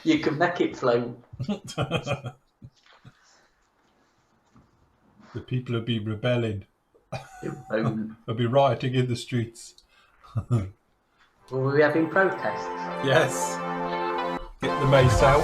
You can make it float. The people will be rebelling. They'll be rioting in the streets. Will we having protests? Yes. Get the mace out.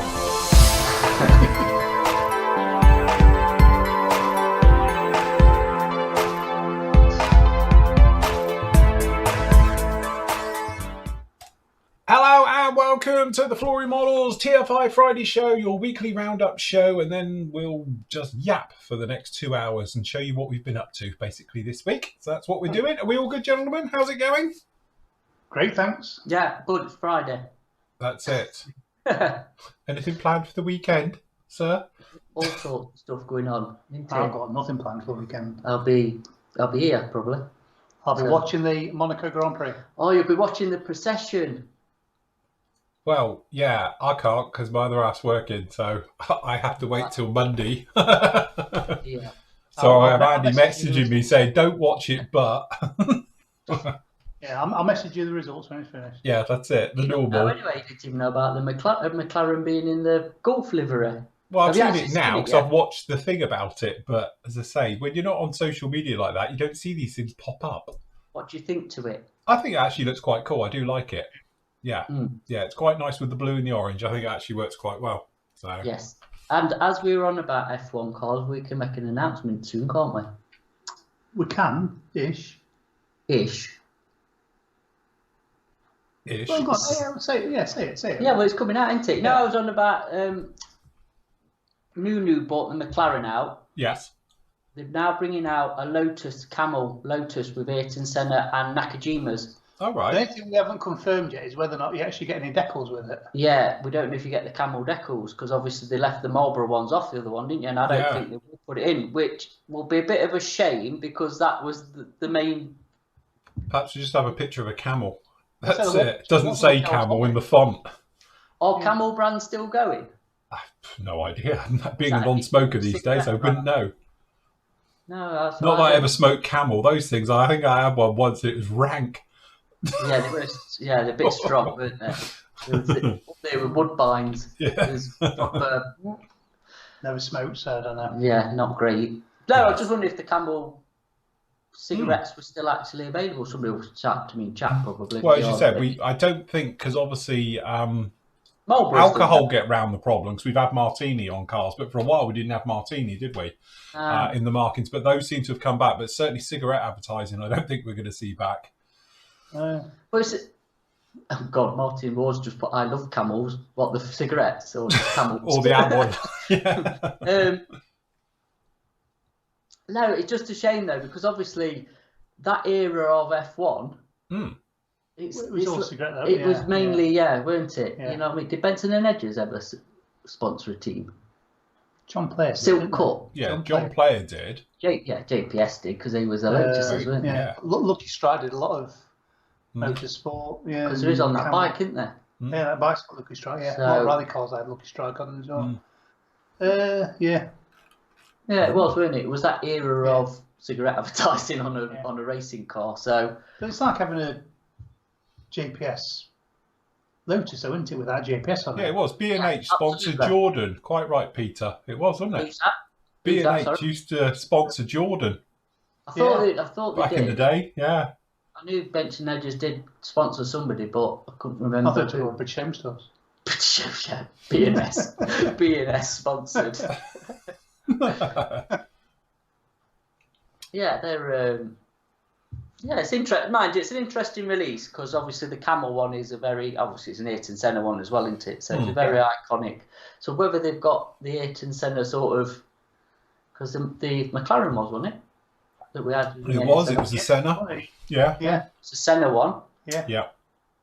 Hello and welcome to the Flory Models TFI Friday show, your weekly roundup show, and then we'll just yap for the next 2 hours and show you what we've been up to basically this week. So that's what we're doing. Are we all good, gentlemen? How's it going? Great, thanks. Yeah, good. It's Friday. That's it. Anything planned for the weekend, sir? All sorts of stuff going on. I've got nothing planned for the weekend. I'll be here probably. I'll be watching the Monaco Grand Prix. Oh, you'll be watching the procession. Well, yeah, I can't because my other half's working, so I have to wait till Monday. Yeah. So I have Andy messaging me saying, don't watch it, but... Yeah, I'll message you the results when it's finished. Yeah, that's it, the normal. No, anyway, you didn't even know about the McLaren being in the Golf livery. Well, I've Have seen you it now actually because seen it I've watched the thing about it, but as I say, when you're not on social media like that, you don't see these things pop up. What do you think to it? I think it actually looks quite cool. I do like it. Yeah, yeah, it's quite nice with the blue and the orange. I think it actually works quite well. So Yes. And as we were on about F1 cars, we can make an announcement soon, can't we? We can, ish. Ish. Ish. Well, go on, say it. Yeah, well, it's coming out, isn't it? No, I was on about Nunu bought the McLaren out. Yes. They're now bringing out a Camel Lotus with Ayrton Senna and Nakajima's. All right. The only thing we haven't confirmed yet is whether or not you actually get any decals with it. Yeah, we don't know if you get the Camel decals because obviously they left the Marlboro ones off the other one, didn't you? And I don't think they will put it in, which will be a bit of a shame because that was the main. Perhaps we just have a picture of a camel. That's it. It doesn't say camel in the font. Are Camel brands still going? No idea. Being a non-smoker these days, I wouldn't know. No, that's not that I ever smoked Camel. Those things, I think I had one once. It was rank. Yeah, they're a bit strong, weren't they? They were woodbines. Yeah. Never smoked, so I don't know. Yeah, not great. No, I was just wondering if the Camel cigarettes were still actually available. Somebody will chat to me in chat probably. Well, as you said, I don't think because obviously Marlboro's alcohol get round the problem because we've had martini on cars, but for a while we didn't have martini, did we? In the markings, but those seem to have come back. But certainly cigarette advertising, I don't think we're going to see back. But oh God, Martin Ward's just put I love Camels. What, the cigarettes or just Camels? Or the ad one. Yeah. No, it's just a shame though because obviously that era of F1. It was all cigarette though. It was mainly, weren't it? Yeah. You know what I mean? Did Benson and Hedges ever sponsor a team? John Player. Silk Cut. Yeah, John Player did. JPS did because he was a Lotus, wasn't he? Yeah. Lucky Strike did a lot of motorsport. Yeah, because there is on that bike, isn't there? Yeah, that bike's got Lucky Strike. Yeah, So, a lot of rally cars had Lucky Strike on them as well. Yeah. Yeah, it was, wasn't it? It was that era of cigarette advertising on a racing car. So, but it's like having a JPS Lotus, though, isn't it? Without JPS on it. Yeah, it was. B&H sponsored Jordan. Quite right, Peter. It was, wasn't it? B&H used to sponsor Jordan. I thought they back did. in the day. Yeah. I knew Benson Hedges did sponsor somebody, but I couldn't remember. I thought it was British Home Stores. Yeah, B&S. B&S sponsored. Yeah, they're. Yeah, it's interesting. Mind you, it's an interesting release because obviously the Camel one is it's an Ayrton Senna one as well, isn't it? So it's a very iconic. So whether they've got the Ayrton Senna sort of, because the McLaren was, wasn't it? That we had. It was the Senna. Yeah. It's a Senna one. Yeah.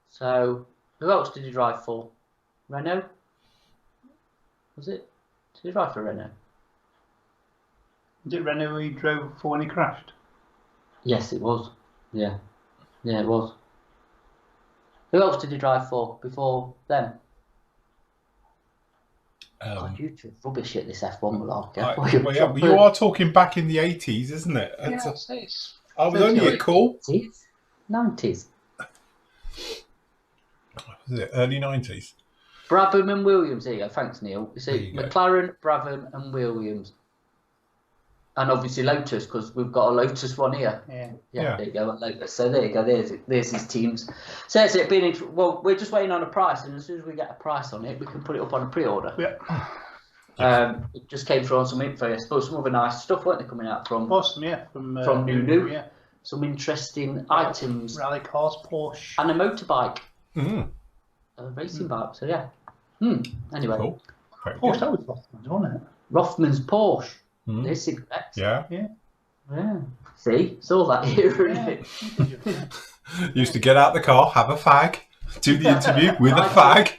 So who else did he drive for? Renault? Was it? Did he drive for Renault? Was it Renault he drove for when he crashed? Yes, it was. Yeah, it was. Who else did he drive for before them? God, you two rubbish at this F1 malarkey. You are talking back in the 80s, isn't it? I was only a call. 90s. Was it early 90s? Brabham and Williams. There you go. Thanks, Neil. You There see, you go. McLaren, Brabham and Williams. And obviously Lotus, because we've got a Lotus one here. Yeah. There you go, Lotus. So there you go. There's his teams. So it's been. Well, we're just waiting on a price, and as soon as we get a price on it, we can put it up on a pre-order. Yeah. It just came through on some info. I suppose some other nice stuff, weren't they, coming out from? Awesome, yeah. From New. Yeah. Some interesting items. Rally cars, Porsche. And a motorbike. Mm. A racing bike. So yeah. Anyway. Cool. Very Porsche, good. that was Rothman's, wasn't it? Rothman's Porsche. Mm. They're cigarettes. Yeah. See, it's all that here, isn't it? Used to get out the car, have a fag, do the interview with a fag.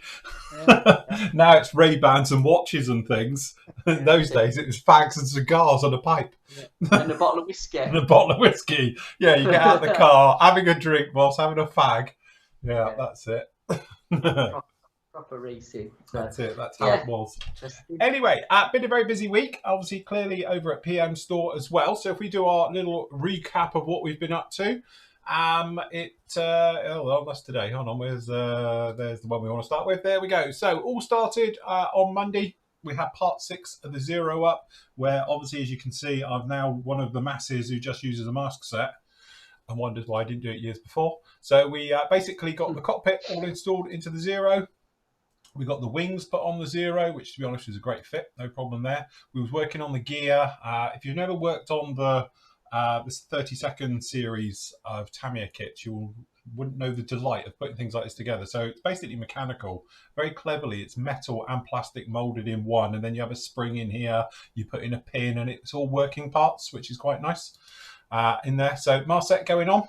Now it's Ray-Bans and watches and things. In those days, it was fags and cigars on a pipe. And a bottle of whiskey. And a bottle of whiskey. Yeah, you get out of the car, having a drink whilst having a fag. Yeah. That's it. Proper racing. So, That's it. That's how it was. interesting. Anyway, been a very busy week. Obviously, clearly over at PM Store as well. So if we do our little recap of what we've been up to, that's today. Hold on, there's the one we want to start with. There we go. So all started on Monday. We had part 6 of the Zero up, where obviously, as you can see, I'm now one of the masses who just uses a mask set and wonders why I didn't do it years before. So we basically got the cockpit all installed into the Zero. We got the wings put on the Zero, which to be honest was a great fit, no problem there. We was working on the gear. If you've never worked on this 30-second series of Tamiya kits, you wouldn't know the delight of putting things like this together. So it's basically mechanical. Very cleverly, it's metal and plastic molded in one, and then you have a spring in here, you put in a pin, and it's all working parts, which is quite nice in there. So Marset going on.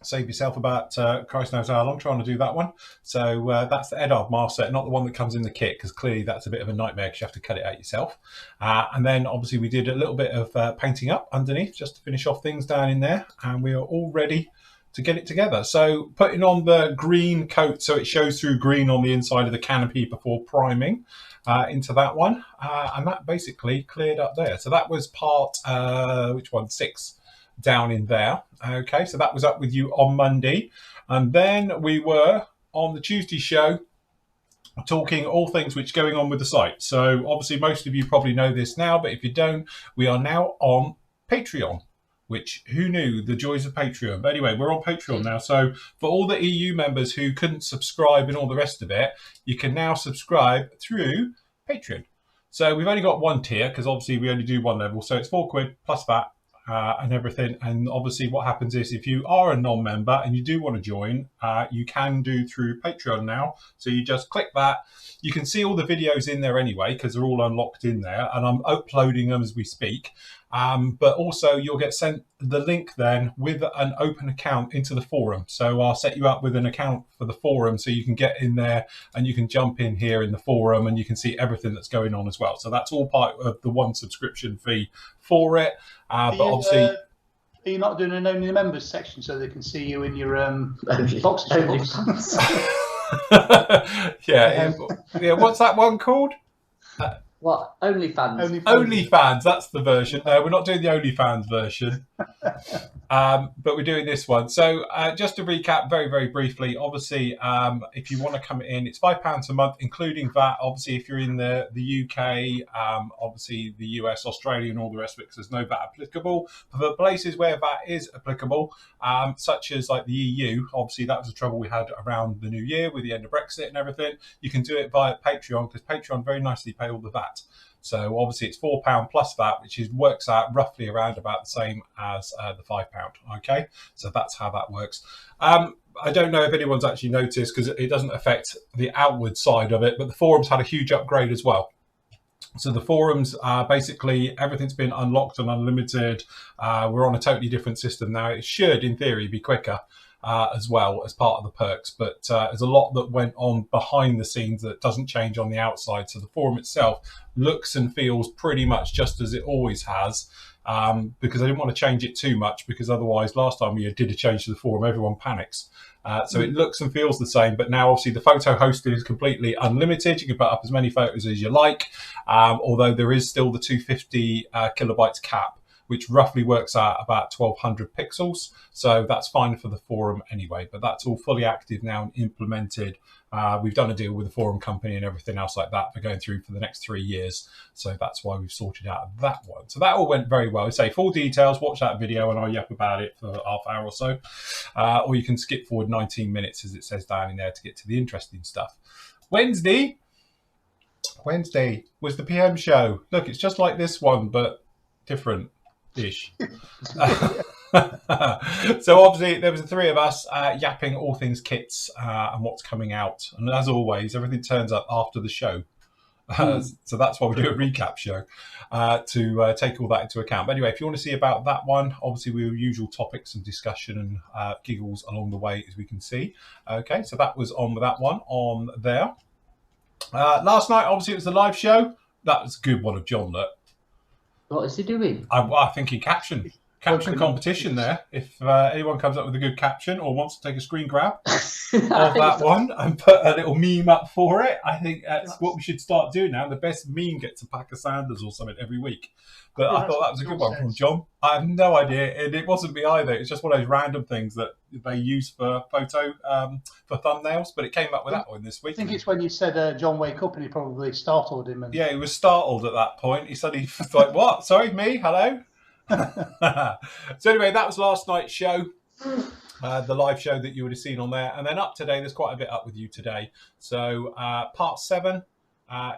Save yourself about Christ knows how long trying to do that one. So that's the Edard Marset, not the one that comes in the kit, because clearly that's a bit of a nightmare because you have to cut it out yourself. And then obviously we did a little bit of painting up underneath just to finish off things down in there, and we are all ready to get it together. So putting on the green coat so it shows through green on the inside of the canopy before priming into that one, and that basically cleared up there. So that was part, which one? 6. Down in there. Okay, so that was up with you on Monday, and then we were on the Tuesday show talking all things which are going on with the site. So obviously most of you probably know this now, but if you don't, we are now on Patreon, which who knew the joys of Patreon. But anyway, we're on Patreon now. So for all the EU members who couldn't subscribe and all the rest of it, you can now subscribe through Patreon. So we've only got one tier because obviously we only do one level, so it's £4 plus VAT. And everything. And obviously what happens is if you are a non-member and you do want to join, you can do through Patreon now. So you just click that. You can see all the videos in there anyway because they're all unlocked in there, and I'm uploading them as we speak. But also you'll get sent the link then with an open account into the forum. So I'll set you up with an account for the forum so you can get in there and you can jump in here in the forum and you can see everything that's going on as well. So that's all part of the one subscription fee for it. But obviously, are you not doing an only the members section so they can see you in your boxer shorts? yeah. What's that one called? What? OnlyFans? OnlyFans, that's the version. No, we're not doing the OnlyFans version, but we're doing this one. So just to recap very, very briefly, obviously, if you want to come in, it's £5 a month, including VAT. Obviously, if you're in the UK, obviously the US, Australia, and all the rest of it, because there's no VAT applicable. For the places where VAT is applicable, such as like the EU, obviously that was the trouble we had around the new year with the end of Brexit and everything. You can do it via Patreon because Patreon very nicely pay all the VAT. So obviously it's £4 plus VAT, which works out roughly around about the same as the £5. Okay, so that's how that works. I don't know if anyone's actually noticed because it doesn't affect the outward side of it, but the forums had a huge upgrade as well. So the forums, basically everything's been unlocked and unlimited. We're on a totally different system now. It should, in theory, be quicker. As well as part of the perks, but there's a lot that went on behind the scenes that doesn't change on the outside. So the forum itself looks and feels pretty much just as it always has, because I didn't want to change it too much, because otherwise last time we did a change to the forum, everyone panics. So it looks and feels the same, but now obviously the photo hosting is completely unlimited. You can put up as many photos as you like, although there is still the 250 kilobytes cap, which roughly works out about 1200 pixels. So that's fine for the forum anyway, but that's all fully active now and implemented. We've done a deal with the forum company and everything else like that for going through for the next 3 years. So that's why we've sorted out that one. So that all went very well. Say full details, watch that video and I'll yap about it for half hour or so. Or you can skip forward 19 minutes as it says down in there to get to the interesting stuff. Wednesday was the PM show. Look, it's just like this one, but different-ish. So obviously there was the three of us yapping all things kits and what's coming out. And as always, everything turns up after the show. So that's why we do a recap show to take all that into account. But anyway, if you want to see about that one, obviously we have usual topics and discussion and giggles along the way, as we can see. Okay, so that was on with that one on there. Last night, obviously, it was the live show. That was a good one of John. Look, What is he doing? I think he caption competition there. If anyone comes up with a good caption or wants to take a screen grab of that one and put a little meme up for it, I think that's what we should start doing now. The best meme gets a pack of Sanders or something every week. But I thought that was a good one from John. I have no idea, and it wasn't me either. It's just one of those random things that they use for photo, for thumbnails. But it came up with that one this week. I think it's when you said John wake up and he probably startled him. And... Yeah, he was startled at that point. He suddenly was like, "What? Sorry, me? Hello." So anyway, that was last night's show, the live show that you would have seen on there. And then up today, there's quite a bit up with you today. So part 7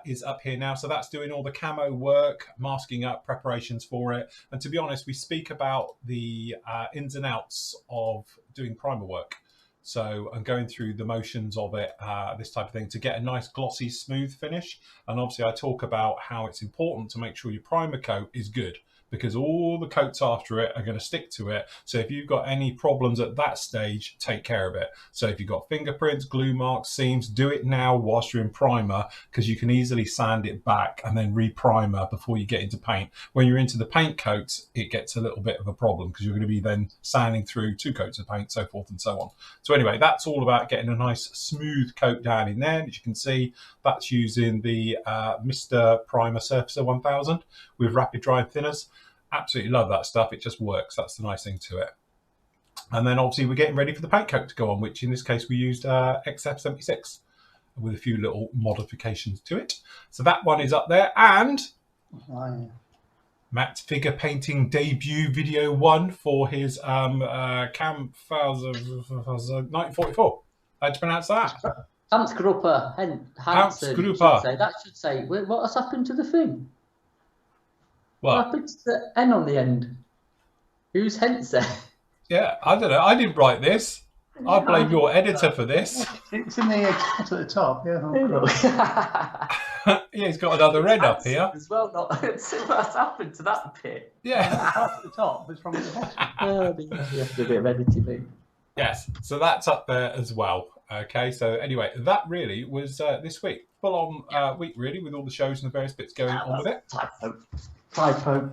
is up here now. So that's doing all the camo work, masking up, preparations for it. And to be honest, we speak about the ins and outs of doing primer work. So I'm going through the motions of it, this type of thing, to get a nice glossy, smooth finish. And obviously I talk about how it's important to make sure your primer coat is good, because all the coats after it are going to stick to it. So if you've got any problems at that stage, take care of it. So if you've got fingerprints, glue marks, seams, do it now whilst you're in primer, because you can easily sand it back and then re-primer before you get into paint. When you're into the paint coats, it gets a little bit of a problem because you're going to be then sanding through 2 coats of paint, so forth and so on. So anyway, that's all about getting a nice smooth coat down in there. As you can see, that's using the Mr. Primer Surfacer 1000 with rapid dry thinners. Absolutely love that stuff. It just works. That's the nice thing to it. And then obviously we're getting ready for the paint coat to go on, which in this case we used XF76 with a few little modifications to it. So that one is up there. And Matt's figure painting debut video 1 for his Camp 1944. How'd you pronounce that? Hansgrupper. Hansgrupper. That should say, wait, what has happened to the thing? What happened to the N on the end? Who's Hense? Yeah, I don't know. I didn't write this. I blame your editor for this. It's in the at the top, yeah. Yeah, he's got another N up here. As well, not what's happened to that bit. Yeah. At the top, it's from the bottom. You have to do a bit of editing. Yes, so that's up there as well. Okay, so anyway, that really was this week. Full on week, really, with all the shows and the various bits going on with it. Typo.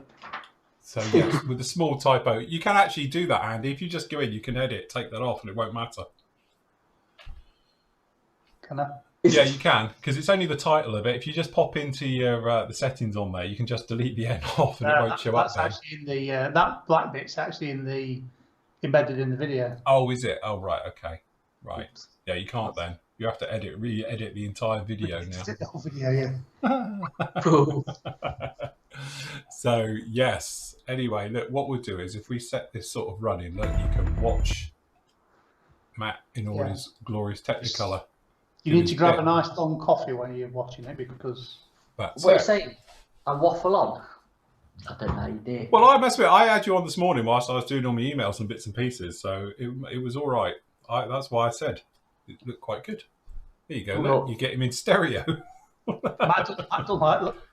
So yes, with a small typo. You can actually do that, Andy. If you just go in, you can edit, take that off, and it won't matter. Can I? Yeah, you can, because it's only the title of it. If you just pop into your the settings on there, you can just delete the N off, and it won't show up. That's actually in the that black bit's actually in the embedded in the video. Oh, is it? Oh, right. Okay. Right. Yeah, you can't then. You have to re-edit the entire video now. The whole video, yeah. So yes. Anyway, look, what we'll do is if we set this sort of running, look, you can watch Matt in all his glorious Technicolor. You need to grab a nice long coffee when you're watching it, because what are you saying? I waffle on. I don't know how you did. Well, I must admit, I had you on this morning whilst I was doing all my emails and bits and pieces, so it was all right. That's why I said it looked quite good. There you go. Look, you get him in stereo. Matt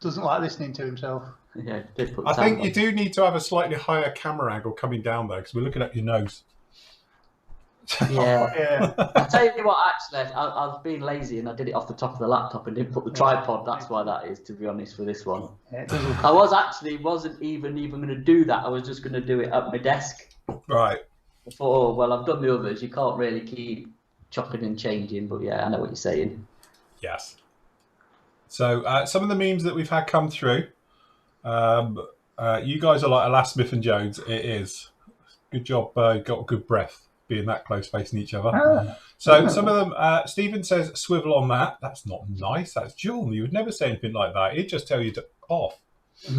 doesn't like listening to himself. Yeah, I think you do need to have a slightly higher camera angle coming down there, because we're looking at your nose. Yeah. I'll tell you what, actually, I've been lazy and I did it off the top of the laptop and didn't put the tripod. That's why that is, to be honest, for this one. Yeah, I wasn't even going to do that. I was just going to do it at my desk. Right. I thought, oh, well, I've done the others. You can't really keep chopping and changing, but yeah, I know what you're saying. Yes. So some of the memes that we've had come through, You guys are like Alas Smith and Jones. It is. Good job. Got a good breath being that close facing each other. So some of them, Stephen says, swivel on that. That's not nice. That's dual. You would never say anything like that. He'd just tell you to off. Guys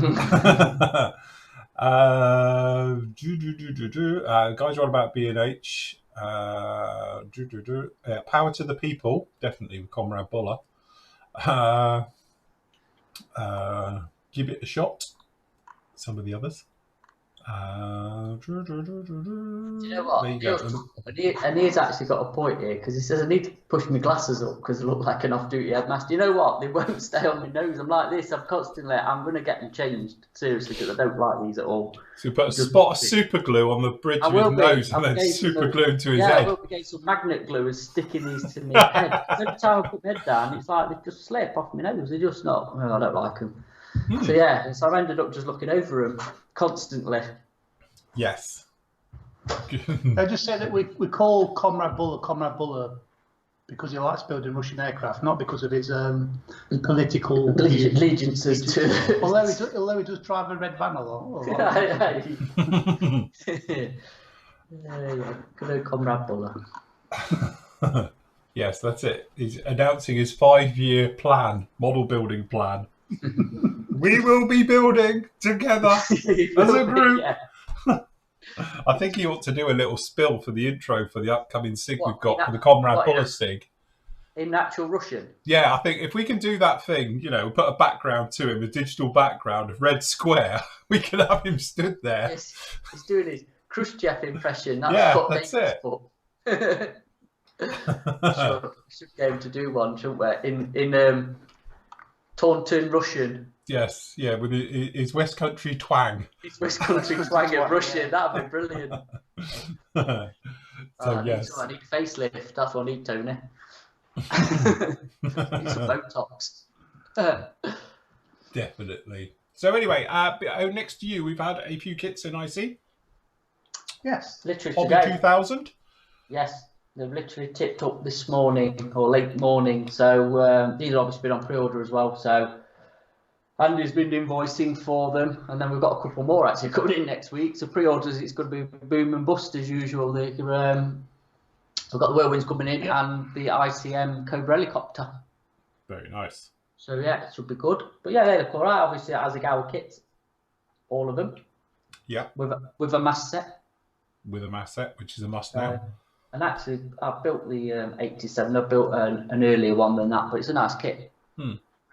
are on about B&H. Power to the people. Definitely with Comrade Buller. Give it a shot. Some of the others. Do you know what? And he's actually got a point here because he says I need to push my glasses up because I look like an off-duty headmaster. You know what? They won't stay on my nose. I'm like this. I'm going to get them changed seriously because I don't like these at all. So you put a spot of super glue on the bridge of his nose and then super glue into his head. I will be getting some magnet glue and sticking these to my head. Every time I put my head down, it's like they just slip off my nose. They're just not. Well, I don't like them. So yeah, so I ended up just looking over them constantly. Yes. I just say that we call Comrade Buller because he likes building Russian aircraft, not because of his political allegiances to. Although he does drive a red van a lot. Good old Comrade Buller. Yes, that's it. He's announcing his 5-year plan, model building plan. We will be building together as a group. Yeah. I think he ought to do a little spill for the intro for the upcoming SIG we've got for the Comrade Buller SIG. In actual Russian? Yeah, I think if we can do that thing, put a background to him, a digital background of red square, we can have him stood there. Yes, he's doing his Khrushchev impression. That's it. Should get him to do one, shouldn't we? In Taunton Russian. Yes, yeah, with his West Country twang. His West Country twang in Russian, that'd be brilliant. Yes. I need a facelift, that's what I need, Tony. Need some Botox. Definitely. So anyway, next to you, we've had a few kits in IC. Yes. Literally Hobby today. 2000. Yes. They've literally tipped up this morning or late morning. So these have obviously been on pre-order as well. So Andy's been invoicing for them, and then we've got a couple more actually coming in next week. So pre-orders, it's going to be boom and bust as usual. We've got the Whirlwinds coming in and the ICM Cobra helicopter. Very nice. So yeah, it should be good. But yeah, they look all right. Obviously, Asagawa kits, all of them. Yeah. With a mass set. With a mass set, which is a must now. And actually, I've built the 87. I've built an earlier one than that, but it's a nice kit.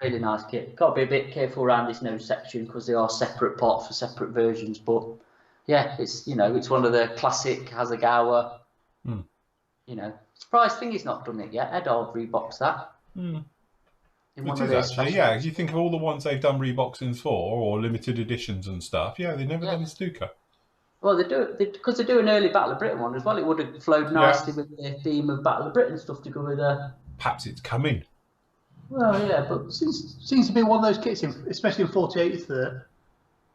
Really nice kit. Got to be a bit careful around this nose section because they are separate parts for separate versions. But yeah, it's it's one of the classic Hasegawa. Surprise thing he's not done it yet. Edard reboxed that. It is actually, yeah. You think of all the ones they've done reboxings for, or limited editions and stuff. Yeah, they've never done the Stuka. Well, they do because they do an early Battle of Britain one as well. It would have flowed nicely with the theme of Battle of Britain stuff to go with a. Perhaps it's coming. Well, yeah, but seems to be one of those kits, especially in 48th, that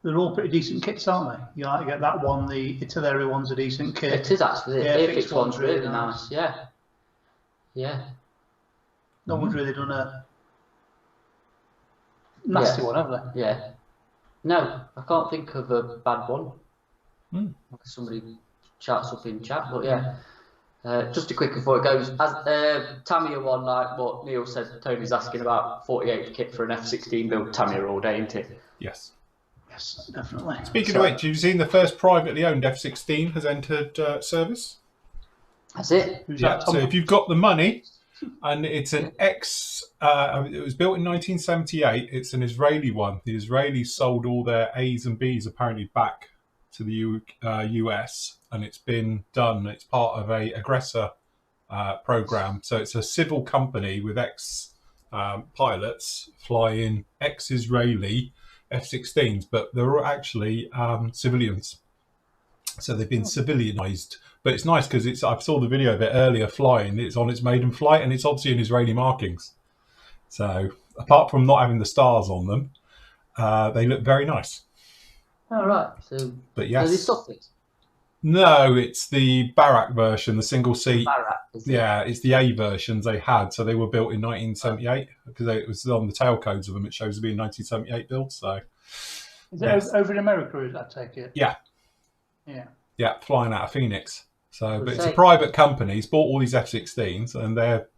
they're all pretty decent kits, aren't they? You like to get that one, the Italeri one's a decent kit. It is actually. The Airfix one's really nice. Yeah. No one's really done a nasty one, have they? Yeah. No, I can't think of a bad one. Somebody chats up in chat, but yeah. Just a quick before it goes, as Tamiya one, like what Neil said, Tony's asking about 48 kit for an F-16 build Tamiya all day, ain't it? Yes. Yes, definitely. Speaking of which, you've seen the first privately owned F-16 has entered service? That's it. Who's that? So if you've got the money, and it's an it was built in 1978, it's an Israeli one. The Israelis sold all their A's and B's apparently back to the US, and it's been done. It's part of a aggressor program. So it's a civil company with ex-pilots flying ex-Israeli F-16s, but they're actually civilians. So they've been civilianized. But it's nice because I saw the video of it earlier flying. It's on its maiden flight, and it's obviously in Israeli markings. So apart from not having the stars on them, they look very nice. All right. But yes. So they stopped it? No, it's the Barak version, the single seat. Barak, it's the A versions they had. So they were built in 1978 because it was on the tail codes of them. It shows to be a 1978 build. So Is it over in America? I take it. Yeah. Yeah. Yeah, flying out of Phoenix. So, but it's a say- private company. It's bought all these F-16s, and they're,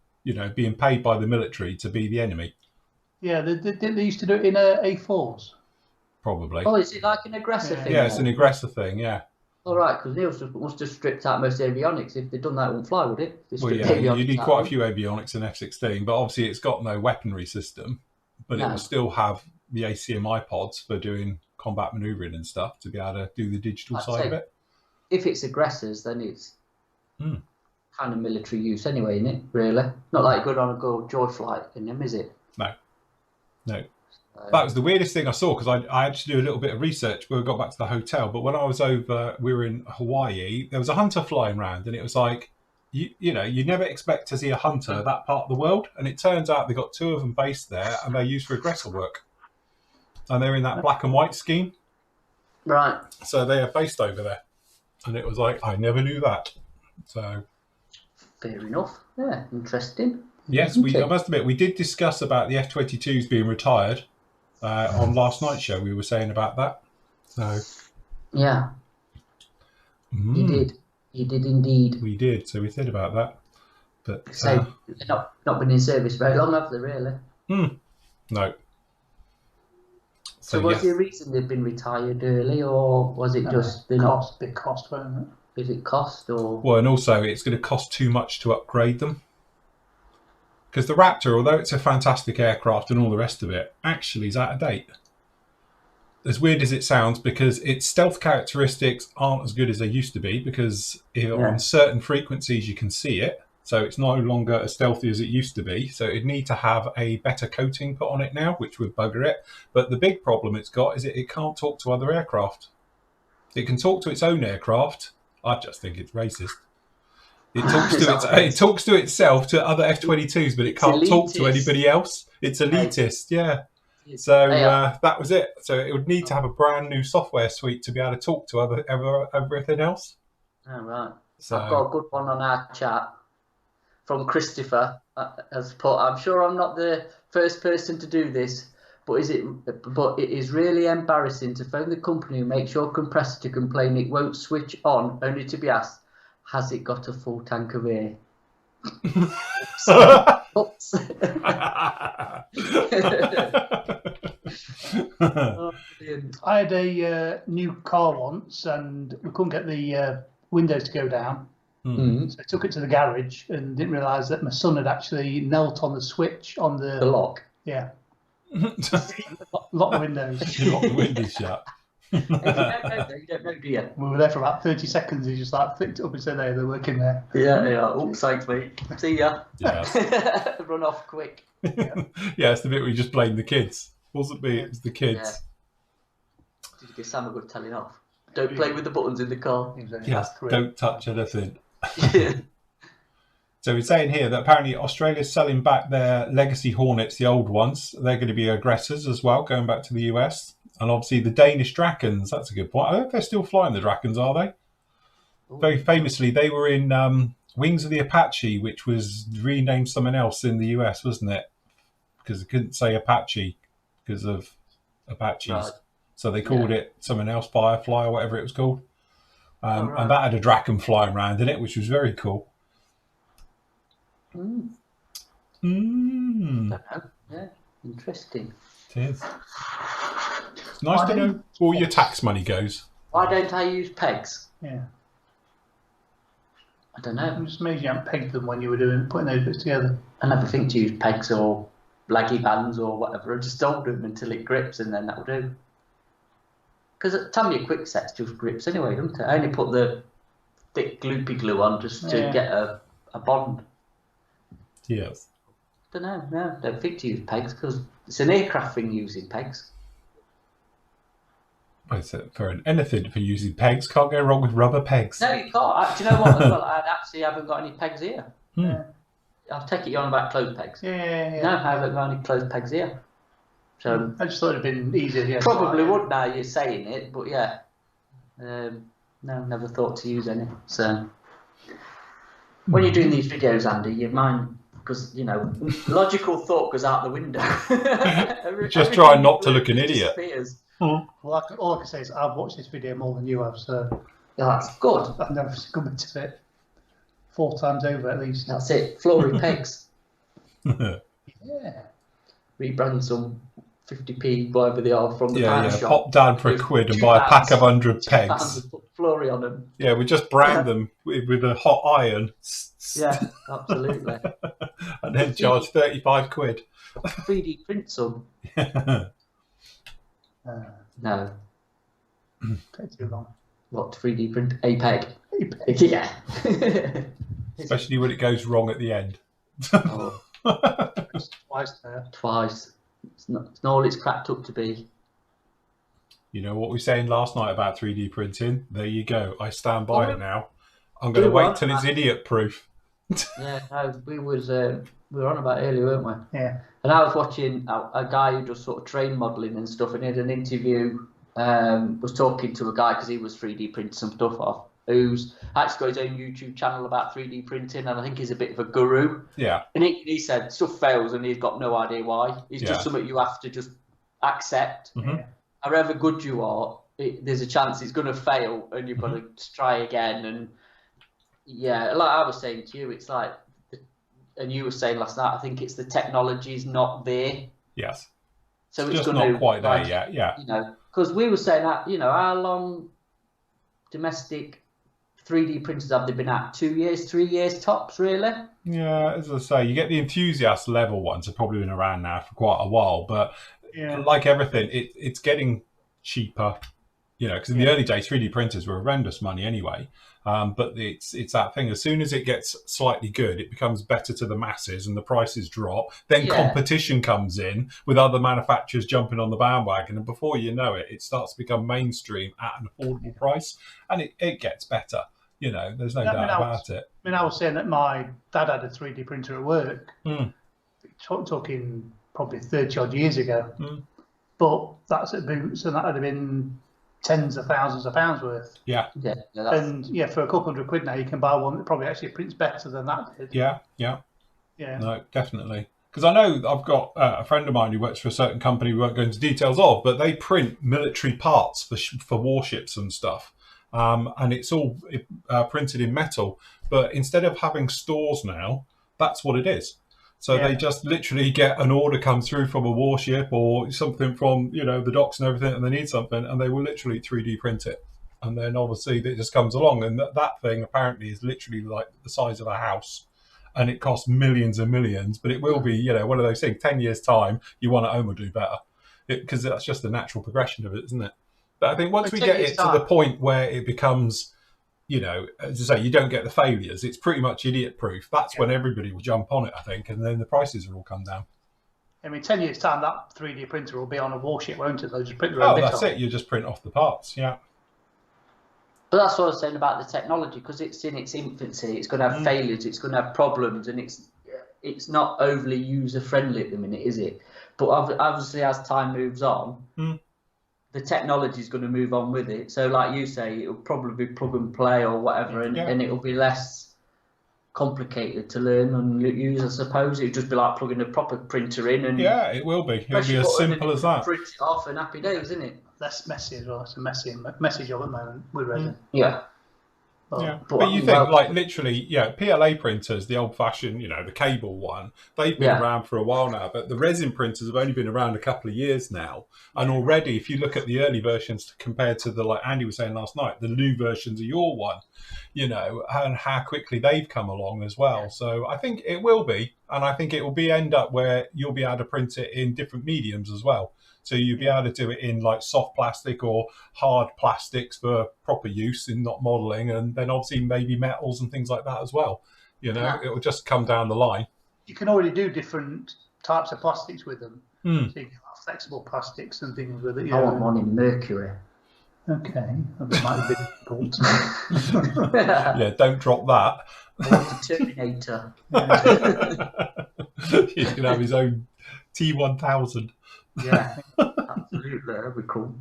being paid by the military to be the enemy. Yeah, they used to do it in A4s. Probably. Oh, is it like an aggressor thing? Yeah, it's an aggressor thing. Yeah. All right, because Neil must have stripped out most avionics. If they'd done that, it wouldn't fly, would it? Well, yeah, you need quite a few avionics in F-16, but obviously it's got no weaponry system, but it will still have the ACMI pods for doing combat manoeuvring and stuff to be able to do the digital side of it. If it's aggressors, then it's Mm. kind of military use anyway, isn't it? Really, not like going on a joy flight in them, is it? No. That was the weirdest thing I saw, because I had to do a little bit of research when we got back to the hotel. But when I was over, we were in Hawaii, there was a hunter flying around, and it was like, you never expect to see a hunter that part of the world. And it turns out they got 2 of them based there, and they're used for aggressor work. And they're in that black and white scheme. Right. So they are based over there. And it was like, I never knew that. So. Fair enough. Yeah, interesting. Yes, I must admit, we did discuss about the F-22s being retired on last night's show. We were saying about that. So. Yeah. You did. You did indeed. We did. So we said about that. But so they've not been in service very long, have they, really? No. So was there a reason they've been retired early, or was it just big cost, wasn't it? Is it cost, or? Well, and also it's going to cost too much to upgrade them. Because the Raptor, although it's a fantastic aircraft and all the rest of it, actually is out of date. As weird as it sounds, because its stealth characteristics aren't as good as they used to be, because on certain frequencies you can see it, so it's no longer as stealthy as it used to be. So it'd need to have a better coating put on it now, which would bugger it. But the big problem it's got is it can't talk to other aircraft. It can talk to its own aircraft. I just think it's racist. It talks to itself, to other F-22s, but it can't talk to anybody else. It's elitist, yeah. So that was it. So it would need to have a brand new software suite to be able to talk to everything else. Oh, right. So, I've got a good one on our chat from Christopher. Has put, I'm sure I'm not the first person to do this, but it is really embarrassing to phone the company and make your compressor to complain it won't switch on, only to be asked, has it got a full tank of air? Oops. I had a new car once, and we couldn't get the windows to go down. So I took it to the garage and didn't realise that my son had actually knelt on the switch on the lock. Yeah. Lock the windows. Lock the windows shut. You don't know, do you? We were there for about 30 seconds. He just flicked it up and said, "Hey, they're working there." Yeah. Oops, thanks, mate. See ya. Yeah. Run off quick. Yeah, it's the bit where you just blame the kids. Wasn't me, it was the kids. Yeah. Did you give Sam a good telling off? Don't play with the buttons in the car. Yeah, don't touch anything. So we're saying here that apparently Australia's selling back their legacy Hornets, the old ones. They're going to be aggressors as well, going back to the US. And obviously the Danish Drakens, that's a good point. I don't know if they're still flying the Drakens, are they? Ooh. Very famously, they were in Wings of the Apache, which was renamed something else in the US, wasn't it? Because they couldn't say Apache because of Apaches. Right. So they called it something else, Firefly or whatever it was called. Right. And that had a Draken flying around in it, which was very cool. Yeah, interesting. It is. It's nice to know where all your tax money goes. Why don't I use pegs? Yeah. I don't know. I'm just amazed you haven't pegged them when you were putting those bits together. I never think to use pegs or laggy bands or whatever. I just hold them until it grips, and then that'll do. Because at the time your quick sets just grips anyway, doesn't it? I only put the thick gloopy glue on just to get a bond. Yes. Don't think to use pegs because it's an aircraft thing using pegs. Well, for anything for using pegs, can't go wrong with rubber pegs. No, you can't. Do you know what? As well, I actually haven't got any pegs here. I'll take it on about closed pegs. Yeah. No, I haven't got any closed pegs here. So I just thought it'd been easier. Yeah, probably would now you're saying it, but yeah. No, never thought to use any. So when you're doing these videos, Andy, your mind, because logical thought goes out the window. Just try not to look an idiot. Well, all I can say is I've watched this video more than you have, so That's good. I've never come into it 4 times over at least. That's it. Flory pegs. Yeah. Rebrand some 50p, whatever they are, from the pound shop. Pop down for £1 and buy a pack of 100 pegs. And put Flory on them. Yeah, we just brand them with a hot iron. Yeah, absolutely. And then charge £35. 3D print some. No. Take too long. What, 3D print a peg? Yeah. Especially when it goes wrong at the end. Oh. Twice there. Twice. It's not all it's cracked up to be. You know what we were saying last night about 3D printing? There you go. I stand by it now. I'm going to wait till it's idiot proof. Yeah, no, we were on about it earlier, weren't we? Yeah. And I was watching a guy who does sort of train modelling and stuff, and he had an interview. Was talking to a guy because he was 3D printing some stuff off. Who's actually got his own YouTube channel about 3D printing, and I think he's a bit of a guru. Yeah. And he said stuff fails, and he's got no idea why. It's just something you have to just accept. Mm-hmm. However good you are, there's a chance it's going to fail, and you've got to try again. And yeah, like I was saying to you, it's like, and you were saying last night, I think it's the technology's not there. Yes. So it's just going not quite there yet. Yeah. You know, because we were saying that, you know, how long domestic 3D printers have they been at? 2 years, 3 years tops, really? Yeah, as I say, you get the enthusiast level ones have probably been around now for quite a while, but like everything, it's getting cheaper, you know, because in the early days, 3D printers were horrendous money anyway. But it's that thing. As soon as it gets slightly good, it becomes better to the masses and the prices drop. Then competition comes in with other manufacturers jumping on the bandwagon. And before you know it, it starts to become mainstream at an affordable price. And it gets better. You know, there's no doubt about it. I mean, I was saying that my dad had a 3D printer at work. Talking probably 30 odd years ago. But that's at Boots, and that would have been tens of thousands of pounds worth. Yeah. And for a couple £100 now, you can buy one that probably actually prints better than that did. Yeah. No, definitely. Because I know I've got a friend of mine who works for a certain company we won't go into details of, but they print military parts for warships and stuff. And it's all printed in metal. But instead of having stores now, that's what it is. So they just literally get an order come through from a warship or something from, you know, the docks and everything, and they need something, and they will literally 3D print it. And then obviously it just comes along, and that thing apparently is literally like the size of a house, and it costs millions and millions, but it will be, you know, one of those things, 10 years time, you want to own or do better. Because that's just the natural progression of it, isn't it? But I think once we get it to the point where it becomes, you know, as I say, you don't get the failures. It's pretty much idiot-proof. That's when everybody will jump on it, I think, and then the prices will all come down. I mean, 10 years' time, that 3D printer will be on a warship, won't it? They'll just print their own bit that's it. You just print off the parts, But that's what I was saying about the technology, because it's in its infancy. It's going to have failures. It's going to have problems, and it's not overly user-friendly at the minute, is it? But obviously, as time moves on, the technology is going to move on with it. So like you say, it'll probably be plug and play or whatever, and it'll be less complicated to learn and use, I suppose. It'll just be like plugging a proper printer in. And it will be. It'll be as simple as that. Print it off and happy days, isn't it? Less messy as well. It's a messy job at the moment with resin. But you think, like, literally, PLA printers, the old-fashioned, you know, the cable one, they've been around for a while now, but the resin printers have only been around a couple of years now. And already, if you look at the early versions compared to the, like Andy was saying last night, the new versions of your one, you know, and how quickly they've come along as well. So I think it will be, and I think it will end up where you'll be able to print it in different mediums as well. So you'll be able to do it in like soft plastic or hard plastics for proper use in not modelling, and then obviously maybe metals and things like that as well. You know, it will just come down the line. You can already do different types of plastics with them. So you can have flexible plastics and things with it. I want one in mercury. Okay, that might be difficult. Don't drop that. I want a Terminator. He's going to have his own T1000. Yeah, absolutely, that'd be cool.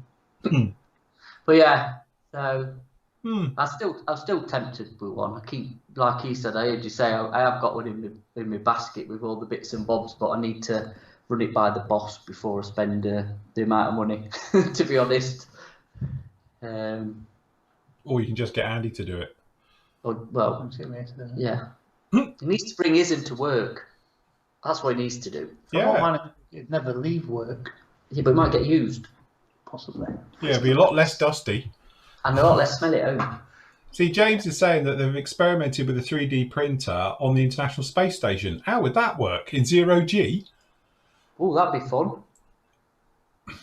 But so I'm still tempted with one. I keep, like he said, I heard you say, I have got one in my basket with all the bits and bobs, but I need to run it by the boss before I spend the amount of money, to be honest. Or you can just get Andy to do it. Well, yeah. He needs to bring his into work. That's what he needs to do. He'd never leave work. Yeah, but it might get used. Possibly. Yeah, it'd be a lot less dusty. And a lot less smelly at home. See, James is saying that they've experimented with a 3D printer on the International Space Station. How would that work? In 0G? Oh, that'd be fun.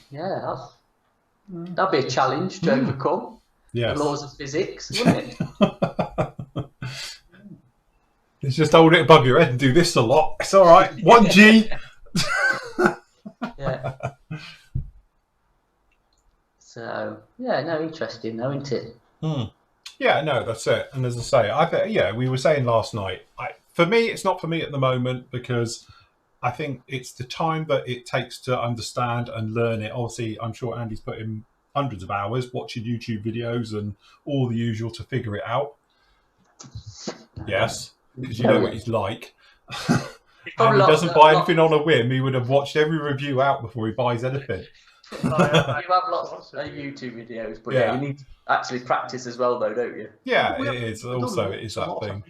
Yeah, that'd be a challenge to overcome. Yes. The laws of physics, wouldn't it? It's just hold it above your head and do this a lot. It's all right. 1G. Yeah. So, yeah, no, interesting though, isn't it? Yeah, no, that's it. And as I say, we were saying last night, for me, it's not for me at the moment because I think it's the time that it takes to understand and learn it. Obviously, I'm sure Andy's put in hundreds of hours watching YouTube videos and all the usual to figure it out. Yes, because you know what he's like. And he doesn't buy anything on a whim. He would have watched every review out before he buys anything. You have lots of YouTube videos, but you need to actually practice as well, though, don't you? Yeah, it is. Also, it is that thing.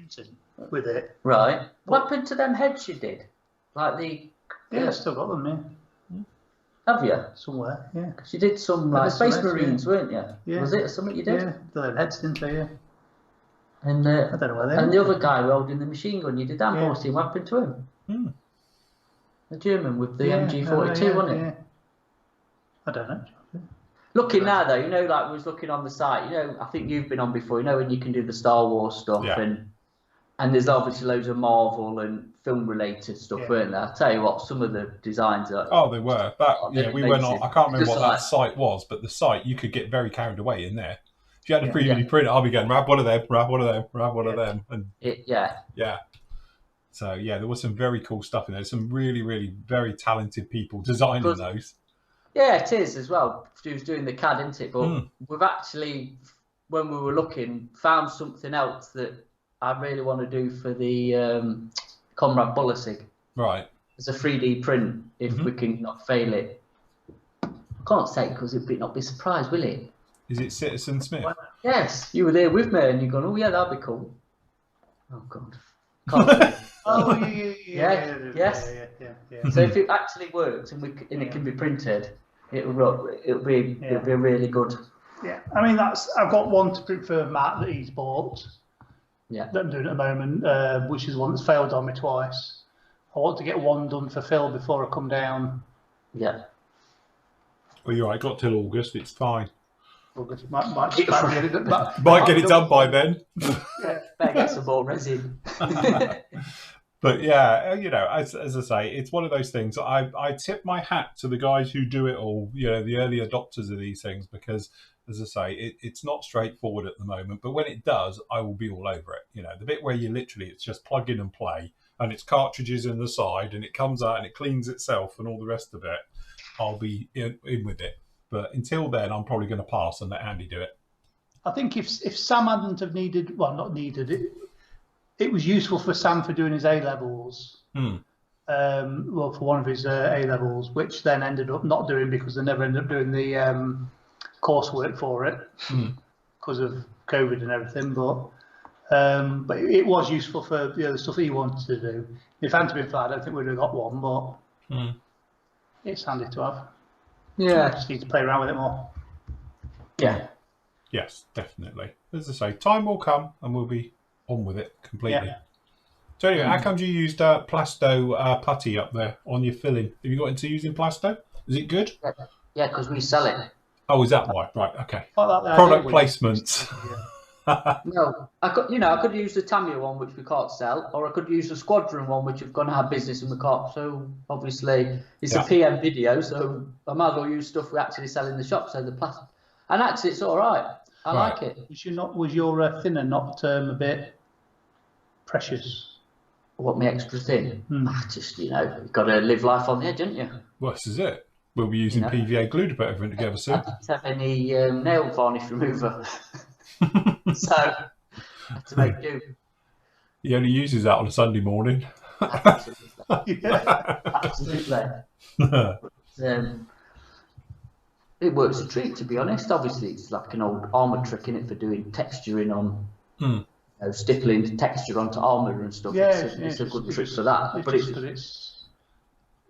With it. Right. What happened to them heads you did? Like Yeah, I've still got them, Have you? Somewhere, yeah. Because you did some Space Marines, weren't you? Yeah. Was it something you did? Yeah, the heads, didn't they? Yeah. And I don't know where they and the other guy holding the machine gun, you did that mostly. What happened to him? The German with the MG42, wasn't it? Yeah. I don't know. Looking now, though, like we was looking on the site, I think you've been on before, when you can do the Star Wars stuff, and there's obviously loads of Marvel and film-related stuff, weren't there? I'll tell you what, some of the designs are... Oh, they were. We went on, I can't remember what that site was, but the site, you could get very carried away in there. If you had a 3D printer, I'll be going, grab one of them, grab one of them, grab one of them. And yeah. So, yeah, there was some very cool stuff in there. Some really, really very talented people designing those. Yeah, it is as well. He was doing the CAD, isn't it? But we've actually, when we were looking, found something else that I really want to do for the Comrade Bullesig. Right. As a 3D print, if we can not fail it. I can't say because it would not be surprised, will it? Is it Citizen Smith? Yes, you were there with me and you're going, oh yeah, that'd be cool. Oh God. Can't Oh yeah. Yes. Yeah. So if it actually works and it can be printed, it'll be really good. Yeah, I mean I've got one to print for Matt that he's bought. Yeah. That I'm doing at the moment, which is one that's failed on me twice. I want to get one done for Phil before I come down. Yeah. Well, you're right. Got till August. It's fine. August might get it done by then. Yeah, better get some more resin. But yeah, as I say, it's one of those things. I tip my hat to the guys who do it all. The early adopters of these things, because as I say, it's not straightforward at the moment. But when it does, I will be all over it. The bit where it's just plug in and play, and it's cartridges in the side, and it comes out and it cleans itself, and all the rest of it, I'll be in with it. But until then, I'm probably going to pass and let Andy do it. I think if Sam hadn't have needed, well, not needed it. It was useful for Sam for doing his A-levels. Well, for one of his A-levels, which then ended up not doing because they never ended up doing the coursework for it because of COVID and everything. But it was useful for the stuff he wanted to do. If it hadn't been for that, I don't think we'd have got one. But it's handy to have. Yeah, just need to play around with it more. Yeah. Yes, definitely. As I say, time will come and we'll be on with it completely. Yeah. So anyway, how come you used Plasto putty up there on your filling? Have you got into using Plasto? Is it good? Yeah, because we sell it. Oh, is that why? Right, okay. Product placements. No, I could use the Tamiya one, which we can't sell, or I could use the Squadron one, which we've gone to have business and we can't. So obviously, it's a PM video, so I might as well use stuff we actually sell in the shop. So the plastic, and actually, it's all right. I like it. Was your thinner not a bit precious? What my extra thin? Just you've got to live life on the edge, haven't you? Well, this is it. We'll be using PVA glue to put everything together soon. I didn't have any nail varnish remover. So I have to make do. He only uses that on a Sunday morning. Absolutely. It works a treat, to be honest. Obviously, it's like an old armour trick in it for doing texturing on, stippling texture onto armour and stuff. Yeah, it's a good trick for that. But it's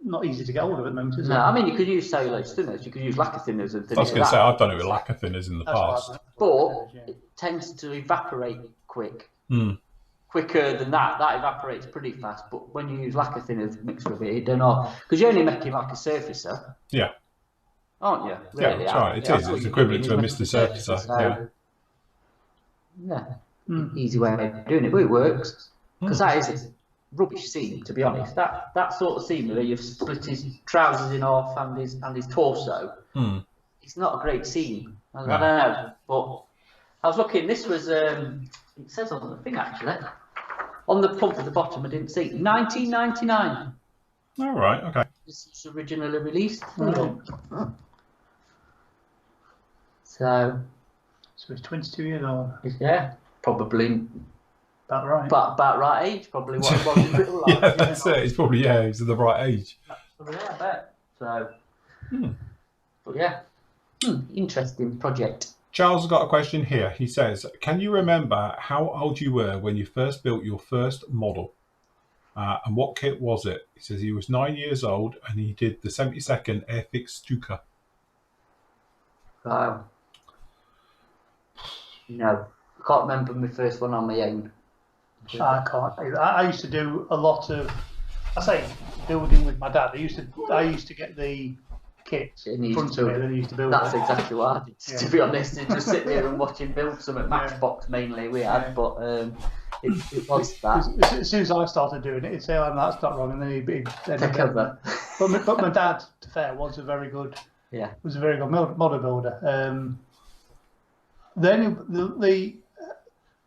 not easy to get hold of at the moment, is it? No, I mean, you could use cellulose thinners, you could use lacquer thinners and things I was going to say, I've done it with lacquer thinners in the past. But it tends to evaporate quick. Quicker than that. That evaporates pretty fast. But when you use lacquer thinners mixed with it don't know. Because you're only making like a surfacer. Yeah. Aren't you? Really? Yeah, that's right. It is. It's equivalent to a Mr. Surfacer. Easy way of doing it, but it works. Because that is a rubbish seam, to be honest. That sort of seam where you've split his trousers in half and his torso. It's not a great seam. I don't know, but I was looking. This was it says on the thing actually on the pump at the bottom. I didn't see 1999. All right. Okay. This was originally released. So it's 22 years old. Yeah, probably. About right. About right age, probably what it was in real life. Yeah, that's it. It's probably he's at the right age. Yeah, I bet. So, but yeah, interesting project. Charles has got a question here. He says, "Can you remember how old you were when you first built your first model, and what kit was it?" He says he was 9 years old and he did the 72nd Airfix Stuka. Wow. No, I can't remember my first one on my own. I can't. I used to do a lot of, I say, building with my dad. I used to get the kit in front of me, and then he used to build. That's exactly what I did. To be honest, you just sit there and watch him build some at Matchbox mainly. We had, but it was that. As soon as I started doing it, he'd say, "Oh, that's not wrong," and then he'd take over. But my dad, to be fair, was a very good. Yeah. Was a very good model builder. The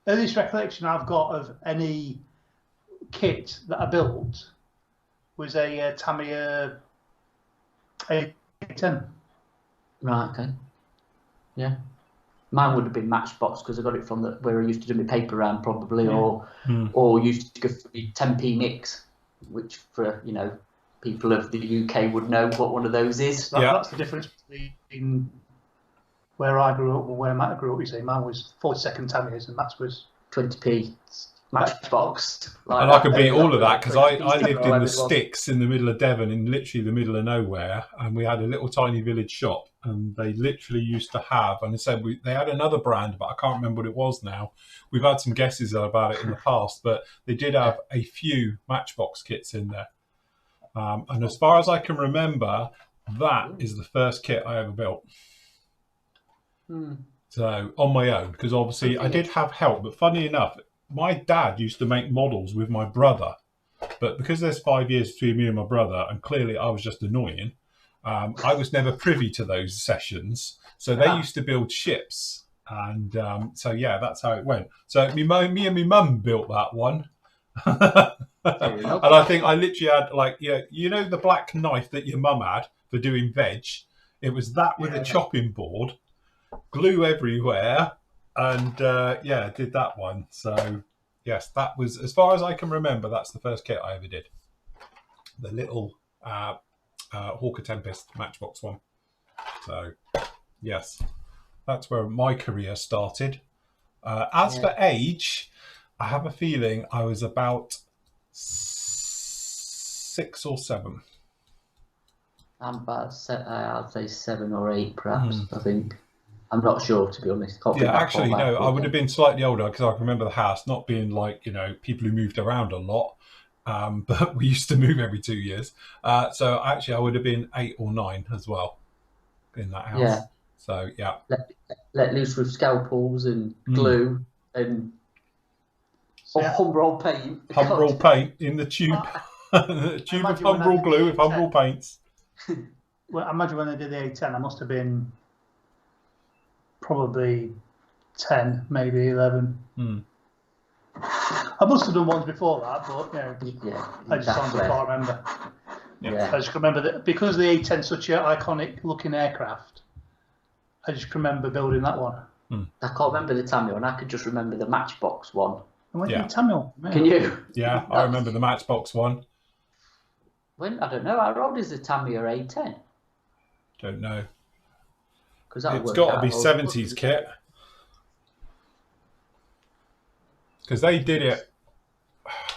earliest recollection I've got of any kit that I built was a Tamiya A10. Right, okay. Yeah. Mine would have been Matchbox because I got it from where I used to do my paper round probably, or used to go for the 10p mix, which for, people of the UK would know what one of those is. That's the difference between where I grew up and where Matt grew up. You see, mine was 42nd Tamiyas and Matt's was 20p Matchbox. And I could beat all of that because I lived in the sticks in the middle of Devon, in literally the middle of nowhere, and we had a little tiny village shop, and they literally used to have, and I said they had another brand, but I can't remember what it was now. We've had some guesses about it in the past, but they did have a few Matchbox kits in there. And as far as I can remember, that is the first kit I ever built. So on my own, because obviously I did have help, but funny enough, my dad used to make models with my brother, but because there's 5 years between me and my brother, and clearly I was just annoying, I was never privy to those sessions. So they used to build ships, and so yeah, that's how it went. So me and my mum built that one. And I think I literally had the black knife that your mum had for doing veg. It was that with a chopping board, glue everywhere, and did that one. So yes, that was, as far as I can remember, that's the first kit I ever did. The little Hawker Tempest Matchbox one. So yes, that's where my career started. As for age, I have a feeling I was about 6 or 7. I'm about, I'd say 7 or 8, perhaps. I think. I'm not sure, to be honest. Actually, no. I would have been slightly older because I can remember the house not being like people who moved around a lot, but we used to move every 2 years. So actually, I would have been 8 or 9 as well in that house. Yeah. So yeah. Let loose with scalpels and glue and Humbrol paint. Humbrol paint in the tube. The tube of Humbrol glue with Humbrol paints. Well, I imagine when they did the A10, I must have been probably 10, maybe 11. I must have done ones before that, but I just can't remember. I just remember that because the A10 is such an iconic looking aircraft, I just remember building that one. I can't remember the Tamiya one. I could just remember the Matchbox one. The Tamiya? Can you? Yeah, I remember the Matchbox one. I don't know, how old is the Tamiya A10? Don't know. Because It's got to be 70s kit. Because they did it,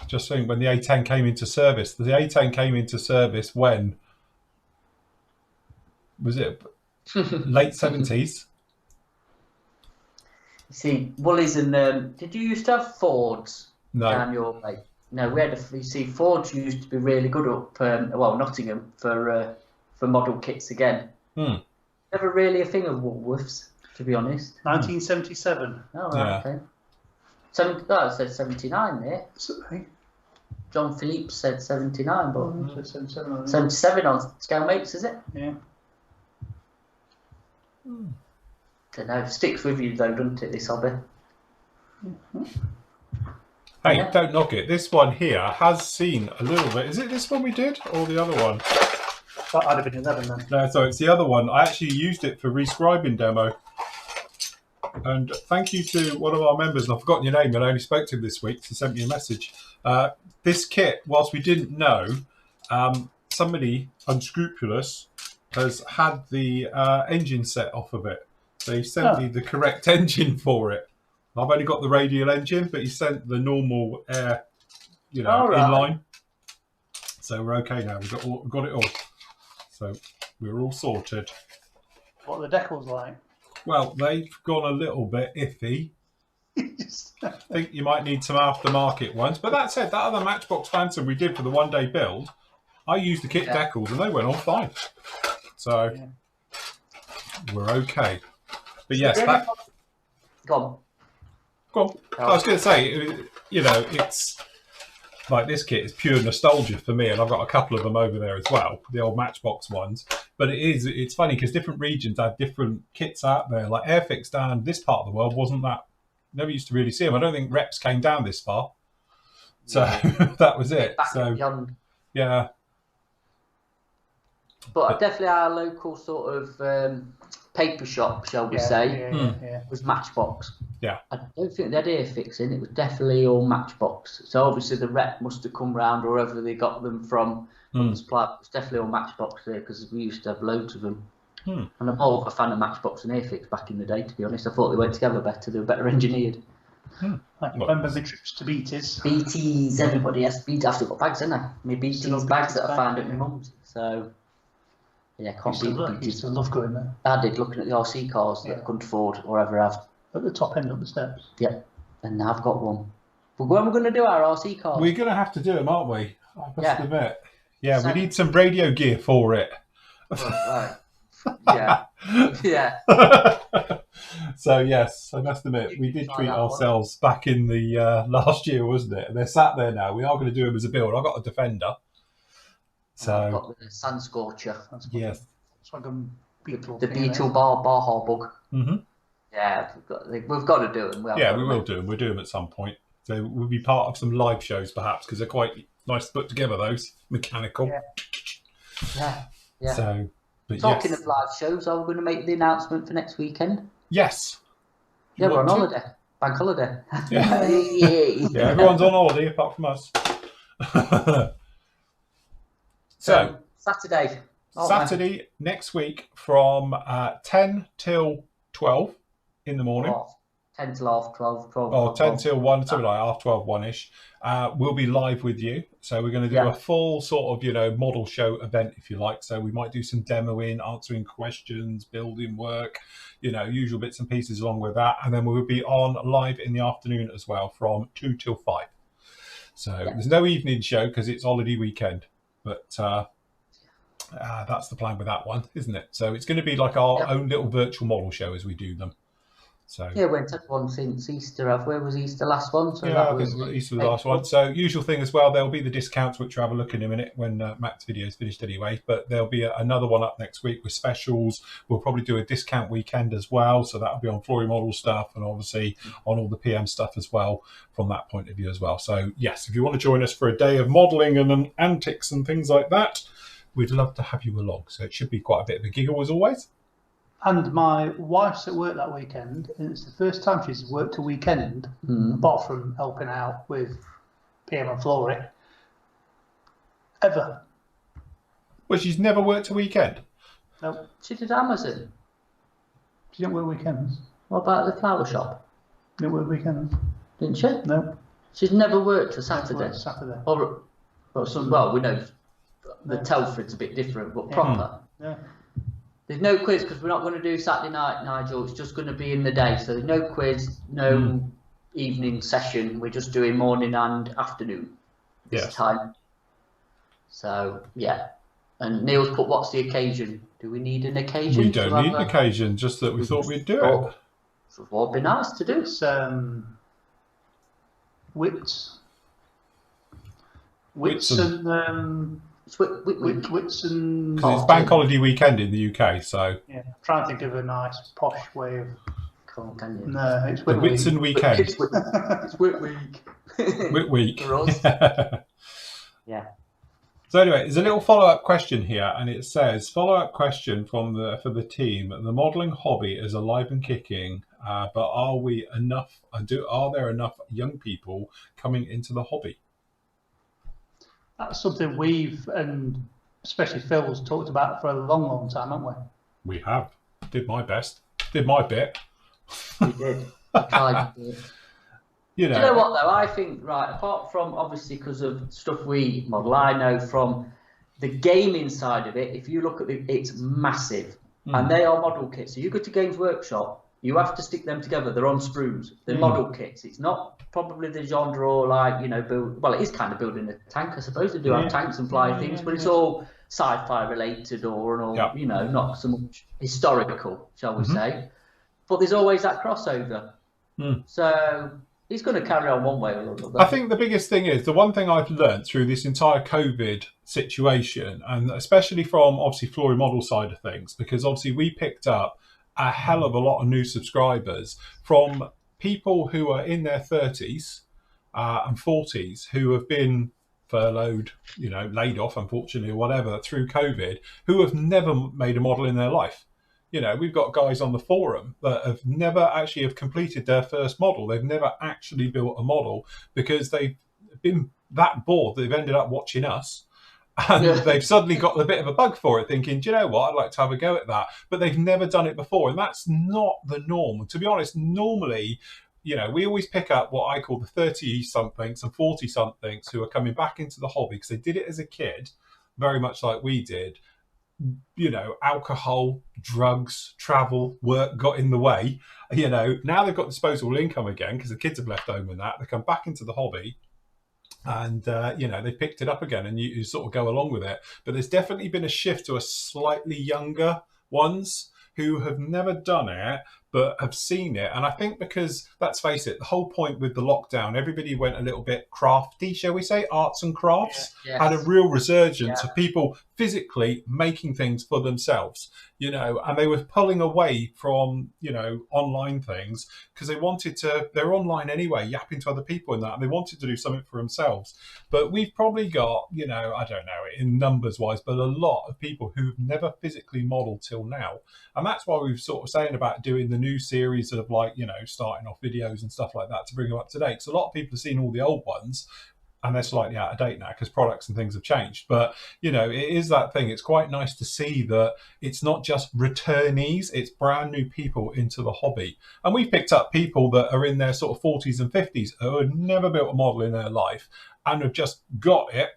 just saying, when the A10 came into service. The A10 came into service when? Was it late 70s? See, Woolies and did you used to have Fords down your way? No, we had you see, Fords used to be really good up, Nottingham for model kits again. Never really a thing of Woolworths, to be honest. 1977. Oh, right, okay. It said 79 there. John Phillips said 79, but 77 on Scale Mates, is it? Yeah. Don't know. Sticks with you though, doesn't it? This hobby. Hey, don't knock it. This one here has seen a little bit. Is it this one we did, or the other one? That would have been 11 then. No, so it's the other one. I actually used it for rescribing demo. And thank you to one of our members, and I've forgotten your name, and I only spoke to him this week, so sent me a message. This kit, whilst we didn't know, somebody unscrupulous has had the engine set off of it. So he sent me the correct engine for it. I've only got the radial engine, but he sent the normal air, inline. So we're okay now. We've got it all. So we're all sorted. What are the decals like? Well, they've gone a little bit iffy. I think you might need some aftermarket ones. But that said, that other Matchbox Phantom we did for the one-day build, I used the kit decals and they went all fine. So we're okay. But yes, Go on. I was going to say, it's like this kit is pure nostalgia for me, and I've got a couple of them over there as well, the old Matchbox ones. But it's funny because different regions have different kits out there. Like Airfix down this part of the world wasn't that. Never used to really see them. I don't think reps came down this far. So that was it. Yeah. But definitely our local sort of paper shop, shall we say, was Matchbox. Yeah. I don't think they had Airfix in. It was definitely all Matchbox. So obviously the rep must have come round, or wherever they got them from the supply. It was definitely all Matchbox there, because we used to have loads of them. And I'm more of a fan of Matchbox and Airfix back in the day, to be honest. I thought they went together better. They were better engineered. I remember my trips to BT's. BT's, everybody has BT's. I've still got bags, haven't I? My BT's bags that I found at my mum's. So, yeah, can't beat BT's. I used to love going there. I did, looking at the RC cars that I couldn't afford or ever have. At the top end of the steps. Yeah, and now I've got one. But when we're going to do our RC cars? We're going to have to do them, aren't we? I must admit. Yeah, so, we need some radio gear for it. Right. Yeah. Yeah. So, yes, I must admit, we did treat ourselves back in the last year, wasn't it? And they're sat there now. We are going to do them as a build. I've got a Defender. So I've got the Sun Scorcher. Yes. The Beetle Baja Bug. Yeah, we've got to do them. We will do them. We'll do them at some point. So we'll be part of some live shows, perhaps, because they're quite nice to put together, those. Mechanical. Yeah. So, talking of live shows, are we going to make the announcement for next weekend? Yes. Yeah, we're on holiday. Bank holiday. Yeah. Yeah, everyone's on holiday apart from us. So Saturday next week from 10 till 12 in the morning. 10 till half 12. Or 10 till 1, something like half 12, 1-ish. We'll be live with you. So we're going to do a full sort of, model show event, if you like. So we might do some demoing, answering questions, building work, usual bits and pieces along with that. And then we'll be on live in the afternoon as well from 2 till 5. So there's no evening show because it's holiday weekend. But that's the plan with that one, isn't it? So it's going to be like our own little virtual model show as we do them. So we haven't had one since Easter. Where was Easter last one? So I think Easter was the last one. So usual thing as well. There'll be the discounts, which we'll have a look in a minute when Matt's video is finished anyway. But there'll be another one up next week with specials. We'll probably do a discount weekend as well. So that'll be on Flory Model stuff and obviously on all the PM stuff as well from that point of view as well. So yes, if you want to join us for a day of modelling and antics and things like that, we'd love to have you along. So it should be quite a bit of a giggle as always. And my wife's at work that weekend, and it's the first time she's worked a weekend, apart from helping out with PM and Flory, ever. Well, she's never worked a weekend. No, She did Amazon. she didn't work weekends. What about the flower shop? Didn't work weekends. Didn't she? No. She's never worked a Saturday. Saturday. Or, well, we know the Telford's a bit different, but proper. Yeah. There's no quiz because we're not going to do Saturday night, Nigel. It's just going to be in the day. So there's no quiz, no evening session. We're just doing morning and afternoon this time. So, yeah. And Neil's put, what's the occasion? Do we need an occasion? We don't need an occasion, just that we thought we'd do it. So what would be nice to do? It's Whitsun. It's Whitsun. Because it's bank holiday weekend in the UK, so. Yeah, I'm trying to think of a nice posh way of. Can you? No, it's The Whitsun weekend. It's Whit Week. Whit week. For us. Yeah. So anyway, there's a little follow-up question here, and it says, follow-up question for the team. The modelling hobby is alive and kicking, but are there enough young people coming into the hobby? That's something we've, and especially Phil's, talked about for a long, long time, haven't we? We have. Did my best. Did my bit. We did. We tried to do it. You know. Do you know what though? I think, right, apart from obviously because of stuff we model, I know from the gaming side of it, if you look at it's massive. And they are model kits. So you go to Games Workshop, you have to stick them together. They're on sprues. They're model kits. It's not probably the genre or like, you know, well, it is kind of building a tank, I suppose. They do have tanks and fly things, but it's all sci-fi related or you know, not so much historical, shall we say. But there's always that crossover. So he's going to carry on one way or another. I think the biggest thing is, the one thing I've learned through this entire COVID situation, and especially from obviously Flory Model side of things, because obviously we picked up a hell of a lot of new subscribers from people who are in their 30s and 40s who have been furloughed, you know, laid off, unfortunately, or whatever, through COVID, who have never made a model in their life. You know, we've got guys on the forum that have never actually have completed their first model. They've never actually built a model because they've been that bored that they've ended up watching us. And they've suddenly got a bit of a bug for it, thinking, do you know what, I'd like to have a go at that. But they've never done it before. And that's not the norm. To be honest, normally, you know, we always pick up what I call the 30-somethings and 40-somethings who are coming back into the hobby because they did it as a kid, very much like we did. You know, alcohol, drugs, travel, work got in the way. You know, now they've got disposable income again because the kids have left home and that. They come back into the hobby and, you know, they've picked it up again and you sort of go along with it. But there's definitely been a shift to a slightly younger ones who have never done it but have seen it. And I think because, let's face it, the whole point with the lockdown, everybody went a little bit crafty, shall we say, arts and crafts, had a real resurgence of people physically making things for themselves, you know, and they were pulling away from, you know, online things because they wanted to, they're online anyway, yapping to other people and that, and they wanted to do something for themselves. But we've probably got, you know, I don't know, in numbers wise, but a lot of people who've never physically modelled till now. And that's why we've sort of saying about doing the new series of, like, you know, starting off videos and stuff like that to bring them up to date. Because a lot of people have seen all the old ones and they're slightly out of date now because products and things have changed. But, you know, it is that thing. It's quite nice to see that it's not just returnees, it's brand new people into the hobby. And we've picked up people that are in their sort of 40s and 50s who had never built a model in their life and have just got it,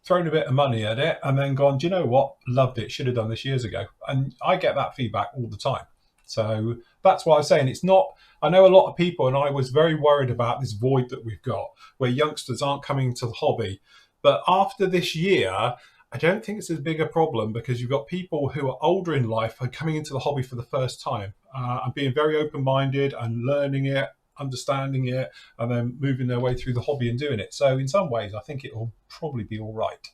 thrown a bit of money at it and then gone, do you know what, loved it, should have done this years ago. And I get that feedback all the time. So that's why I'm saying it's not, I know a lot of people, and I was very worried about this void that we've got where youngsters aren't coming to the hobby. But after this year, I don't think it's as big a problem because you've got people who are older in life who are coming into the hobby for the first time and being very open-minded and learning it, understanding it, and then moving their way through the hobby and doing it. So in some ways, I think it will probably be all right,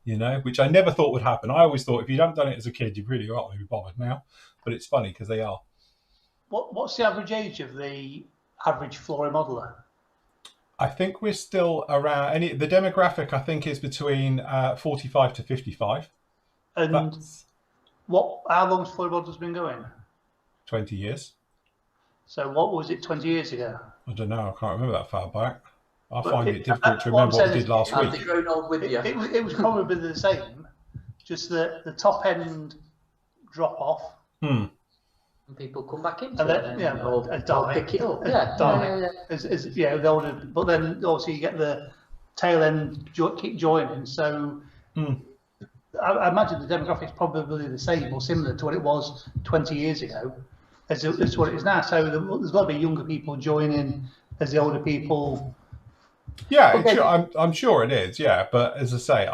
you know, which I never thought would happen. I always thought if you haven't done it as a kid, you really aren't going to be bothered now. But it's funny because they are. What's the average age of the average Flory modeller? I think we're still around, the demographic I think is between 45 to 55. And how long has Flory Modellers been going? 20 years. So what was it 20 years ago? I don't know, I can't remember that far back. I find it difficult to remember what we did last week. Have they grown old with you? It was probably the same. just the top end drop off. And people come back into and then, it, or pick it up. The older, but then also you get the tail end keep joining. So I imagine the demographic is probably the same or similar to what it was 20 years ago as what it is now. So there's got to be younger people joining as the older people. Yeah, I'm sure it is. Yeah, but as I say,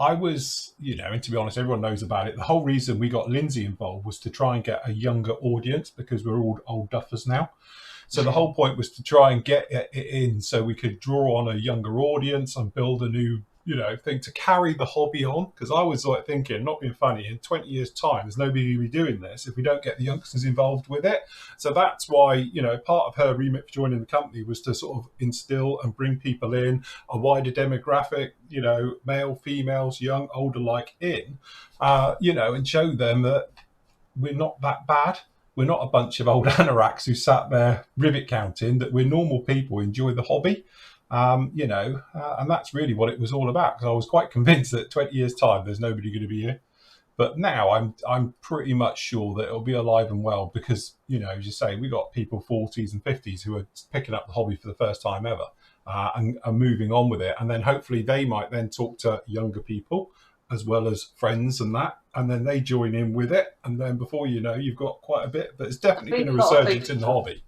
I was, and to be honest, everyone knows about it. The whole reason we got Lindsay involved was to try and get a younger audience because we're all old duffers now. So the whole point was to try and get it in so we could draw on a younger audience and build a new, thing to carry the hobby on. Because I was like thinking, not being funny, in 20 years' time, there's nobody going to be doing this if we don't get the youngsters involved with it. So that's why, part of her remit for joining the company was to sort of instill and bring people in, a wider demographic, male, females, young, old alike in, and show them that we're not that bad. We're not a bunch of old anoraks who sat there rivet counting, that we're normal people who enjoy the hobby. And that's really what it was all about. Because I was quite convinced that 20 years' time, there's nobody going to be here. But now I'm pretty much sure that it'll be alive and well because, as you say, we got people 40s and 50s who are picking up the hobby for the first time ever and are moving on with it. And then hopefully they might then talk to younger people as well as friends and that. And then they join in with it. And then before you know, you've got quite a bit. But it's definitely going to resurgence in the hobby.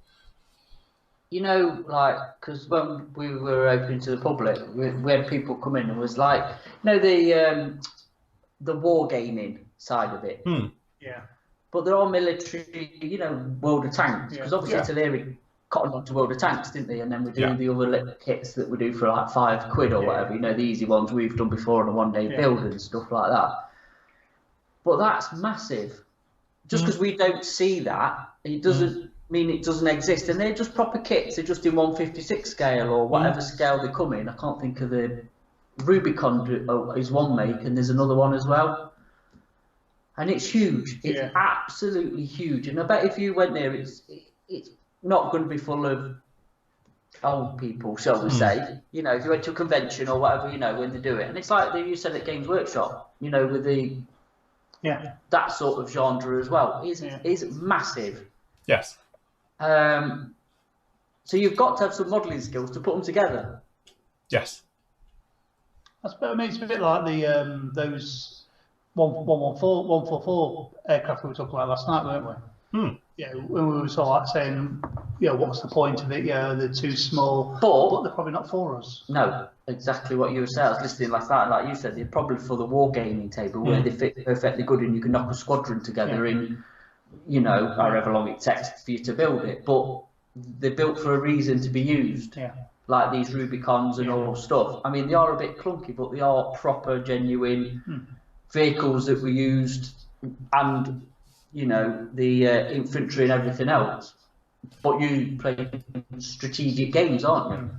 Because when we were open to the public, we had people come in and was like, the wargaming side of it. Yeah. But they're all military, World of Tanks. Because obviously Teleri cottoned onto World of Tanks, didn't they? And then we do the other little kits that we do for like £5 or whatever, the easy ones we've done before on a one-day build and stuff like that. But that's massive. Just because we don't see that, it doesn't mean it doesn't exist. And they're just proper kits. They're just in 1/56 scale or whatever scale they come in. I can't think of the Rubicon is one make, and there's another one as well. And it's huge. It's absolutely huge. And I bet if you went there, it's not going to be full of old people, shall we say. If you went to a convention or whatever, when they do it. And it's like you said at Games Workshop, with the that sort of genre as well. Is massive. Yes. So you've got to have some modelling skills to put them together. Yes. It's a bit like the those 144 aircraft we were talking about last night, weren't we? When we were sort of like saying, what's the point of it? They're too small, but they're probably not for us. No, exactly what you were saying. I was listening last night, like you said, they're probably for the wargaming table where they fit perfectly good and you can knock a squadron together in, however long it takes for you to build it. But they're built for a reason to be used. Like these Rubicons and all stuff. I mean, they are a bit clunky, but they are proper, genuine vehicles that were used, and the infantry and everything else. But you play strategic games, aren't you?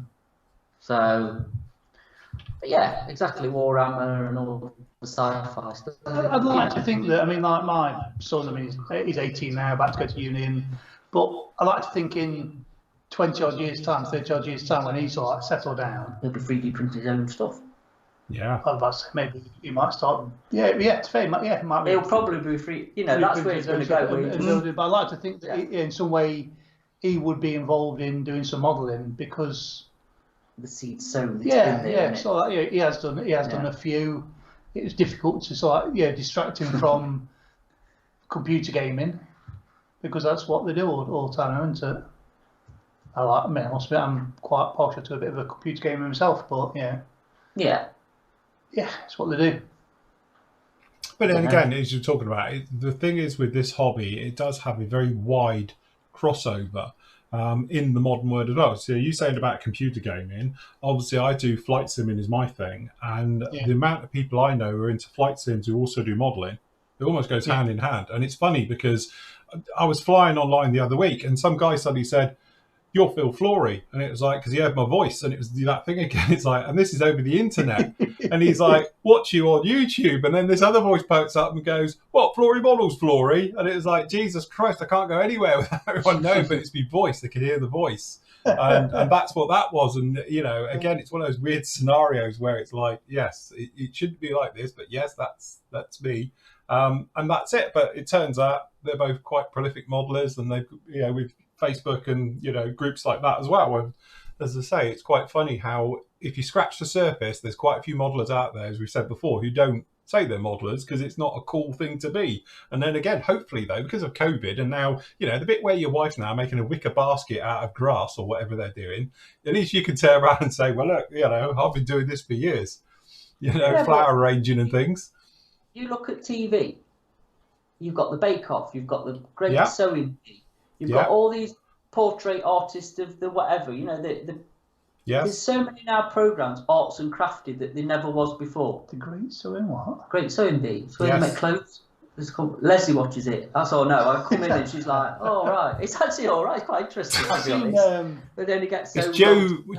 So, exactly, Warhammer and all the sci-fi stuff. I'd like to think that. I mean, like my son, he's 18 now, about to go to uni, but I like to think in 20 odd years' time, 30 odd years' time, when he's sort of settled down, he'll be 3D printing his own stuff. Yeah. Maybe he might start. It's fair. He might be. He'll probably be free. That's where it's going to go. But I like to think that in some way he would be involved in doing some modelling because the seed's sown. So he has done. He has done a few. It was difficult to sort of distract him from computer gaming because that's what they do all the time, isn't it? I must admit, I'm quite partial to a bit of a computer gamer myself, but it's what they do. But then again, as you're talking about, the thing is with this hobby, it does have a very wide crossover in the modern world as well. So you saying about computer gaming, obviously I do flight simming is my thing, and the amount of people I know who are into flight sims who also do modelling, it almost goes hand in hand. And it's funny because I was flying online the other week and some guy suddenly said, you're Phil Flory. And it was like, because he heard my voice, and it was that thing again. It's like, and this is over the internet. And he's like, watch you on YouTube. And then this other voice pokes up and goes, what, Flory Models, Flory? And it was like, Jesus Christ, I can't go anywhere without everyone knowing, but it's my voice. They can hear the voice. And that's what that was. And, you know, again, it's one of those weird scenarios where it's like, yes, it shouldn't be like this, but yes, that's me. And that's it. But it turns out they're both quite prolific modelers, and they've, you know, with Facebook and, you know, groups like that as well. And as I say, it's quite funny how if you scratch the surface, there's quite a few modelers out there, as we've said before, who don't say they're modelers because it's not a cool thing to be. And then again, hopefully though, because of COVID, and now, you know, the bit where your wife's now making a wicker basket out of grass or whatever they're doing, at least you can turn around and say, well, look, you know, I've been doing this for years, you know, flower arranging and things. You look at TV, you've got the Bake Off, you've got the Great Sewing Bee, you've got all these portrait artists of the whatever, you know, there's so many now programs, arts and crafty, that there never was before. The Great Sewing what? Great Sewing Bee. It's where they make clothes. Leslie watches it. That's all I know. I come in and she's like, oh, right. It's actually all right. It's quite interesting, to be honest. But then it gets so... It's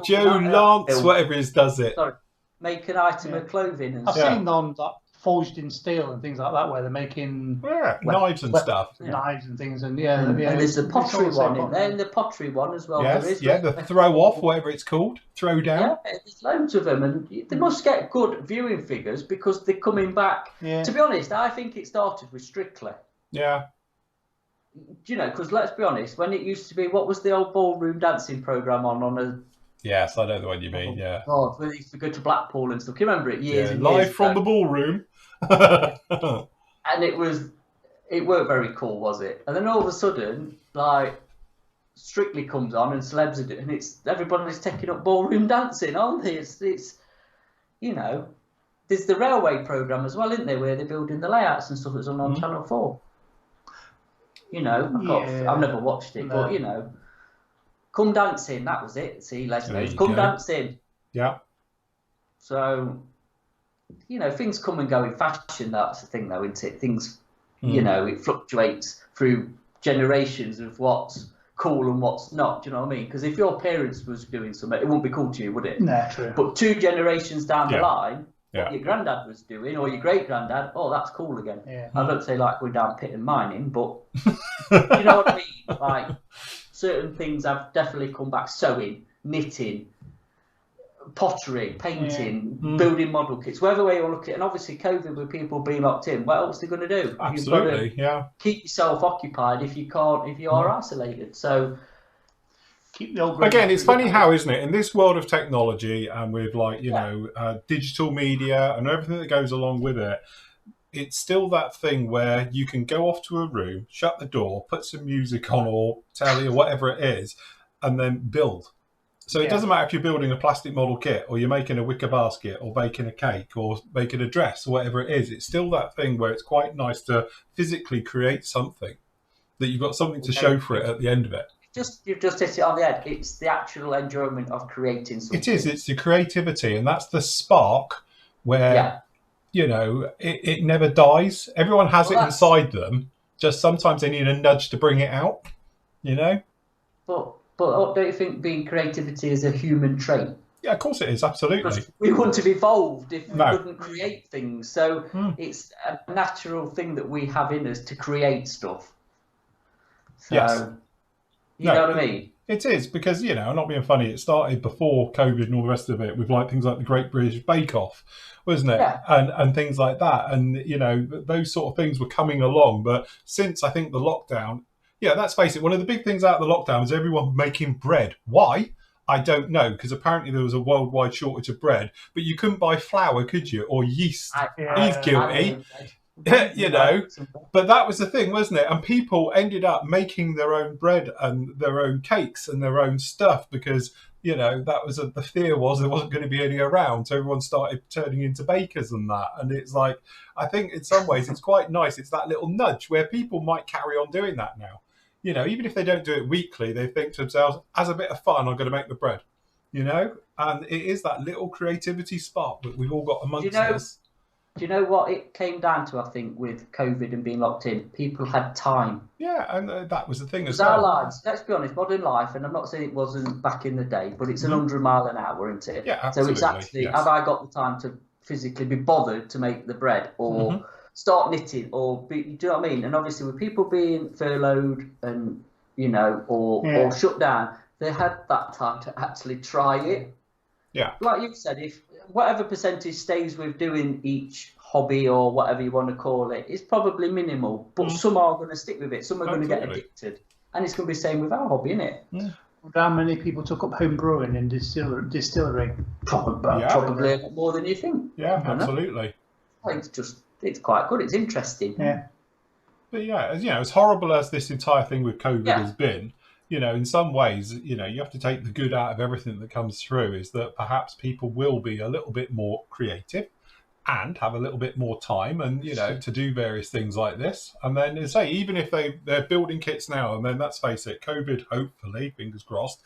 Joe Lance, whatever it is, does it. Sorry. Make an item of clothing. And I've seen them like forged in steel and things like that, where they're making knives and stuff. Knives and things. And and there's the pottery one in there, and the pottery one as well. Yes, there is, the throw off, whatever it's called, throw down. Yeah, there's loads of them, and they must get good viewing figures because they're coming back. Yeah. To be honest, I think it started with Strictly. Yeah. You know, because let's be honest, when it used to be, what was the old ballroom dancing programme on a... Yes, I know the one you mean, yeah. God, we used to go to Blackpool and stuff. Can you remember it? Years and live years from ago. the ballroom. And it weren't very cool, was it? And then all of a sudden, like, Strictly comes on and celebs are doing, and it's everybody's taking up ballroom dancing, aren't they? It's you know, there's the railway programme as well, isn't there, where they're building the layouts and stuff that's on Channel 4. You know, I've never watched it, but you know, Come Dancing, that was it. See, Leslie, Come Dancing. Yeah. So, you know, things come and go in fashion. That's the thing, though, isn't it? Things, you know, it fluctuates through generations of what's cool and what's not. Do you know what I mean? Because if your parents was doing something, it wouldn't be cool to you, would it? No, true. But 2 generations down the line, what your granddad was doing or your great granddad, oh, that's cool again. Yeah. I don't say like we're down pit and mining, but you know what I mean? Like certain things have definitely come back. Sewing, knitting, pottery, painting, building model kits, whatever way you look at it. And obviously COVID, with people being locked in, what else are they going to do? Absolutely, You've got to keep yourself occupied if you are isolated. So keep the old again, it's funny how, isn't it, in this world of technology and with like, you know, digital media and everything that goes along with it, it's still that thing where you can go off to a room, shut the door, put some music on or telly or whatever it is, and then build. So it doesn't matter if you're building a plastic model kit or you're making a wicker basket or baking a cake or making a dress or whatever it is. It's still that thing where it's quite nice to physically create something that you've got something to show for it at the end of it. You've just hit it on the head. It's the actual enjoyment of creating something. It is. It's the creativity, and that's the spark where, you know, it never dies. Everyone has it inside them. Just sometimes they need a nudge to bring it out, you know? But don't you think being creativity is a human trait? Yeah, of course it is, absolutely. Because we wouldn't have evolved if we couldn't create things. So it's a natural thing that we have in us to create stuff. So, you know what I mean? It is, because, you know, I'm not being funny, it started before COVID and all the rest of it with like things like the Great British Bake Off, wasn't it? Yeah. And things like that. And, you know, those sort of things were coming along. But since, I think, the lockdown, let's face it, one of the big things out of the lockdown is everyone making bread. Why? I don't know, because apparently there was a worldwide shortage of bread, but you couldn't buy flour, could you? Or yeast. He's guilty. You know, but that was the thing, wasn't it? And people ended up making their own bread and their own cakes and their own stuff because, you know, that was the fear was there wasn't going to be any around. So everyone started turning into bakers and that. And it's like, I think in some ways it's quite nice. It's that little nudge where people might carry on doing that now. You know, even if they don't do it weekly, they think to themselves, as a bit of fun, I'm going to make the bread, you know? And it is that little creativity spark that we've all got amongst us. Do you know what it came down to? I think with COVID and being locked in, people had time. Yeah, and that was the thing as well. Our well. lives, let's be honest, modern life, and I'm not saying it wasn't back in the day, but it's 100 mile an hour, isn't it? Yeah, absolutely. So it's actually, have I got the time to physically be bothered to make the bread or start knitting or do you know what I mean? And obviously with people being furloughed and, or shut down, they had that time to actually try it. Yeah. Like you said, if whatever percentage stays with doing each hobby or whatever you want to call it, it's probably minimal, but some are going to stick with it. Some are going to get addicted. And it's going to be the same with our hobby, isn't it? Yeah. How many people took up home brewing and distillery? Probably a lot more than you think. Yeah, absolutely. It's quite good. It's interesting. Yeah. But yeah, as horrible as this entire thing with COVID has been, in some ways, you have to take the good out of everything that comes through, is that perhaps people will be a little bit more creative and have a little bit more time and, to do various things like this. And then, as I say, even if they're building kits now, and then let's face it, COVID, hopefully, fingers crossed,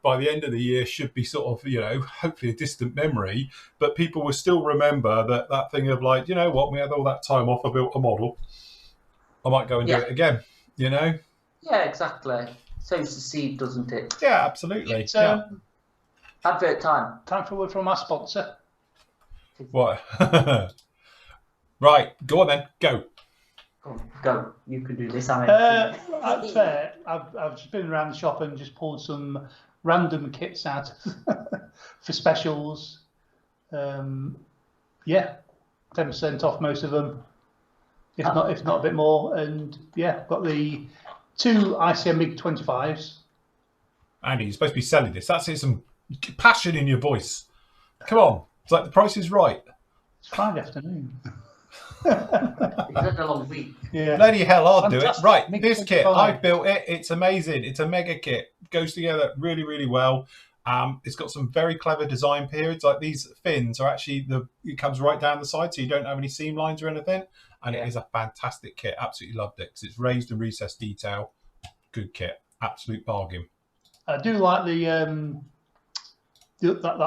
by the end of the year should be sort of, hopefully a distant memory, but people will still remember that thing of like, you know what, we had all that time off, I built a model, I might go and do it again, Yeah, exactly. Sows the seed, doesn't it? Yeah, absolutely. Advert time. Time for a word from our sponsor. What? Right, go on then, go. Go. You can do this. That's fair. I've just been around the shop and just pulled some random kits out for specials. 10% off most of them, if not a bit more. And got the 2 ICM MiG 25s. Andy, you're supposed to be selling this. That's some passion in your voice. Come on. It's like the price is right. It's Friday afternoon. It's had a long week. Yeah. Bloody hell, I'll do it. Right, MiG this 25. kit, I've built it. It's amazing. It's a mega kit. Goes together really, really well. It's got some very clever design periods. Like these fins are actually, it comes right down the side, so you don't have any seam lines or anything. And it is a fantastic kit. Absolutely loved it because it's raised and recessed detail. Good kit. Absolute bargain. I do like that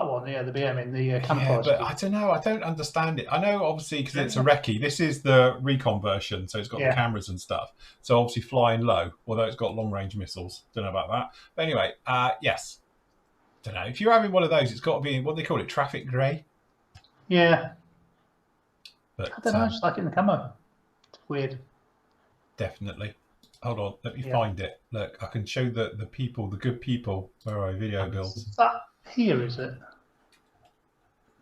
one, the BM in the camouflage. But I don't know. I don't understand it. I know, obviously, because it's a recce. This is the recon version, so it's got the cameras and stuff. So obviously flying low, although it's got long-range missiles. Don't know about that. But anyway, yes. Don't know. If you're having one of those, it's got to be, what do they call it, traffic grey? Yeah. But I don't know. I just like it in the camo. It's weird. Definitely. Hold on. Let me find it. Look, I can show the people, the good people, where are video builds. Is that here, is it?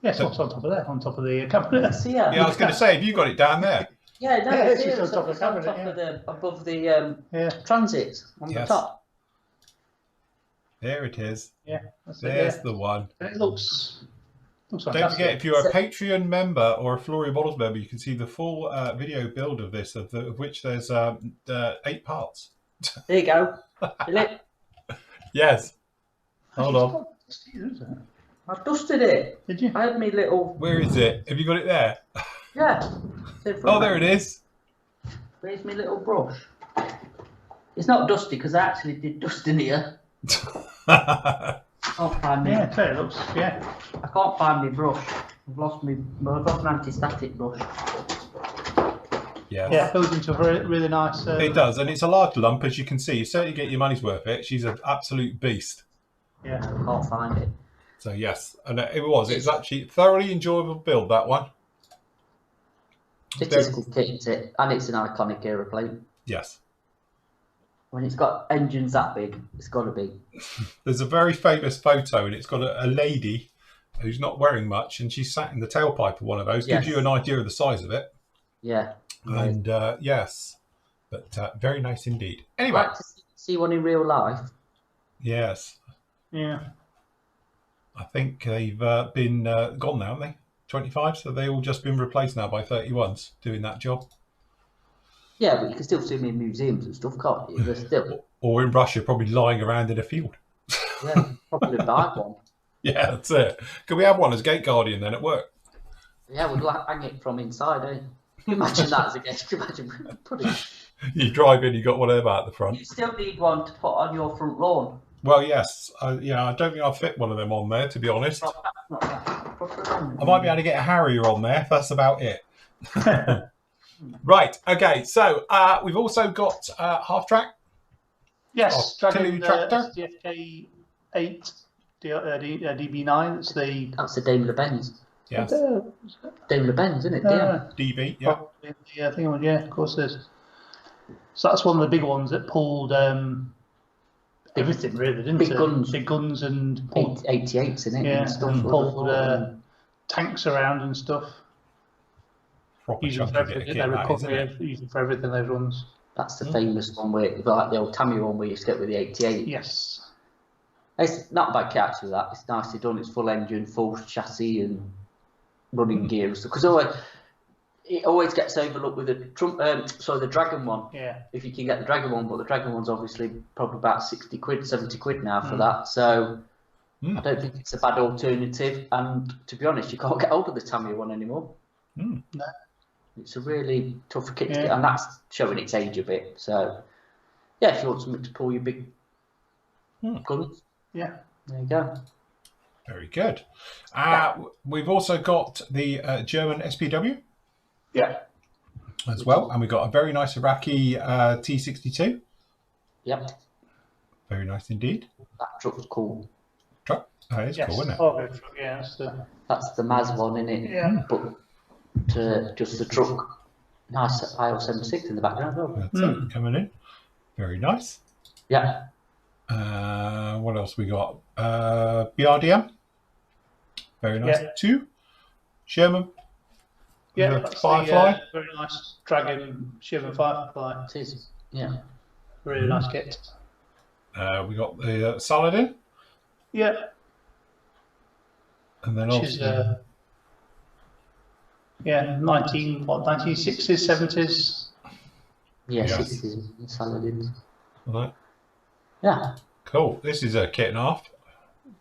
Yes, what's on top of there? On top of the camera. Yeah, I was going to say, have you got it down there? It's just on top of the camera. Above the transit on the top. There it is. Yeah, there's the one. It looks fantastic. Don't forget, if you're a Patreon member or a Flory Models member, you can see the full video build of this, of which there's 8 parts. There you go. Yes. Hold on. I've dusted it. Did you? I had me little. Where is it? Have you got it there? Yeah. Oh, there it is. Where's my little brush? It's not dusty because I actually did dust in here. I can't find me. Yeah, it looks. Yeah. I can't find my brush. I've lost an anti-static brush. Yes. Yeah, it goes into a really nice. It does, and it's a large lump, as you can see. You certainly get your money's worth. It. She's an absolute beast. Yeah, I can't find it. So yes, and it was. It's actually thoroughly enjoyable build, that one. It is a good kit, isn't it? And it's an iconic aeroplane. Yes. When it's got engines that big, it's got to be. There's a very famous photo, and it's got a lady who's not wearing much, and she's sat in the tailpipe of one of those. Gives you an idea of the size of it. Yeah. And yes, but very nice indeed. Anyway, I'd like to see one in real life. Yes. Yeah. I think they've been gone now, haven't they? 25, so they've all just been replaced now by 31s doing that job. Yeah, but you can still see them in museums and stuff, can't you? They're still. Or in Russia, probably lying around in a field. Yeah, probably buy one. Yeah, that's it. Can we have one as gate guardian then at work? Yeah, we'd hang it from inside, eh? Can you imagine that as a gate? Can you imagine putting? You drive in, you got one of them out the front. You still need one to put on your front lawn. Well, yes. I don't think I'll fit one of them on there, to be honest. I might be able to get a Harrier on there. That's about it. Right. Okay. So we've also got half track. Yes, Dragon Tractor. SDFK 8 DB9. That's the Daimler-Benz. Yes. Daimler-Benz, isn't it? DB. Yeah. Yeah, I think yeah, of course it is. So that's one of the big ones that pulled everything really, didn't big it? Guns. Big guns and pulled 88s in it. Yeah, and stuff. and pulled tanks around and stuff. Proper Using for everything, using for everything those ones. That's the famous one where, like the old Tammy one we used to get with the 88. Yes. It's not a bad catch with that. It's nicely done. It's full engine, full chassis, and running gear and stuff. Because it always gets overlooked with the the Dragon one. Yeah. If you can get the Dragon one, but the Dragon one's obviously probably about 60 quid, 70 quid now for that. So I don't think it's a bad alternative. And to be honest, you can't get hold of the Tammy one anymore. No. It's a really tough kit to get, and that's showing its age a bit. So, yeah, if you want something to pull your big guns, yeah, there you go. Very good. We've also got the German SPW. Yeah. As well, and we've got a very nice Iraqi T62. Yep. Very nice indeed. That truck's cool. Truck? Oh, it's cool, isn't it? Oh, good truck, yeah. That's the Maz one, isn't it? Yeah. But just the truck. Nice IL-76 in the background. That's it, coming in. Very nice. Yeah. What else we got? BRDM. Very nice too. Sherman. Yeah, that's Firefly. Very nice Dragon Sherman Firefly. It is. Yeah. Really nice kit. We got the Saladin. Yeah. And then which is 1960s, 70s. Yeah, 60s Saladins. Right. Yeah. Cool. This is a kit and a half.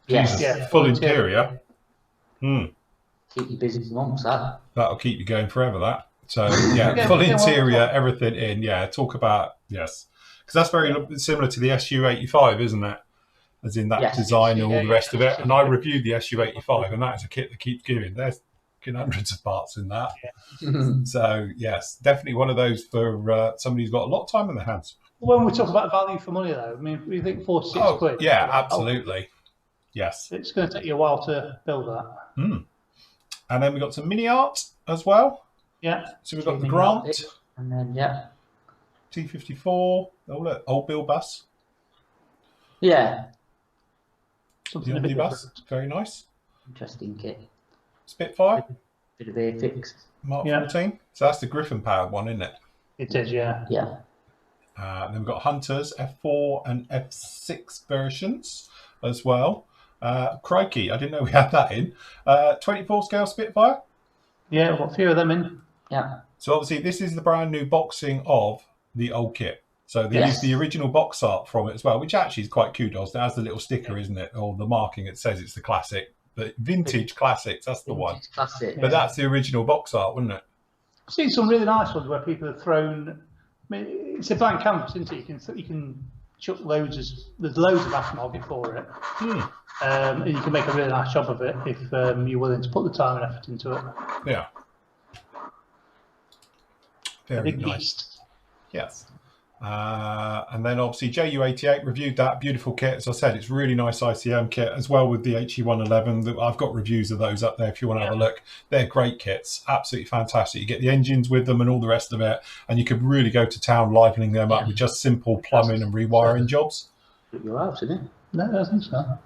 Yes. Yeah. Full interior. Keep you busy for months, that. That'll keep you going forever, that. So, yeah, full interior, everything in. Yeah, talk about, yes. Because that's very similar to the SU-85, isn't it? As in that design and all the rest of it. And I reviewed the SU-85, and that is a kit that keeps giving. There's hundreds of parts in that. So, yes, definitely one of those for somebody who's got a lot of time in their hands. When we talk about value for money, though, I mean, we think 46 quid. Yeah, absolutely. Yes. It's going to take you a while to build that. And then we've got some mini art as well. Yeah. So we've got the Grant. And then, T54. Oh, look, old Bill bus. Yeah. Something the a bit bus. different. Very nice. Interesting kit. Spitfire. Bit of airfix. Mark 14. So that's the Griffin powered one, isn't it? It is, yeah. Yeah. Then we've got Hunters, F4 and F6 versions as well. Crikey, I didn't know we had that in. 24 scale Spitfire. Yeah, we've got a few of them in. Yeah. So obviously this is the brand new boxing of the old kit. So there is the original box art from it as well, which actually is quite kudos. It has the little sticker, isn't it? Or the marking that says it's the classic. The vintage classics, that's the one. Classic. But that's the original box art, wouldn't it? I've seen some really nice ones where people have thrown. I mean, it's a blank canvas, isn't it? You can chuck there's loads of aftermarket for it, and you can make a really nice job of it if you're willing to put the time and effort into it. Yeah. Very Big nice. beast. Yes. And then obviously JU88 reviewed that beautiful kit. As I said, it's really nice ICM kit as well with the HE111. I've got reviews of those up there if you want to have a look. They're great kits, absolutely fantastic. You get the engines with them and all the rest of it, and you could really go to town livening them up with just simple plumbing and rewiring jobs. Your house, isn't it? No, I don't think so.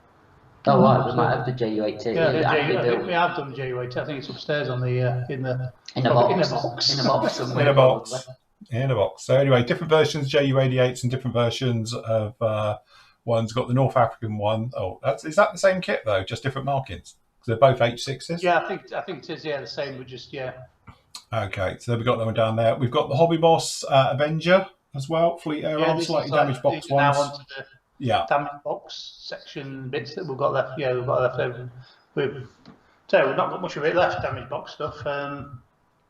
Oh, right, we might have the JU18. Yeah, I think we have done JU8. I think it's upstairs on the in a box. In a box somewhere. In a box. In a box. So anyway, different versions, JU88s and different versions of one's got the North African one. Oh, is that the same kit though? Just different markings? Because they're both H6s. Yeah, I think it is. Yeah, the same. But just Okay, so we've got them down there. We've got the Hobby Boss Avenger as well. Fleet Air on, slightly damaged box ones. Now onto the damaged box section bits that we've got left. Yeah, we've got left over. We've not got much of it left. Damaged box stuff. Have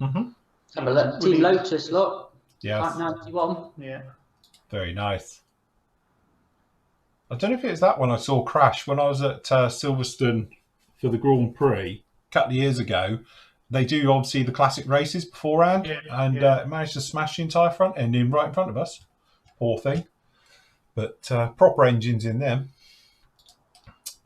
a look. Team Lotus, look. Yes. 91. Yeah. Very nice. I don't know if it was that one I saw crash when I was at Silverstone for the Grand Prix a couple of years ago. they do obviously the classic races beforehand, and managed to smash the entire front end in right in front of us. Poor thing. But proper engines in them.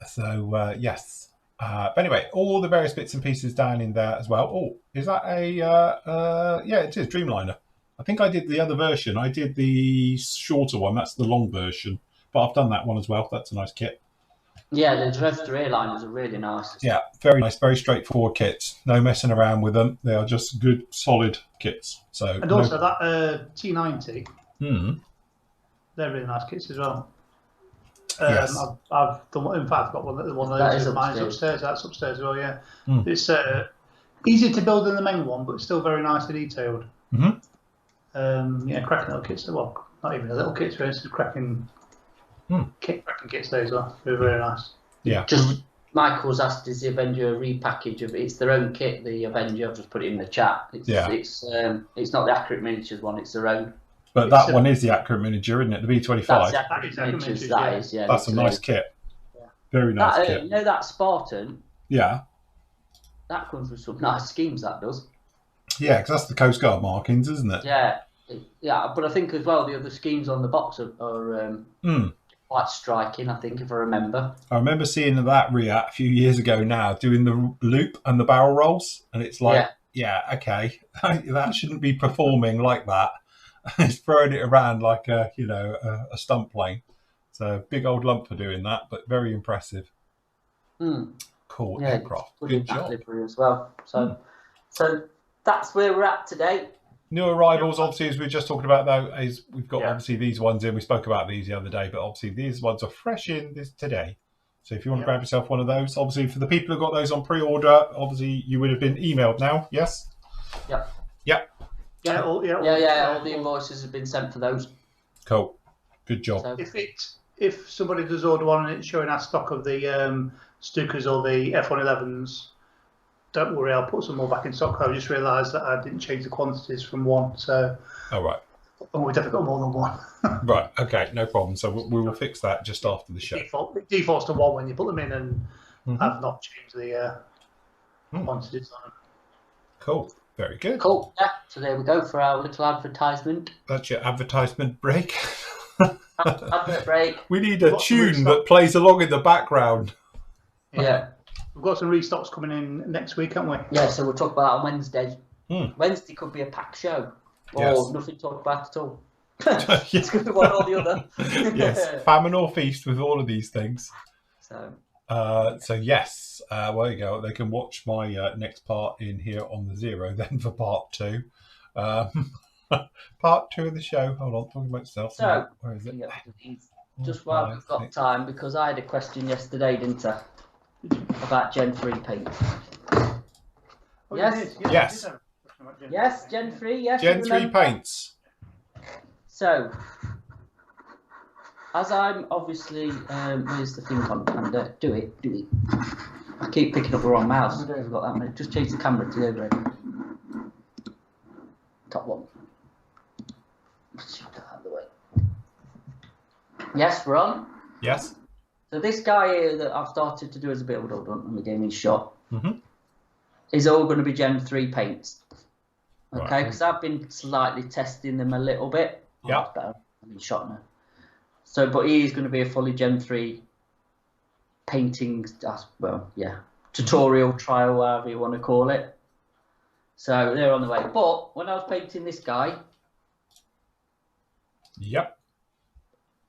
So, yes. But anyway, all the various bits and pieces down in there as well. Oh, is that a... yeah, it is Dreamliner. I think I did the other version. I did the shorter one. That's the long version. But I've done that one as well. That's a nice kit. Yeah, the Drifter airliners are really nice. Yeah, very nice, very straightforward kits. No messing around with them. They are just good, solid kits. So, and also that T90, they're really nice kits as well. Yes. I've done. In fact, I've got one of those. Mine's upstairs. That's upstairs as well. Yeah, it's easier to build than the main one, but still very nicely detailed. Yeah, cracking little kits. Well, not even a little kits, really. It's cracking. Cracking kits those are. They're very nice. Yeah. Just Michael's asked, is the Avenger a repackage of it's their own kit, the Avenger? I've just put it in the chat. It's not the Accurate Miniatures one, it's their own. But that one is the Accurate Miniature, isn't it? The B25. That's the Accurate Miniatures, that is, yeah. That's a nice kit. Yeah. Very nice kit. You know that Spartan? Yeah. That comes with some nice schemes, that does. Yeah, because that's the Coast Guard markings, isn't it? Yeah. Yeah, but I think as well the other schemes on the box are quite striking, I think, if I remember. I remember seeing that Riat a few years ago now, doing the loop and the barrel rolls, and it's like, okay, that shouldn't be performing like that. It's throwing it around like a stunt plane. So big old lump for doing that, but very impressive. Cool aircraft. Good job. Delivery as well. So that's where we're at today. New arrivals, obviously, as we were just talking about, though, is we've got obviously these ones in. We spoke about these the other day, but obviously these ones are fresh in today. So if you want to grab yourself one of those, obviously for the people who got those on pre-order, obviously you would have been emailed now. Yes. Yep. All the invoices have been sent for those. Cool. Good job. So, if somebody does order one and it's showing our stock of the Stukas or the F111s, don't worry, I'll put some more back in stock. I just realised that I didn't change the quantities from one, so. Oh right. We've definitely got more than one. Right. Okay. No problem. So we will fix that just after the show. It defaults to one when you put them in, and I've not changed the quantities on them. Cool. Very good. Cool. Yeah. So there we go for our little advertisement. That's your advertisement break. Advert break. We need a tune that plays along in the background. Yeah. We've got some restocks coming in next week, haven't we? Yeah, so we'll talk about that on Wednesday. Wednesday could be a packed show. Or nothing to talk about at all. It's going to be one or the other. Yes, famine or feast with all of these things. So yes, well, there you go. They can watch my next part in here on the Zero then for part 2. Part 2 of the show. Hold on, talking about stuff. So, where is it? Just while we've got time, because I had a question yesterday, didn't I? About Gen 3 paint. Yes? Yes, Gen 3, yes. Gen 3 paints. So, as I'm obviously, where's the thing on? And do it. I keep picking up the wrong mouse. I don't know if I've got that many. Just change the camera to the other end. Top one. Let's shift that out of the way. Yes, we're on. Yes. So this guy here that I've started to do as a build up on the gaming shop is all going to be Gen 3 paints. Okay, because I've been slightly testing them a little bit. Yeah. Better. I've been shot now. So, but he is going to be a fully Gen 3 painting, tutorial, trial, whatever you want to call it. So they're on the way. But when I was painting this guy,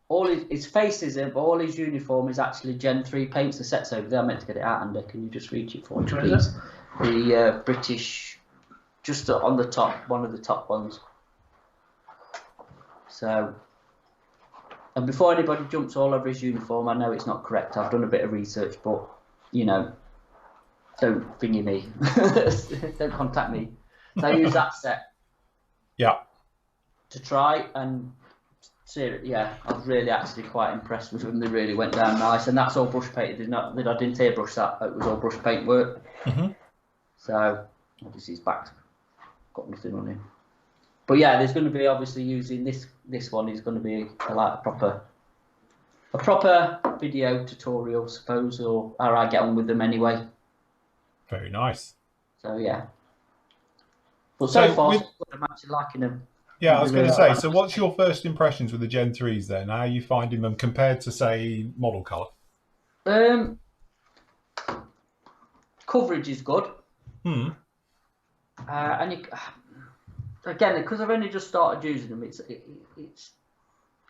all his faces, all his uniform is actually Gen 3 paints. The set's over there. I meant to get it out, and can you just reach it for me, please? The British, just on the top, one of the top ones. So, and before anybody jumps all over his uniform, I know it's not correct. I've done a bit of research, but don't thingy me, don't contact me. So I use that set. Yeah. To try and. Yeah, I was really actually quite impressed with them. They really went down nice, and that's all brush painted. I didn't airbrush that. It was all brush paint work. So obviously his back's got nothing on him. But yeah, there's going to be obviously using this one is going to be like a proper video tutorial, suppose, or how I get on with them anyway. Very nice. So yeah, But so far, with, I'm actually liking them. Yeah, I was going to say, so what's your first impressions with the Gen 3s then? How are you finding them compared to, say, model colour? Coverage is good. And again, because I've only just started using them,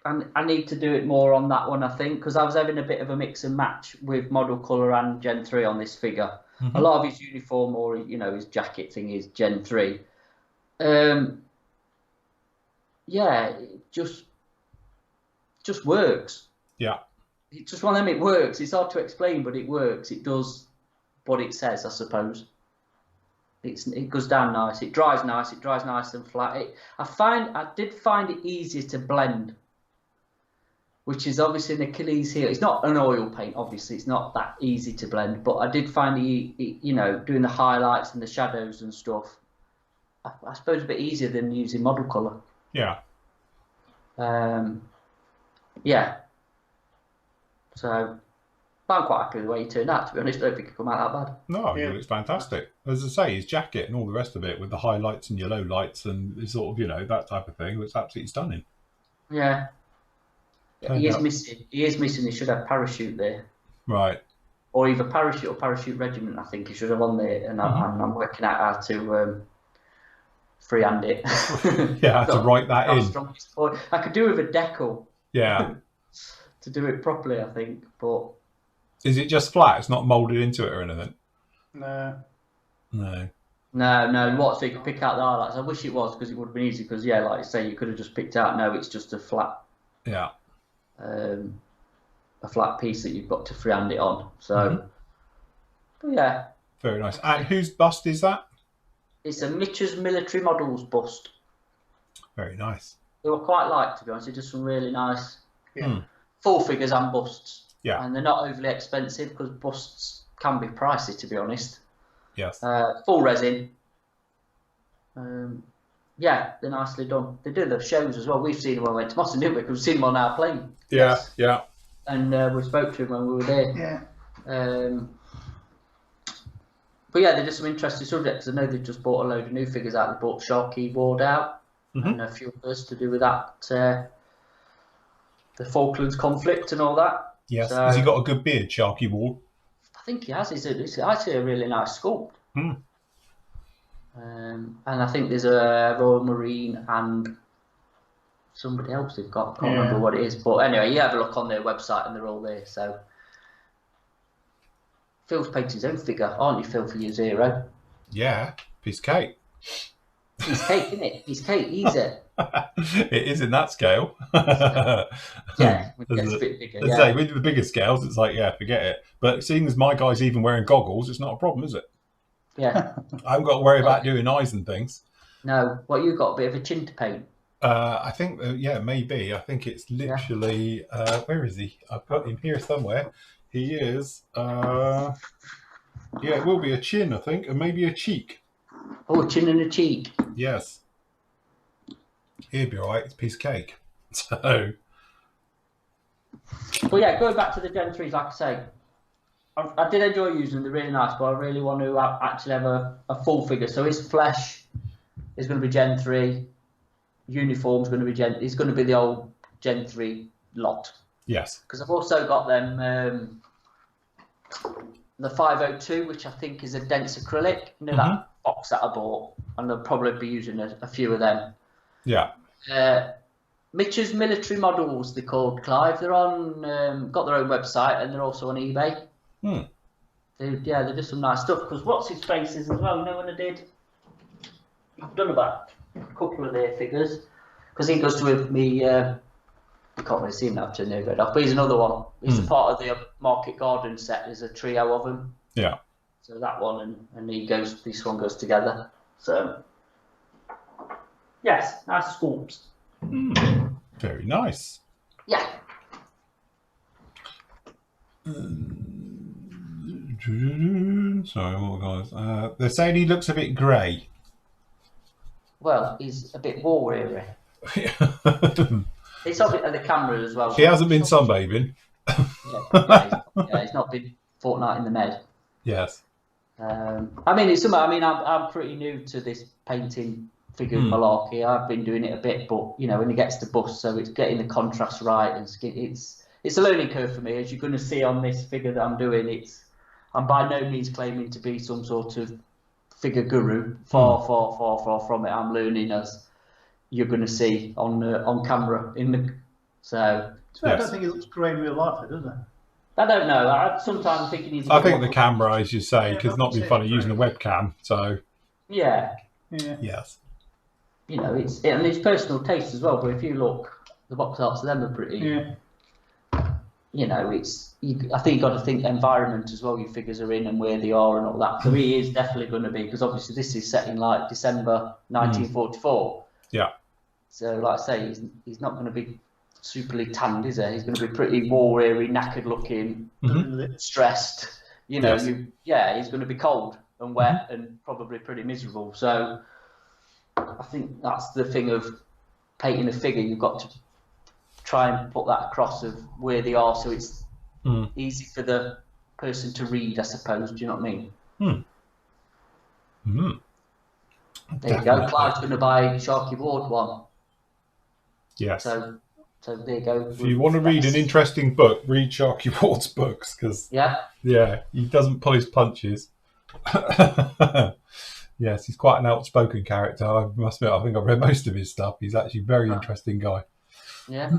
I need to do it more on that one, I think, because I was having a bit of a mix and match with model colour and Gen 3 on this figure. A lot of his uniform or, his jacket thing is Gen 3. Yeah, it just works. Yeah. It's just one of them, it works. It's hard to explain, but it works. It does what it says, I suppose. It goes down nice. It dries nice. It dries nice and flat. I did find it easier to blend, which is obviously an Achilles heel. It's not an oil paint, obviously. It's not that easy to blend, but I did find doing the highlights and the shadows and stuff, I suppose a bit easier than using model colour. Yeah. Yeah. So I'm quite happy with the way he turned out, to be honest. I don't think it come out that bad. No, I think it's fantastic. As I say, his jacket and all the rest of it with the highlights and yellow lights and sort of, that type of thing, looks absolutely stunning. Yeah. He is missing. He should have parachute there. Right. Or either parachute or parachute regiment, I think he should have on there. And I'm working out how to freehand it. Yeah, to write that in. Strongest point. I could do with a decal. Yeah. To do it properly, I think. But is it just flat? It's not moulded into it or anything? No. No. What? So you could pick out the highlights. I wish it was, because it would have been easy. Because like you say, you could have just picked out. No, it's just a flat. Yeah. A flat piece that you've got to freehand it on. So, but yeah. Very nice. And whose bust is that? It's a Mitch's Military Models bust. Very nice. They were quite light, to be honest. They did some really nice full figures and busts. Yeah. And they're not overly expensive, because busts can be pricey, to be honest. Yes. Full resin. Yeah, they're nicely done. They do the shows as well. We've seen them when we went to Moss, didn't we? Because we've seen them on our plane. Yeah, yeah. And we spoke to them when we were there. Yeah. But yeah, they did some interesting subjects. I know they've just bought a load of new figures out. They bought Sharky Ward out and a few others to do with that, the Falklands conflict and all that. Yes. So, has he got a good beard, Sharky Ward? I think he has. It's actually a really nice sculpt. And I think there's a Royal Marine and somebody else they've got. I can't remember what it is. But anyway, you have a look on their website and they're all there. So Phil's painted his own figure, aren't you, Phil, for your Zero? Yeah, piece of cake. Piece of cake, isn't it? Piece of cake, easy. It is in that scale. Yeah, it gets a bit bigger. Yeah. Say, with the bigger scales, it's like, forget it. But seeing as my guy's even wearing goggles, it's not a problem, is it? Yeah. I haven't got to worry about doing eyes and things. No. Well, you've got a bit of a chin to paint. I think, maybe. I think it's literally, where is he? I've got him here somewhere. He is, it will be a chin, I think, and maybe a cheek. Oh, a chin and a cheek. Yes. He'd be all right. It's a piece of cake. So. Well, yeah, going back to the Gen 3s, like I say, I did enjoy using them. They're really nice, but I really want to actually have a full figure. So his flesh is going to be Gen 3. Uniform's going to be it's going to be the old Gen 3 lot. Yes. Because I've also got them, the 502, which I think is a dense acrylic. You know, that box that I bought, and I'll probably be using a few of them. Yeah. Mitch's Military Models, they're called, Clive. They're on, got their own website, and they're also on eBay. They do some nice stuff. Because what's his face is as well. You know when I did? I've done about a couple of their figures. Because he goes with me. You can't really see him now to turn red off, but he's another one. He's a part of the Market Garden set. There's a trio of them. Yeah. So that one and this one goes together. So yes, nice sculpts. Very nice. Yeah. Sorry, what guys? They're saying he looks a bit grey. Well, he's a bit war-weary. It's obviously the camera as well. He hasn't been sunbathing. He's not been fortnight in the med. Yes. I mean, it's something. I mean, I'm pretty new to this painting figure malarkey. I've been doing it a bit, but you know, when it gets to bust, so it's getting the contrast right, and it's a learning curve for me, as you're going to see on this figure that I'm doing. I'm by no means claiming to be some sort of figure guru. Far from it. I'm learning, as you're going to see on camera So I don't think it looks great in real life, does it? I don't know. I sometimes think it needs. I think the camera, as you say, because not be funny using a webcam. So yeah. Yes. You know, it's personal taste as well. But if you look, the box arts of them are pretty. Yeah. You know, I think you've got to think environment as well. Your figures are in and where they are and all that. So he is definitely going to be, because obviously this is set in like December 1944. Yeah. So like I say, he's not going to be superly tanned, is he? He's going to be pretty war-weary, knackered looking, stressed. You know, he's going to be cold and wet and probably pretty miserable. So I think that's the thing of painting a figure. You've got to try and put that across of where they are, so it's easy for the person to read, I suppose. Do you know what I mean? There you go. Clive's going to buy Sharky Ward one. Yes. So there you go. If you want to read an interesting book, read Sharky Ward's books, because he doesn't pull his punches. Yes, he's quite an outspoken character. I must admit, I think I've read most of his stuff. He's actually a very interesting guy. Yeah.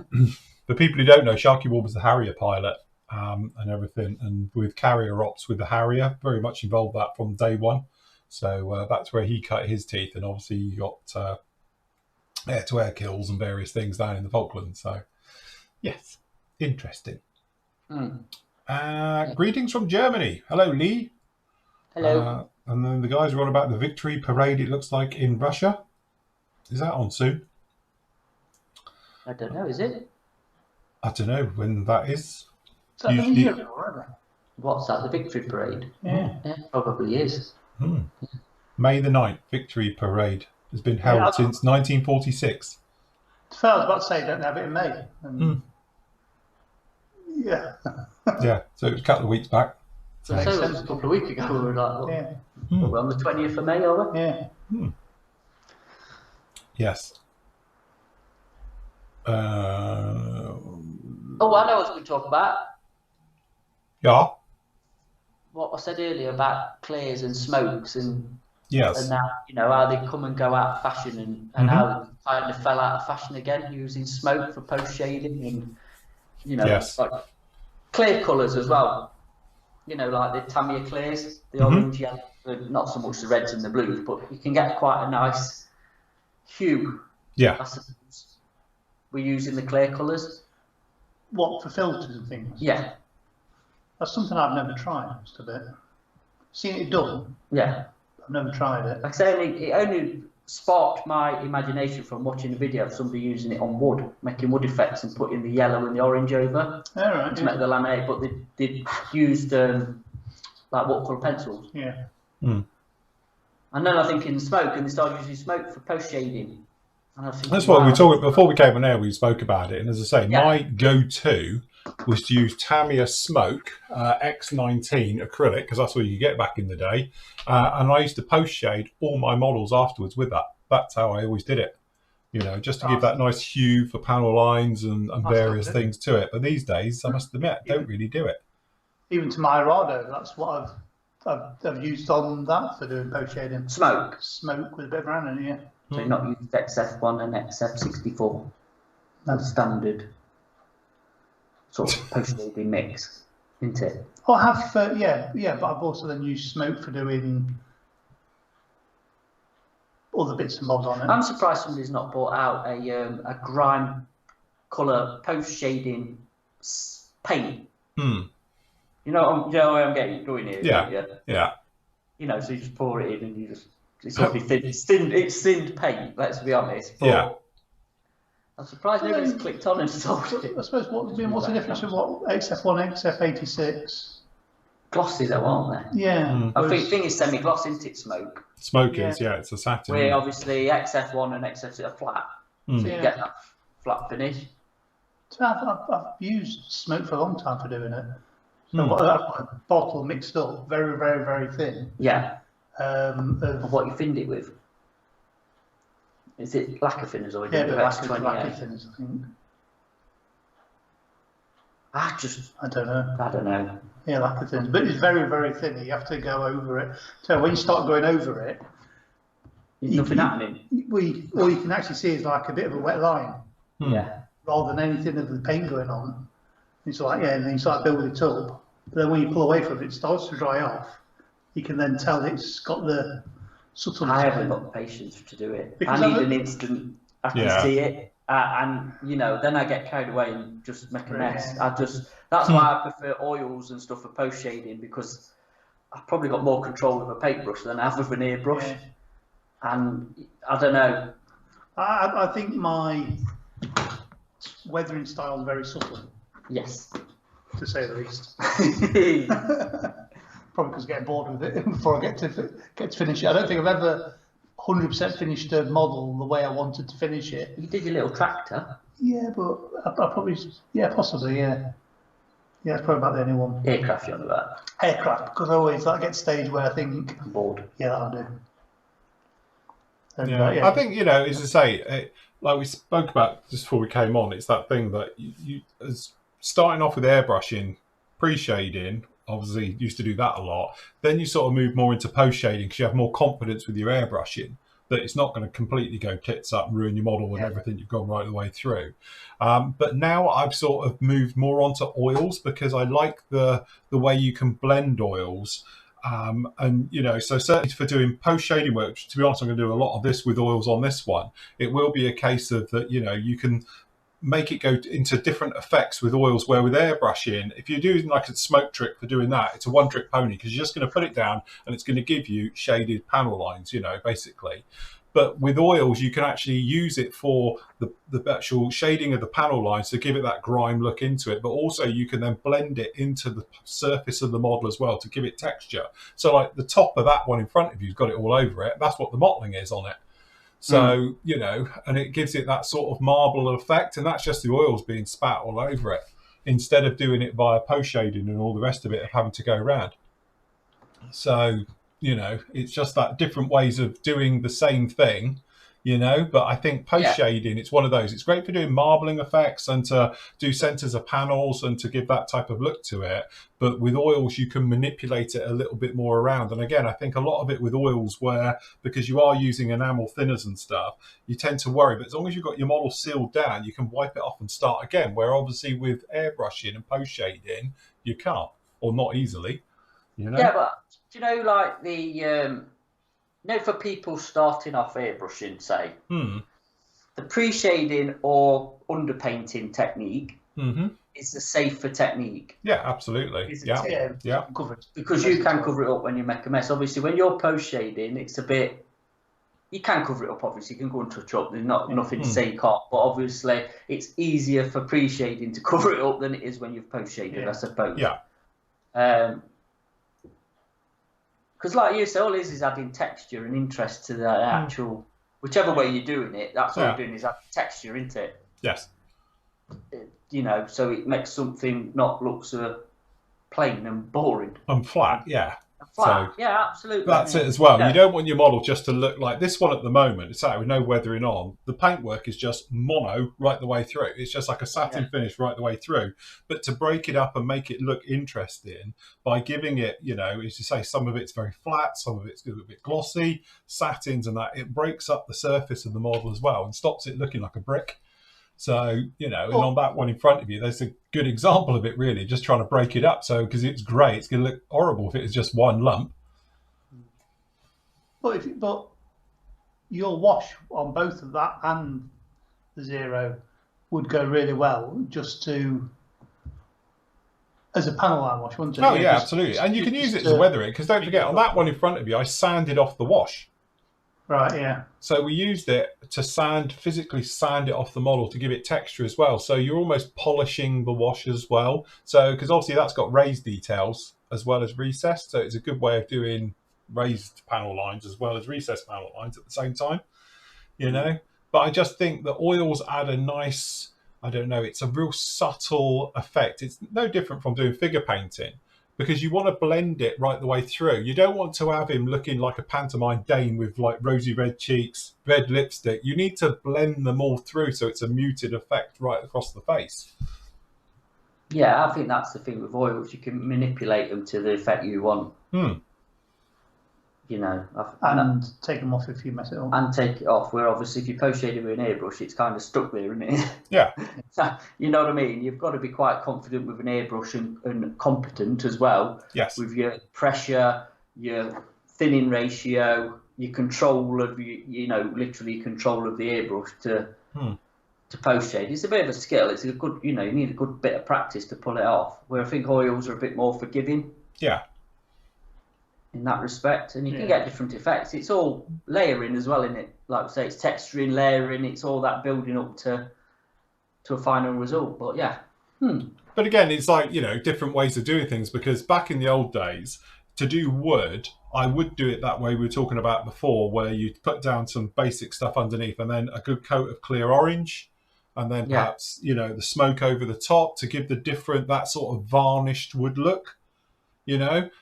For people who don't know, Sharky Ward was the Harrier pilot and everything, and with carrier ops with the Harrier, very much involved that from day one. So that's where he cut his teeth, and obviously you got air-to-air kills and various things down in the Falklands. So, yes, interesting. Greetings from Germany. Hello, Lee. Hello. And then the guys are on about the victory parade, it looks like, in Russia. Is that on soon? I don't know, is it? I don't know when that is. What's that, the victory parade? Yeah. Probably is. May the 9th, victory parade has been held since 1946. I was about to say, don't have it in May. Yeah. Yeah, so it was a couple of weeks back. So it was a couple of weeks ago. We were like, we're on the 20th of May, are we? Yeah. Yes. I know what we talk about. Yeah. What I said earlier about clears and smokes and now, you know, how they come and go out of fashion and how they kind of fell out of fashion again, using smoke for post shading and, you know, like clear colours as well. You know, like the Tamiya clears, the orange, yellow, not so much the reds and the blues, but you can get quite a nice hue. Yeah. I suppose we're using the clear colours. What, for filters and things? Yeah. That's something I've never tried, just a bit. Seen it done. Yeah. I've never tried it. Like I say, it only sparked my imagination from watching a video of somebody using it on wood, making wood effects and putting the yellow and the orange over to make the laminate. But they used like watercolour pencils. Yeah. And then I think in smoke, and they started using smoke for post shading. That's what we talked before we came on air. We spoke about it, and as I say, my go-to was to use Tamiya Smoke X19 acrylic, because that's what you get back in the day, and I used to post shade all my models afterwards with that. That's how I always did it, you know, just to give that nice hue for panel lines and various things to it. But these days, I must admit, don't really do it. Even to my Rado, that's what I've used on that for doing post shading. Smoke with a bit of brown in it. So you're not using XF1 and XF64. That's standard sort of post shading mix, isn't it? Oh, I have, but I've also then used smoke for doing other bits and bobs on it. I'm surprised somebody's not brought out a grime colour post shading paint. You know where I'm going here. Yeah. You know, so you just pour it in and you just. It's only thin. It's thinned paint. Let's be honest. But I'm surprised nobody's clicked on and sold it. I suppose what's the difference with what XF1, XF86? Glossy though, aren't they? Yeah. I think it's semi-gloss, isn't it? Smoke. Smoke is, it's a satin. Where obviously XF1 and XF6 are flat, so you get that flat finish. So I've used smoke for a long time for doing it. So what, a bottle mixed up, very, very, very thin. Yeah. Of what you finned it with. Is it lacquer thinners or yeah, but lacquer lacquer thinners, I think. I don't know. Yeah, lacquer thinners, but it's very, very thin. You have to go over it. So when you start going over it, nothing happening. All you can actually see is like a bit of a wet line. Yeah. Rather than anything of the paint going on. It's like, and then you start building it up. But then when you pull away from it, it starts to dry off. You can then tell it's got the subtle. I haven't got the patience to do it. Because I need an instant. I can see it, and then I get carried away and just make a mess. That's why I prefer oils and stuff for post shading, because I've probably got more control of a paintbrush than I have of an airbrush. Yeah. And I don't know. I think my weathering style is very subtle. Yes. To say the least. Probably because I get bored with it before I get to finish it. I don't think I've ever 100% finished a model the way I wanted to finish it. You did your little tractor. Yeah, but I probably, possibly, yeah. Yeah, it's probably about the only one. Aircraft, you're on about. Aircraft, because I always get to the stage where I think I'm bored. Yeah, that'll do. And, I think, as I say, like we spoke about just before we came on, it's that thing that you as starting off with airbrushing, pre-shading, obviously used to do that a lot. Then you sort of move more into post-shading because you have more confidence with your airbrushing that it's not going to completely go tits up and ruin your model and everything you've gone right the way through. But now I've sort of moved more onto oils because I like the way you can blend oils. And so certainly for doing post shading work, to be honest, I'm going to do a lot of this with oils on this one. It will be a case of that, you can make it go into different effects with oils, where with airbrushing, if you're doing like a smoke trick for doing that, it's a one trick pony because you're just going to put it down and it's going to give you shaded panel lines, basically. But with oils, you can actually use it for the actual shading of the panel lines to give it that grime look into it. But also you can then blend it into the surface of the model as well to give it texture. So like the top of that one in front of you's got it all over it. That's what the mottling is on it. So, and it gives it that sort of marble effect. And that's just the oils being spat all over it instead of doing it via post shading and all the rest of it of having to go around. So, it's just that different ways of doing the same thing, but I think post shading, it's one of those. It's great for doing marbling effects and to do centers of panels and to give that type of look to it. But with oils, you can manipulate it a little bit more around. And again, I think a lot of it with oils where, because you are using enamel thinners and stuff, you tend to worry. But as long as you've got your model sealed down, you can wipe it off and start again. Where obviously with airbrushing and post shading, you can't, or not easily. Yeah, but do you know, like the for people starting off airbrushing, say, the pre-shading or underpainting technique is the safer technique. Yeah, absolutely. Yeah. Covered. Because you can cover it up when you make a mess. Obviously, when you're post-shading, it's a bit. You can cover it up. Obviously, you can go and touch up. There's nothing to say you can't. But obviously, it's easier for pre-shading to cover it up than it is when you've post-shaded, I suppose. Yeah. Because like you say, all it is adding texture and interest to the actual, whichever way you're doing it, that's all you're doing is add texture, isn't it? Yes. So it makes something not look so plain and boring. And flat, yeah. Flat, so yeah, absolutely. That's it as well. Yeah. You don't want your model just to look like this one at the moment. It's out with no weathering on. The paintwork is just mono right the way through. It's just like a satin finish right the way through. But to break it up and make it look interesting by giving it, as you say, some of it's very flat, some of it's a bit glossy, satins and that, it breaks up the surface of the model as well and stops it looking like a brick. So, and on that one in front of you, there's a good example of it, really, just trying to break it up. So, because it's grey, it's going to look horrible if it's just one lump. But your wash on both of that and the zero would go really well just as a panel line wash, wouldn't it? Oh, yeah, absolutely. And you can use it to weather it, because don't forget, on that one in front of you, I sanded off the wash. Right, yeah. So we used it to physically sand it off the model to give it texture as well. So you're almost polishing the wash as well. So, because obviously that's got raised details as well as recessed. So it's a good way of doing raised panel lines as well as recessed panel lines at the same time, But I just think the oils add a nice I don't know, it's a real subtle effect. It's no different from doing figure painting, because you want to blend it right the way through. You don't want to have him looking like a pantomime Dane with like rosy red cheeks, red lipstick. You need to blend them all through so it's a muted effect right across the face. Yeah, I think that's the thing with oils. You can manipulate them to the effect you want. You know, and take them off if you mess it up. And take it off. Where obviously, if you post shade it with an airbrush, it's kind of stuck there, isn't it? Yeah. You know what I mean? You've got to be quite confident with an airbrush and competent as well. Yes. With your pressure, your thinning ratio, your control of literally control of the airbrush to post shade. It's a bit of a skill. It's a good, you need a good bit of practice to pull it off. Where I think oils are a bit more forgiving. Yeah. In that respect, and you can get different effects. It's all layering as well, in it. Like I say, it's texturing, layering. It's all that building up to a final result. But yeah. But again, it's like, different ways of doing things, because back in the old days, to do wood, I would do it that way we were talking about before, where you put down some basic stuff underneath and then a good coat of clear orange, and then perhaps, the smoke over the top to give that sort of varnished wood look.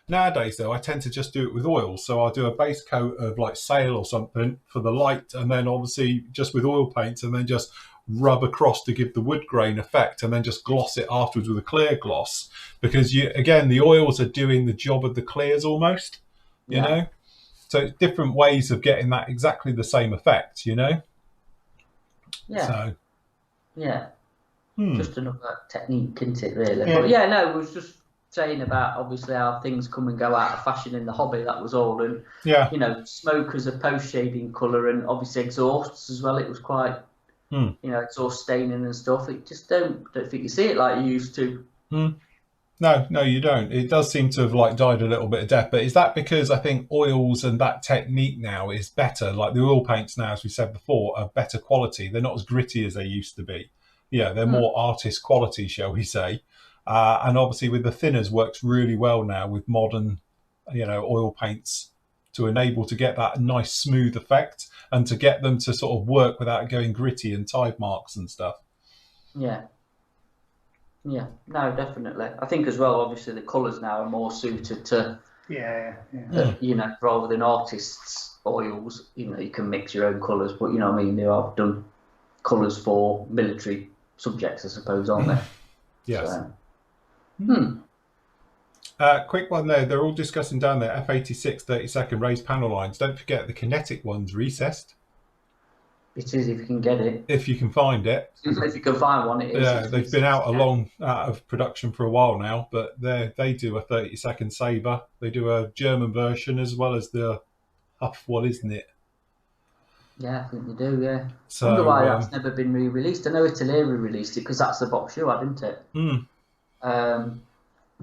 Nowadays though, I tend to just do it with oil. So I'll do a base coat of like sail or something for the light, and then obviously just with oil paints, and then just rub across to give the wood grain effect, and then just gloss it afterwards with a clear gloss, because the oils are doing the job of the clears almost, you know. So it's different ways of getting that exactly the same effect, Yeah. So just another technique, isn't it, really? But it was just saying about obviously how things come and go out of fashion in the hobby. That was all. And smoke as a post shading colour, and obviously exhausts as well. It was quite exhaust staining and stuff. It just don't think you see it like you used to. No, you don't. It does seem to have like died a little bit of death. But is that because I think oils and that technique now is better? Like the oil paints now, as we said before, are better quality. They're not as gritty as they used to be. They're more artist quality, shall we say. And obviously with the thinners works really well now with modern, oil paints, to enable to get that nice smooth effect and to get them to sort of work without going gritty and tide marks and stuff. Yeah, no, definitely. I think as well, obviously the colours now are more suited to, rather than artists' oils. You can mix your own colours, but you know what I mean. They have done colours for military subjects, I suppose, aren't they? Yes. So. Quick one there. They're all discussing down there F86 30-second raised panel lines. Don't forget the kinetic one's recessed. It is, if you can get it. If you can find it. If you can find one, it is. Yeah, they've been out of production for a while now, but they do a 30-second saver. They do a German version as well as the Huff one, isn't it? Yeah, I think they do, yeah. So, I wonder why that's never been re-released. I know Italy released it because that's the box you had, isn't it?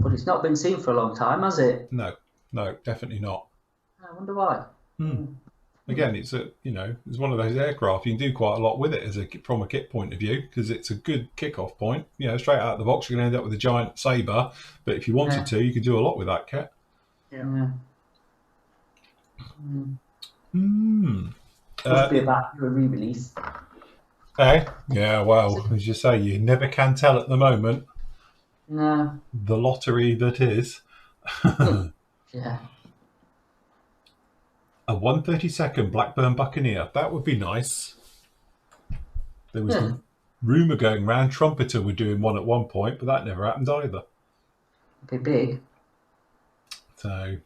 But it's not been seen for a long time, has it? No, definitely not. I wonder why. Again, it's it's one of those aircraft. You can do quite a lot with it from a kit point of view, because it's a good kick-off point. Straight out of the box, you're going to end up with a giant saber. But if you wanted to, you could do a lot with that kit. Yeah. Must be about a re-release. Hey, yeah. Well, as you say, you never can tell at the moment. No. The lottery that is. Yeah. A 132nd Blackburn Buccaneer. That would be nice. There was a rumour going round Trumpeter were doing one at one point, but that never happened either. It'd be big. So.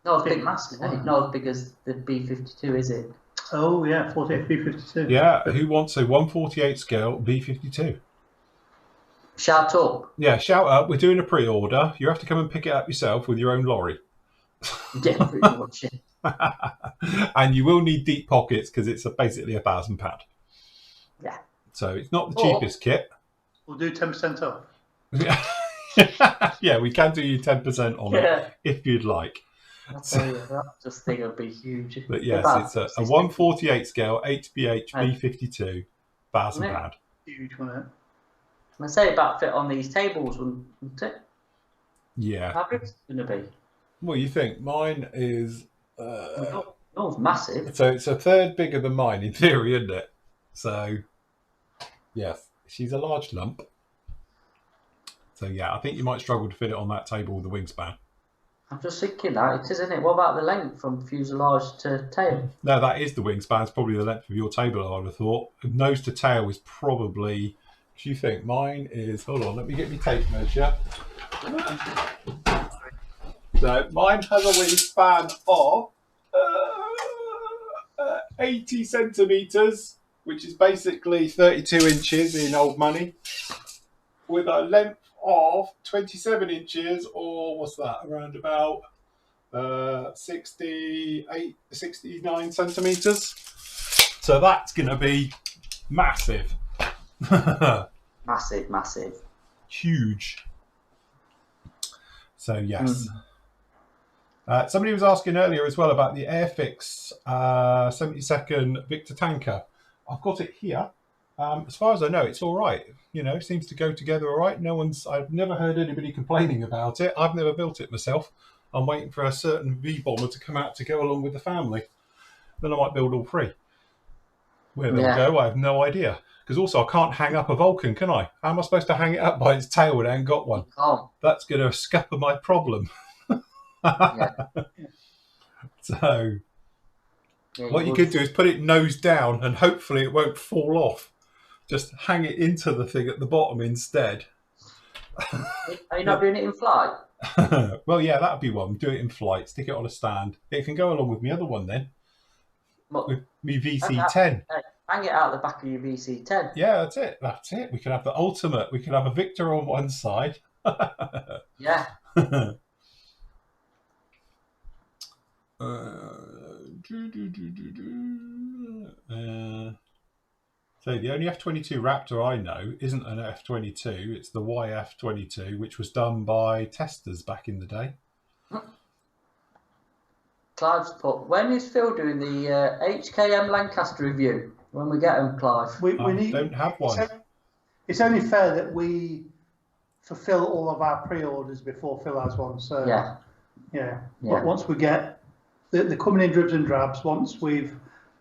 Not as big, massive. Not as big as the B-52, is it? Oh yeah, 48 B-52. Yeah, who wants a 148 scale B-52? Shout up. Yeah, shout up. We're doing a pre-order. You have to come and pick it up yourself with your own lorry. Yeah, pretty much. And you will need deep pockets because it's basically £1,000. Yeah. So it's not the cheapest kit. We'll do 10% off. Yeah, we can do you 10% on it if you'd like. I'll tell you, that thing will be huge. But yes, it's a 148 scale HBH B-52, £1,000. Huge, wasn't it? I say about fit on these tables, wouldn't it? Yeah. How big is it going to be? What do you think? Mine is... it's massive. So it's a third bigger than mine in theory, isn't it? So, yes. she's a large lump. So yeah, I think you might struggle to fit it on that table with the wingspan. I'm just thinking that it is, isn't it? What about the length from fuselage to tail? No, that is the wingspan. It's probably the length of your table, I would have thought. Nose to tail is probably... Do you think? Mine is... Hold on, let me get my tape measure. So mine has a wingspan of 80 centimetres, which is basically 32 inches in old money, with a length of 27 inches, or what's that, around about 69 centimetres. So that's going to be massive. Massive. Huge. So yes. Somebody was asking earlier as well about the Airfix 72nd Victor tanker. I've got it here. As far as I know, it's all right. You know, seems to go together all right. I've never heard anybody complaining about it. I've never built it myself. I'm waiting for a certain V-bomber to come out to go along with the family. Then I might build all three. Where they'll go, I have no idea. Because also, I can't hang up a Vulcan, can I? How am I supposed to hang it up by its tail when I ain't got one? Oh. That's going to scupper my problem. So, what you could do is put it nose down and hopefully it won't fall off. Just hang it into the thing at the bottom instead. Are you not doing it in flight? Well, yeah, that'd be one. Do it in flight. Stick it on a stand. It can go along with my other one then. With me VC-10. Hang it out the back of your VC-10. Yeah, that's it. We could have the ultimate. We could have a Victor on one side. Yeah. So the only F-22 Raptor I know isn't an F-22. It's the YF-22, which was done by testers back in the day. Clive's put, when is Phil doing the HKM Lancaster review? When we get him, Clive? We need, don't have one. It's only fair that we fulfill all of our pre-orders before Phil has one. So yeah. But once we get the coming in dribs and drabs, once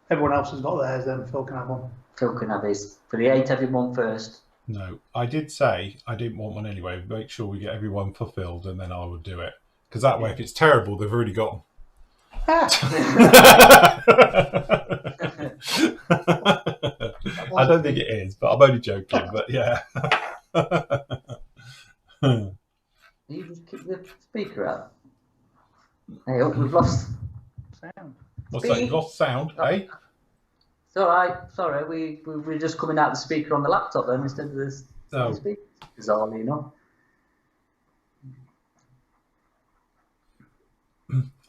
everyone else has got theirs, then Phil can have one. Phil can have his, but he ain't having one first. No, I did say I didn't want one anyway. Make sure we get everyone fulfilled, and then I will do it. Because that way, if it's terrible, they've already got them. I don't think it is, but I'm only joking. But yeah. You just keep the speaker up. Hey, we've lost sound. What's that? You've lost sound, eh? It's all right. Sorry, we're just coming out the speaker on the laptop then instead of this speaker. Bizarrely enough.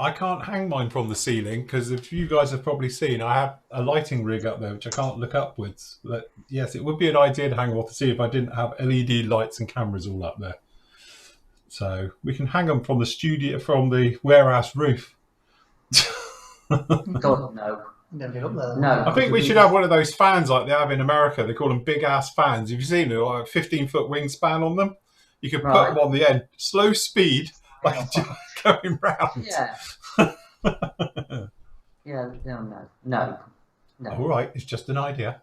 I can't hang mine from the ceiling because if you guys have probably seen, I have a lighting rig up there which I can't look upwards. But yes, it would be an idea to hang them off the ceiling if I didn't have LED lights and cameras all up there. So we can hang them from the studio, from the warehouse roof. God, no. Never get up there. No. I think we should have one of those fans like they have in America. They call them big ass fans. Have you seen it? Like a 15-foot wingspan on them. You could put them on the end, slow speed, like going round. Yeah. Yeah. No. All right, it's just an idea.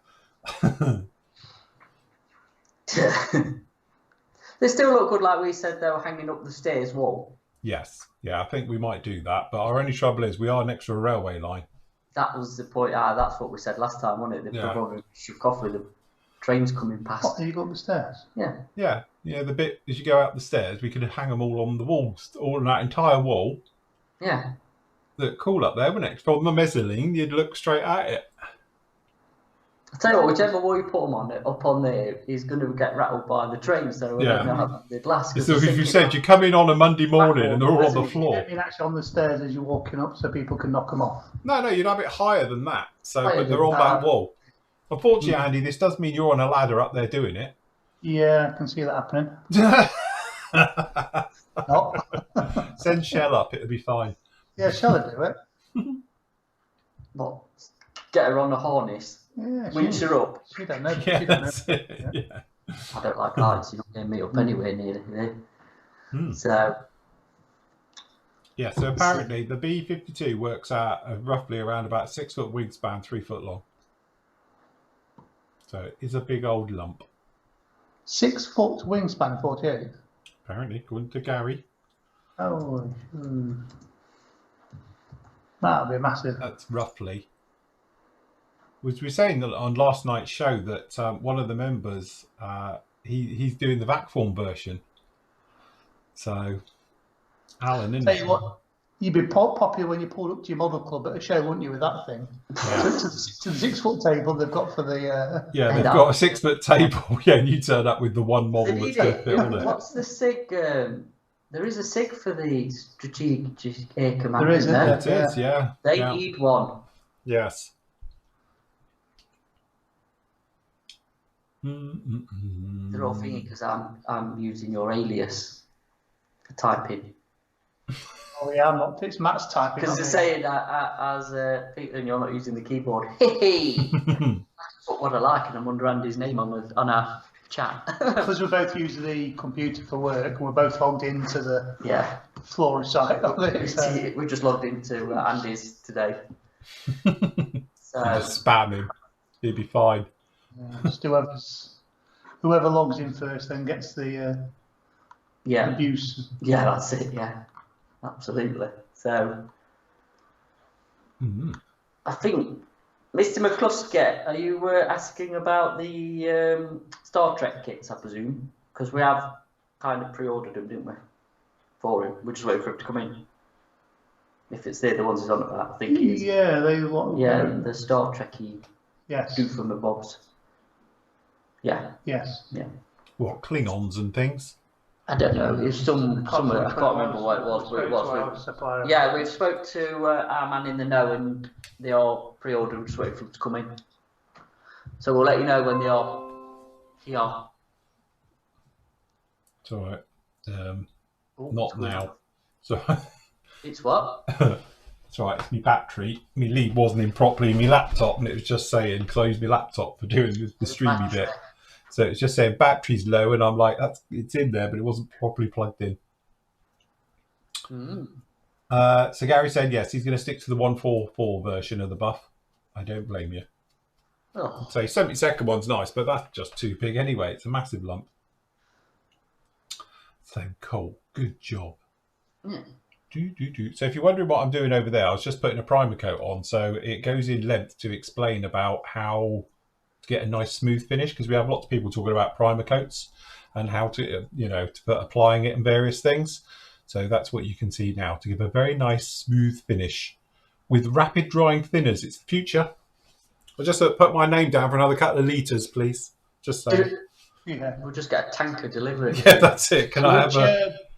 They still look good, like we said, they were hanging up the stairs wall. Yes. Yeah, I think we might do that. But our only trouble is we are next to a railway line. That was the point. That's what we said last time, wasn't it? They've probably shook off with the trains coming past. What, do you go up the stairs? Yeah. Yeah. Yeah, the bit as you go out the stairs, we could hang them all on the walls, all on that entire wall. Yeah. Look cool up there, wouldn't it? From the mezzanine, you'd look straight at it. I tell you what, whichever wall you put them on up on there, he's going to get rattled by the train. So I don't know how they'd last. So if you said you come in on a Monday morning and they're all on the floor. You don't mean actually on the stairs as you're walking up, so people can knock them off. No, you'd have it higher than that. So, but they're on that wall. Unfortunately, Andy, this does mean you're on a ladder up there doing it. Yeah, I can see that happening. Send Shell up; it'll be fine. Yeah, Shell will do it. What? Get her on a harness. Yeah, winch her up. She don't know. Yeah, she don't know. yeah. I don't like heights. You're not getting me up anywhere near it. So. Yeah. So apparently the B-52 works out roughly around about 6 foot wingspan, 3 foot long. So it is a big old lump. 6 foot wingspan, 48. Apparently, according to Gary. Oh, that'll be massive. That's roughly. Was we saying that on last night's show that one of the members he's doing the vac form version. So, Alan, isn't Tell it? you what, you'd be popular when you pulled up to your model club at a show, wouldn't you, with that thing? Yeah. To the 6 foot table they've got for the. Yeah, they've got a 6 foot table. Yeah, and you turn up with the one model that's going to fit on it. What's the SIG? There is a SIG for the strategic air command. There is, isn't there? It is, yeah. They need one. Yes. They're all thinking because I'm using your alias for typing. Oh yeah, I'm not. It's Matt's typing. Because they're saying that as Peter, and you're not using the keyboard. Hey, that's what I like, and I'm under Andy's name on our chat. Because we're both using the computer for work, and we're both logged into the floor site of it. So. We just logged into Andy's today. So just spam him. He'll be fine. Just whoever logs in first then gets the abuse. Yeah, that's it. Yeah, absolutely. So I think Mr. McCluskey, are you asking about the Star Trek kits? I presume because we have kind of pre-ordered them, didn't we? For him, we're just waiting for him to come in. If it's the ones he's on about, I think he is. Yeah, the Star Trekky. Yes. Do from the bobs. Yeah. Yes. Yeah. What, Klingons and things? I don't know. It's some I can't remember what it was, but it was. Yeah, we've spoke to our man in the know, and they are pre-ordered. We're just waiting for them to come in. So we'll let you know when they are. Yeah. It's all right. Not now. So. It's what? It's all right. It's my battery. My lead wasn't in properly in my laptop, and it was just saying close my laptop for doing the streamy bit. So it's just saying battery's low, and I'm like, it's in there, but it wasn't properly plugged in. So Gary said yes, he's going to stick to the 144 version of the buff. I don't blame you. Oh. So 72nd one's nice, but that's just too big anyway. It's a massive lump. So Cole, good job. So if you're wondering what I'm doing over there, I was just putting a primer coat on. So it goes in length to explain about how to get a nice smooth finish, because we have lots of people talking about primer coats and how to, applying it and various things. So that's what you can see now to give a very nice smooth finish with rapid drying thinners. It's the future. I'll just put my name down for another couple of litres, please. Just so. Yeah, we'll just get a tanker delivery. Yeah, that's it. Can I have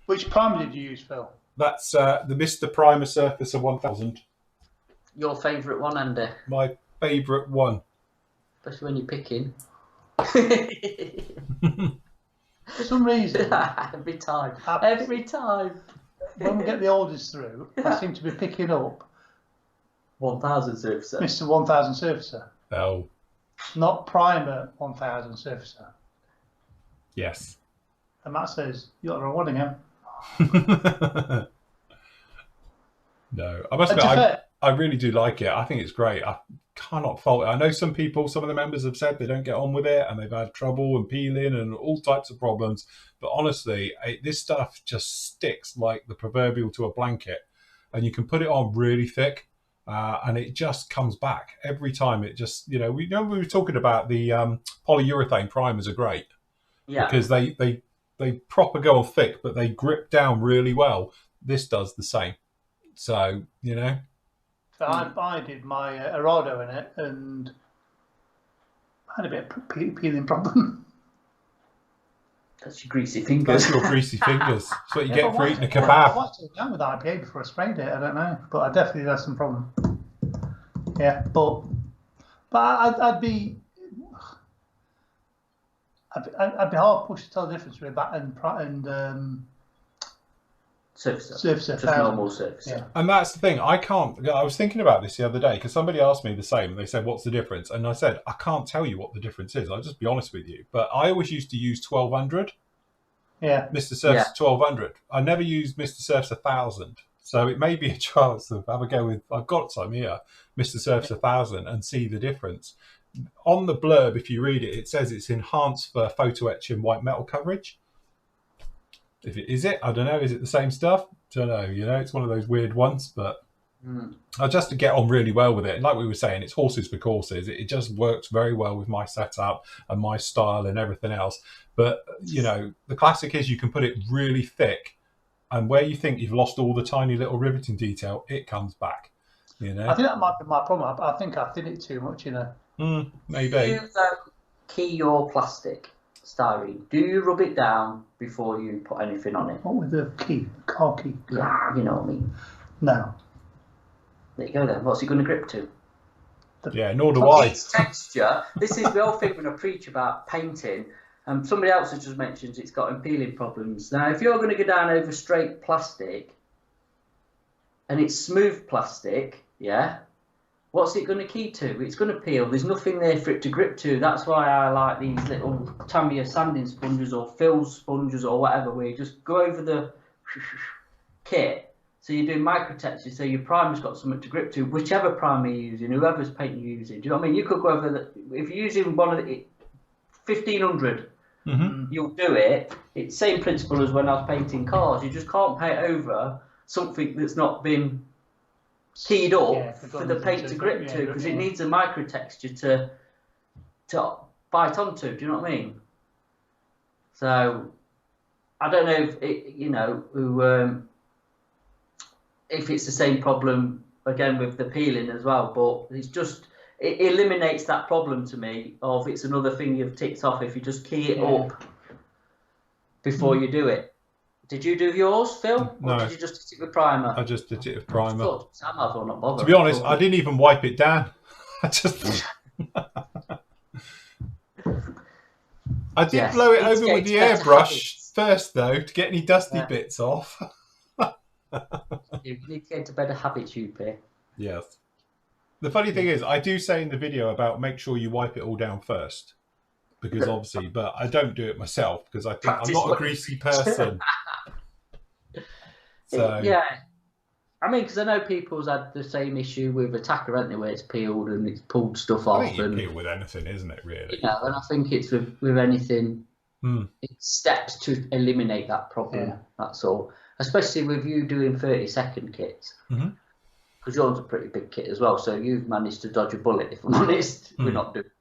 which primer did you use, Phil? That's the Mr. Primer Surfacer 1000. Your favourite one, Andy? My favourite one. Especially when you're picking. For some reason. Every time. When we get the orders through, I seem to be picking up 1000 Surfacer. Mr. 1000 Surfacer. Oh. Not Primer 1000 Surfacer. Yes. And Matt says, you're the one again. No, I must admit, I really do like it. I think it's great. I cannot fault it. I know some of the members have said they don't get on with it and they've had trouble and peeling and all types of problems. But honestly, this stuff just sticks like the proverbial to a blanket, and you can put it on really thick and it just comes back every time. It just, we were talking about the polyurethane primers are great. Yeah. Because they proper go on thick, but they grip down really well. This does the same. So, So I did my Arado in it, and I had a bit of peeling problem. That's your greasy fingers. That's your greasy fingers. That's what you get for eating a kebab. I might have done with IPA before I sprayed it. I don't know, but I definitely had some problem. Yeah, but I'd be hard pushed to tell the difference between that and Surfacer. Just normal Surfacer. Yeah. And that's the thing. I was thinking about this the other day because somebody asked me the same. They said, "What's the difference?" And I said, "I can't tell you what the difference is. I'll just be honest with you." But I always used to use 1200. Yeah. Mr. Surfacer 1200. I never used Mr. Surfacer 1000. So it may be a chance to have a go with. I've got some here, Mr. Surfacer 1000, and see the difference. on the blurb, if you read it, it says it's enhanced for photo etching white metal coverage. If it is it, I don't know. Is it the same stuff? Don't know. You know, it's one of those weird ones, but I just to get on really well with it. And like we were saying, it's horses for courses. It just works very well with my setup and my style and everything else. But you know, the classic is you can put it really thick, and where you think you've lost all the tiny little riveting detail, it comes back. You know, I think that might be my problem. I think I thin it too much, you know. Maybe. Do you key your plastic styrene? Do you rub it down before you put anything on it? What with the key, the car key? Yeah, you know what I mean. No. There you go then. What's it going to grip to? Yeah, nor do I. It's texture. This is the whole thing when I preach about painting. Somebody else has just mentioned it's got peeling problems. Now, if you're going to go down over straight plastic and it's smooth plastic, yeah, what's it going to key to? It's going to peel. There's nothing there for it to grip to. That's why I like these little Tamiya sanding sponges or Phil's sponges or whatever, where you just go over the kit. So you're doing micro texture, so your primer's got something to grip to, whichever primer you're using, whoever's paint you're using. Do you know what I mean? You could go over the, if you're using one of the 1500, you'll do it. It's the same principle as when I was painting cars. You just can't paint over something that's not been keyed up for the paint to grip to, because it needs a micro texture to bite onto. Do you know what I mean? So I don't know if it, you know, if it's the same problem again with the peeling as well, but it's just, it eliminates that problem to me of it's another thing you've ticked off if you just key it up before you do it. Did you do yours, Phil? No. Or did you just stick with primer? I just did it with primer. Sam, I thought not bother. To be honest, I didn't even wipe it down. I just I did blow it over with the airbrush first though to get any dusty bits off. You need to get into better habits, you pay. Yes. The funny thing is, I do say in the video about make sure you wipe it all down first, because obviously, but I don't do it myself because I think I'm not a greasy person. So yeah, I mean, because I know people's had the same issue with Attacker, haven't they, where it's peeled and it's pulled stuff off. I think you and peel with anything, isn't it? Really. Yeah, and I think it's with anything. It's steps to eliminate that problem. That's all. Especially with you doing 30-second kits, because yours a pretty big kit as well. So you've managed to dodge a bullet. If I'm honest, we're not doing it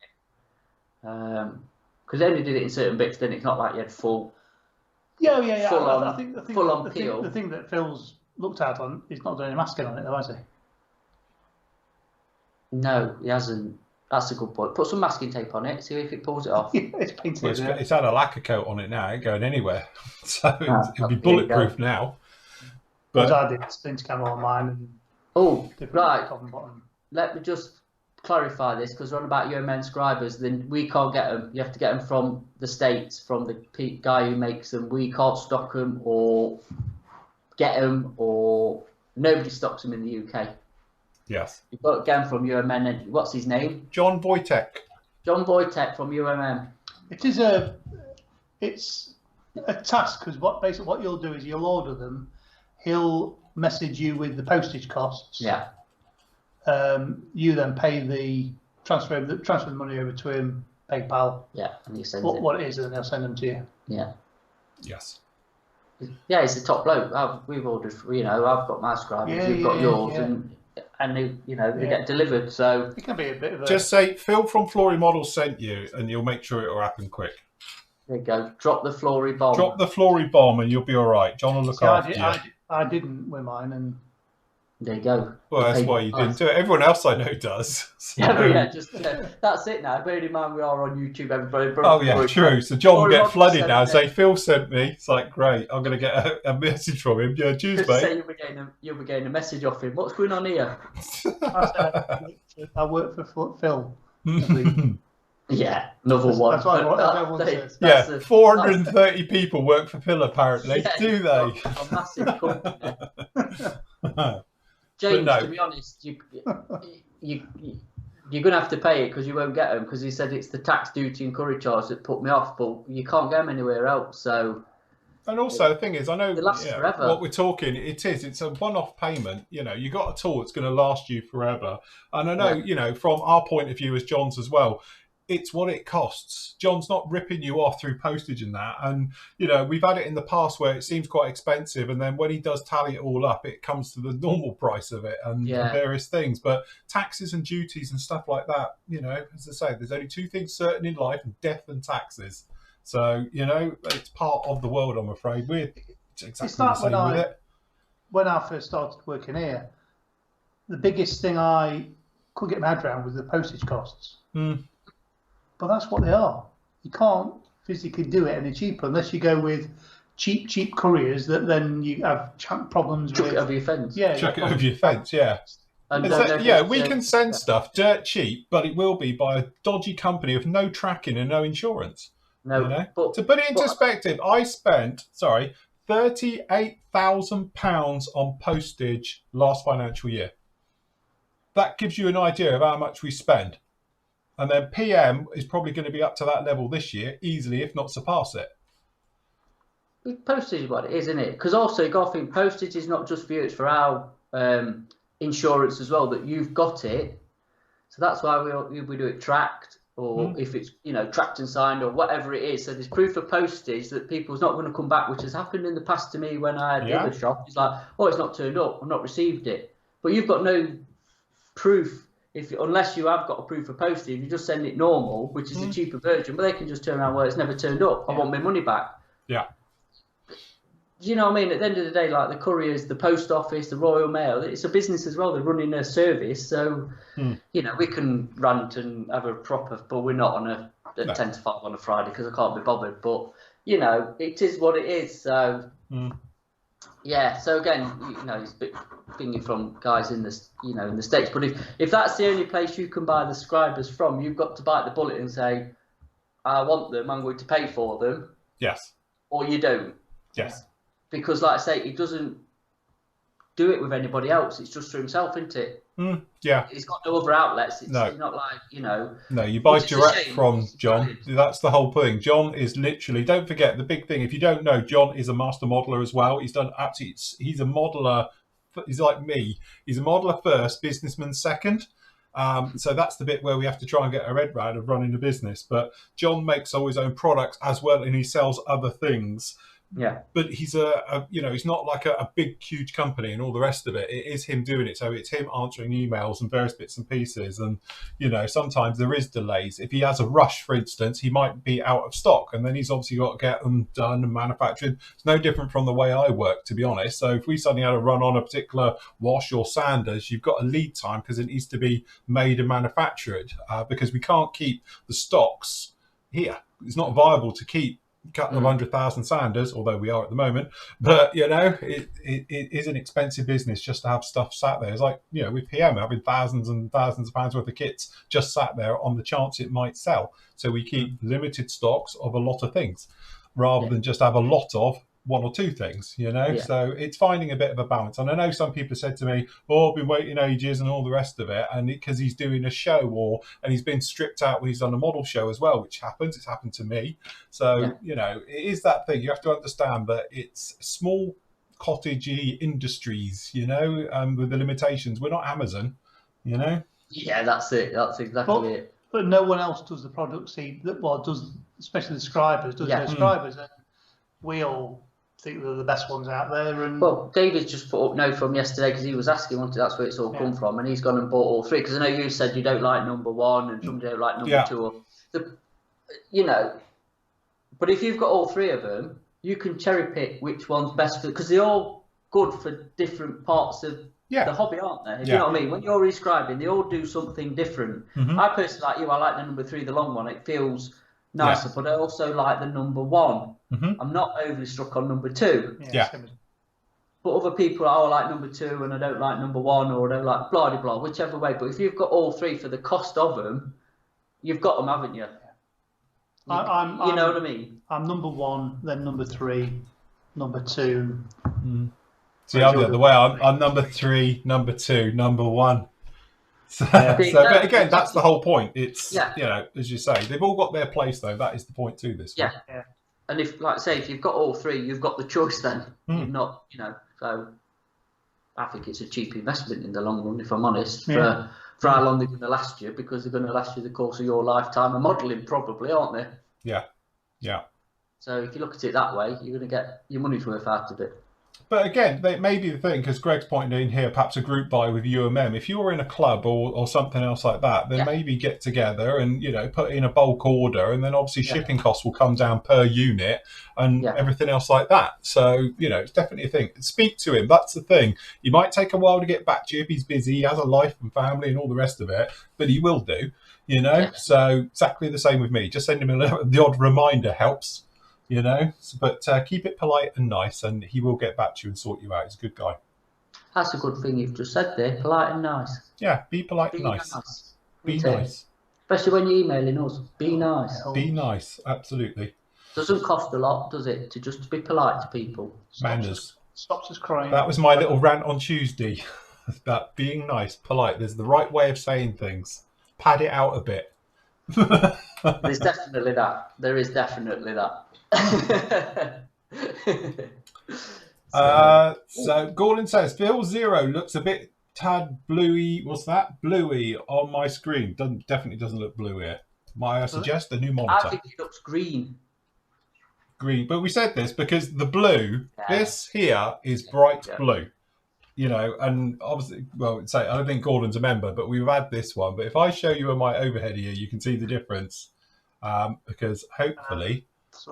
because they only did it in certain bits. Then it's not like you had full. Yeah. I think full on the peel. The thing that Phil's looked at on, he's not doing any masking on it, though, has he? No, he hasn't. That's a good point. Put some masking tape on it. See if it pulls it off. It's painted. Well, it's had a lacquer coat on it now. It ain't going anywhere, so it'll be bulletproof now. But I did splint camera on mine. And right. Let me just clarify this, because we're on about UMN scribers. Then we can't get them. You have to get them from the States, from the guy who makes them. We can't stock them or get them, or nobody stocks them in the UK. Yes. You've got to get them from UMN. And what's his name? John Wojtek. John Wojtek from UMN. It's a task, because basically what you'll do is you'll order them. He'll message you with the postage costs. Yeah. You then pay the transfer the money over to him, PayPal. Yeah, and he sends what it is, and they'll send them to you. Yeah. Yes. Yeah, he's the top bloke. We've ordered. I've got my scribers. You've got yours, and they, they get delivered. So it can be a bit of a. Just say Phil from Flory Models sent you, and you'll make sure it will happen quick. There you go. Drop the Flory bomb. Drop the Flory bomb, and you'll be all right. John will look after you. I didn't with mine, and there you go. Well, that's why you didn't do it. Everyone else I know does. So. Just that's it now. Bearing in mind we are on YouTube, everybody. Oh yeah, true. So John will get flooded now. Say Phil sent me. It's like great. I'm going to get a message from him. Yeah, cheers, mate. Say you'll be getting a message off him. What's going on here? I work for Phil. Yeah, another one. That's what everyone says. Yeah, 430 people work for Phil apparently. Do they? A massive company. James, to be honest, you're going to have to pay it because you won't get them, because he said it's the tax, duty and courier charge that put me off, but you can't get them anywhere else. So And also, the thing is, I know it lasts forever. what we're talking, it's a one-off payment. You know, you got a tool that's going to last you forever. And I know, you know, from our point of view as John's as well, it's what it costs. John's not ripping you off through postage and that. And, you know, we've had it in the past where it seems quite expensive. And then when he does tally it all up, it comes to the normal price of it and various things. But taxes and duties and stuff like that, you know, as I say, there's only two things certain in life, death and taxes. So, you know, it's part of the world, I'm afraid. We're exactly the same with it. When I first started working here, the biggest thing I couldn't get my head around was the postage costs. But that's what they are. You can't physically do it any cheaper unless you go with cheap couriers that then you have problems with. Chuck it over your fence. Yeah, chuck it over your fence, yeah. And we can send stuff dirt cheap, but it will be by a dodgy company with no tracking and no insurance. No, you know? To put it into perspective, I spent, £38,000 on postage last financial year. That gives you an idea of how much we spend. And then PM is probably going to be up to that level this year, easily, if not surpass it. Postage is what it is, isn't it? Because also you've got to think postage is not just for you, it's for our insurance as well, that you've got it. So that's why we do it tracked. Or if it's, you know, tracked and signed or whatever it is. So there's proof of postage that people's not going to come back, which has happened in the past to me when I had the other shop. It's like, oh, it's not turned up. I've not received it. But you've got no proof unless you have got a proof of postage. You just send it normal, which is a cheaper version. But they can just turn around, well, it's never turned up. I want my money back. Yeah. Do you know what I mean? At the end of the day, like the couriers, the post office, the Royal Mail, it's a business as well. They're running a service. So, you know, we can rant and have a proper, but we're not on a 10 to 5 on a Friday because I can't be bothered. But, you know, it is what it is. So, yeah. So again, you know, it's thinking from guys in the, you know, in the States. But if that's the only place you can buy the scribers from, you've got to bite the bullet and say, I want them, I'm going to pay for them. Yes. Or you don't. Yes. Because, like I say, he doesn't do it with anybody else. It's just for himself, isn't it? Yeah. He's got no other outlets. It's not like, you know. No, you buy direct from John. That's the whole thing. John is literally, don't forget the big thing. If you don't know, John is a master modeler as well. He's done absolutely, he's a modeler. He's like me. He's a modeler first, businessman second. So that's the bit where we have to try and get our head round of running a business. But John makes all his own products as well, and he sells other things. Yeah, but he's you know, he's not like a big huge company and all the rest of it. It is him doing it, so it's him answering emails and various bits and pieces. And you know, sometimes there is delays. If he has a rush, for instance, he might be out of stock, and then he's obviously got to get them done and manufactured. It's no different from the way I work, to be honest. So if we suddenly had to run on a particular wash or sanders, you've got a lead time because it needs to be made and manufactured, because we can't keep the stocks here. It's not viable to keep couple of 100,000 sanders, although we are at the moment. But you know, it is an expensive business just to have stuff sat there. It's like, you know, with PM having thousands and thousands of pounds worth of kits just sat there on the chance it might sell. So we keep limited stocks of a lot of things rather than just have a lot of one or two things, you know. So it's finding a bit of a balance. And I know some people said to me, oh, I've been waiting ages and all the rest of it, and because he's doing a show, and he's been stripped out when he's done a model show as well, which happens. It's happened to me. So you know, it is that thing. You have to understand that it's small cottagey industries, you know, with the limitations. We're not Amazon, you know. Yeah, that's it. That's exactly it. But no one else does the products does, especially the scribers, does their scribers, and we all think they're the best ones out there. And well, David's just put up from yesterday because he was asking, that's where it's all come from, and he's gone and bought all three. Because I know you said you don't like number one and some don't like number two. You know, but if you've got all three of them, you can cherry pick which one's best for, because they're all good for different parts of the hobby, aren't they? If you know what I mean? When you're rescribing, they all do something different. I personally, like you, I like the number three, the long one. It feels nicer, but I also like the number one. I'm not overly struck on number two. But other people are, I like number two and I don't like number one, or I don't like blah blah blah, whichever way. But if you've got all three for the cost of them, you've got them, haven't you? You know what I mean? I'm number one, then number three, number two. See, I'm the other way. I'm number three, number two, number one. So, but again, that's the whole point. It's you know, as you say, they've all got their place, though. That is the point to this. Yeah. And if, like I say, if you've got all three, you've got the choice then. You've not, so I think it's a cheap investment in the long run, if I'm honest, for how long they're going to last you, because they're going to last you the course of your lifetime of modelling probably, aren't they? Yeah, yeah. So if you look at it that way, you're going to get your money's worth out of it. But again, that may be the thing, because Greg's pointing in here, perhaps a group buy with UMM. If you're in a club or something else like that, then maybe get together and, put in a bulk order, and then obviously shipping costs will come down per unit and everything else like that. So, it's definitely a thing. Speak to him. That's the thing. He might take a while to get back to you if he's busy. He has a life and family and all the rest of it, but he will do, So exactly the same with me. Just send him the odd reminder helps. But keep it polite and nice, and he will get back to you and sort you out. He's a good guy. That's a good thing you've just said there, polite and nice. Yeah, be polite and nice. Be nice. Especially when you're emailing us, be nice. Be nice, absolutely. Doesn't cost a lot, does it, to just be polite to people? Manners. Stops us crying. That was my little rant on Tuesday. That being nice, polite. There's the right way of saying things. Pad it out a bit. There's definitely that. There is definitely that. So Gordon says Phil Zero looks a bit tad bluey. What's that? Bluey on my screen. Definitely doesn't look blue here. Might I suggest a new monitor? I think it looks green. Green, but we said this because the blue, this here is bright blue. And obviously, I don't think Gordon's a member, but we've had this one. But if I show you my overhead here, you can see the difference. Because hopefully. It's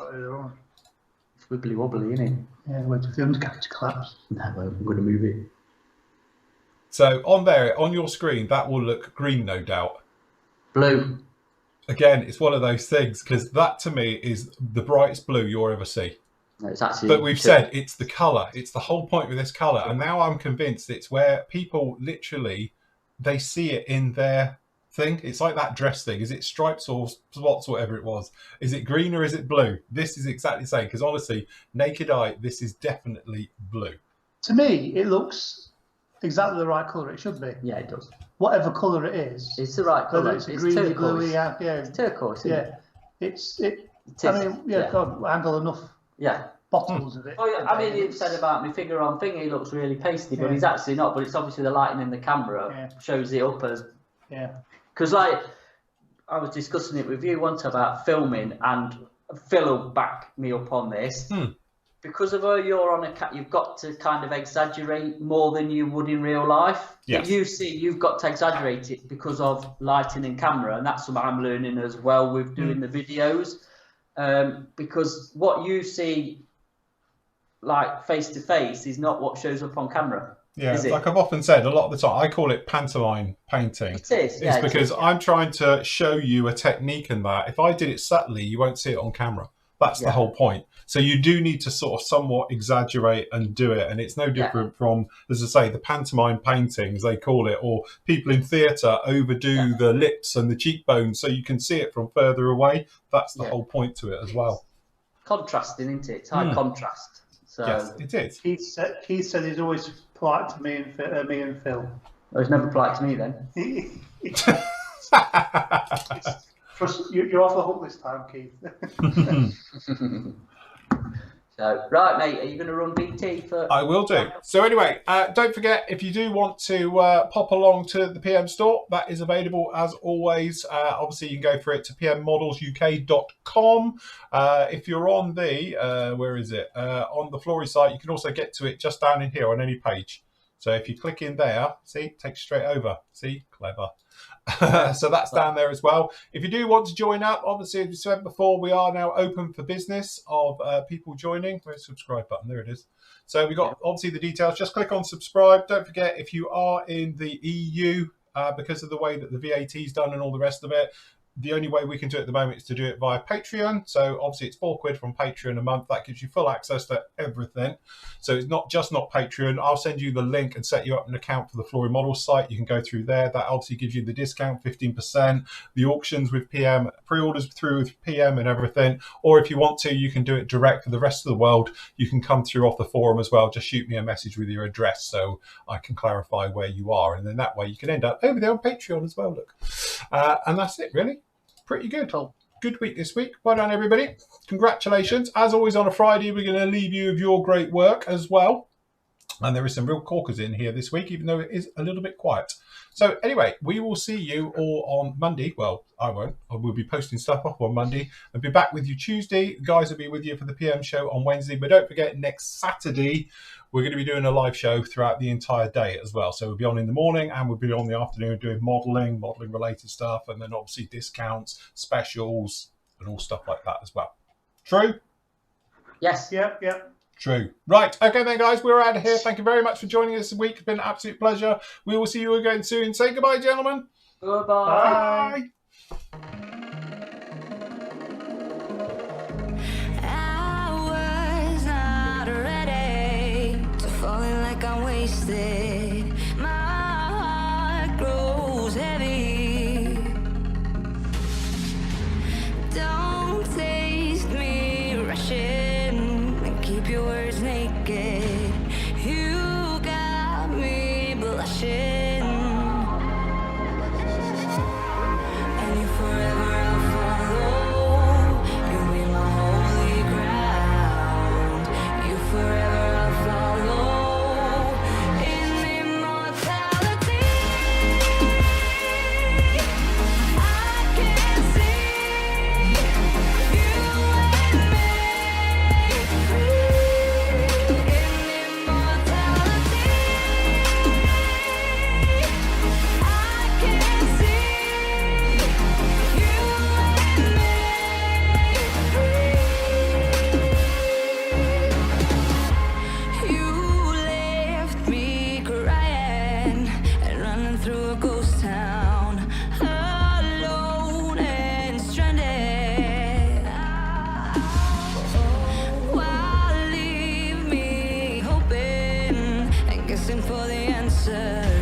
wibbly wobbly, isn't it? Yeah, wait till film's going to collapse. No, I'm going to move it. So on there, on your screen, that will look green, no doubt. Blue. Again, it's one of those things, because that to me is the brightest blue you'll ever see. No, it's actually. But we've said it's the colour. It's the whole point with this colour. And now I'm convinced it's where people literally, they see it in their thing. It's like that dress thing. Is it stripes or spots, whatever it was? Is it green or is it blue? This is exactly the same, because honestly, naked eye, this is definitely blue. To me, it looks exactly the right colour it should be. Yeah, it does. Whatever colour it is. It's the right colour. It's greeny, bluey, It's turquoise, isn't it? God, I handle enough bottles of it. Oh, yeah, I mean, you've said about my figure on thing, he looks really pasty, but he's actually not. But it's obviously the lighting in the camera shows it up as. Yeah. Because, I was discussing it with you once about filming, and Phil will back me up on this. Because of where you're on you've got to kind of exaggerate more than you would in real life. Yes. You've got to exaggerate it because of lighting and camera, and that's something I'm learning as well with doing the videos. Because what you see, like face to face, is not what shows up on camera. Yeah, like I've often said, a lot of the time, I call it pantomime painting. It is, It's because I'm trying to show you a technique in that. If I did it subtly, you won't see it on camera. That's the whole point. So you do need to sort of somewhat exaggerate and do it. And it's no different from, as I say, the pantomime paintings, they call it, or people in theatre overdo the lips and the cheekbones so you can see it from further away. That's the whole point to it as well. Contrasting, isn't it? It's high contrast. So, yes, it is. Keith said he's always polite to me and Phil. Well, he's never polite to me then. You're off the hook this time, Keith. So, right, mate, are you going to run BT for? I will do. So anyway, don't forget, if you do want to pop along to the PM store, that is available as always. Obviously, you can go for it to pmmodelsuk.com. If you're on the, where is it? On the Flory site, you can also get to it just down in here on any page. So if you click in there, see, it takes straight over. See, clever. So that's down there as well. If you do want to join up, obviously, as we said before, we are now open for business of people joining. Where's the subscribe button? There it is. So we've got obviously the details. Just click on subscribe. Don't forget, if you are in the EU, because of the way that the VAT is done and all the rest of it, the only way we can do it at the moment is to do it via Patreon. So obviously it's £4 from Patreon a month. That gives you full access to everything. So it's not Patreon. I'll send you the link and set you up an account for the Flory Models site. You can go through there. That obviously gives you the discount, 15%, the auctions with PM, pre-orders through with PM and everything. Or if you want to, you can do it direct for the rest of the world. You can come through off the forum as well. Just shoot me a message with your address so I can clarify where you are. And then that way you can end up over there on Patreon as well, look. And that's it, really. Pretty good. Cool. good week this week. Well done, everybody. Congratulations. As always on a Friday, we're going to leave you with your great work as well. And there is some real corkers in here this week, even though it is a little bit quiet. So anyway, we will see you all on Monday. Well, I won't. I will be posting stuff up on Monday. I'll be back with you Tuesday. The guys will be with you for the PM show on Wednesday. But don't forget, next Saturday, we're going to be doing a live show throughout the entire day as well. So we'll be on in the morning and we'll be on in the afternoon doing modelling related stuff, and then obviously discounts, specials, and all stuff like that as well. True? Yes. Yep. True. Right. Okay then, guys. We're out of here. Thank you very much for joining us this week. It's been an absolute pleasure. We will see you again soon. Say goodbye, gentlemen. Goodbye. Bye. I was not ready to falling like I'm wasted. My heart grows heavy. Don't taste me rushing. Keep your words naked. You got me blushing. And you forever I'll follow. You'll be my holy ground. You forever I'll follow. In immortality, I can see you and me free. Through a ghost town, alone and stranded. Why leave me hoping and guessing for the answer?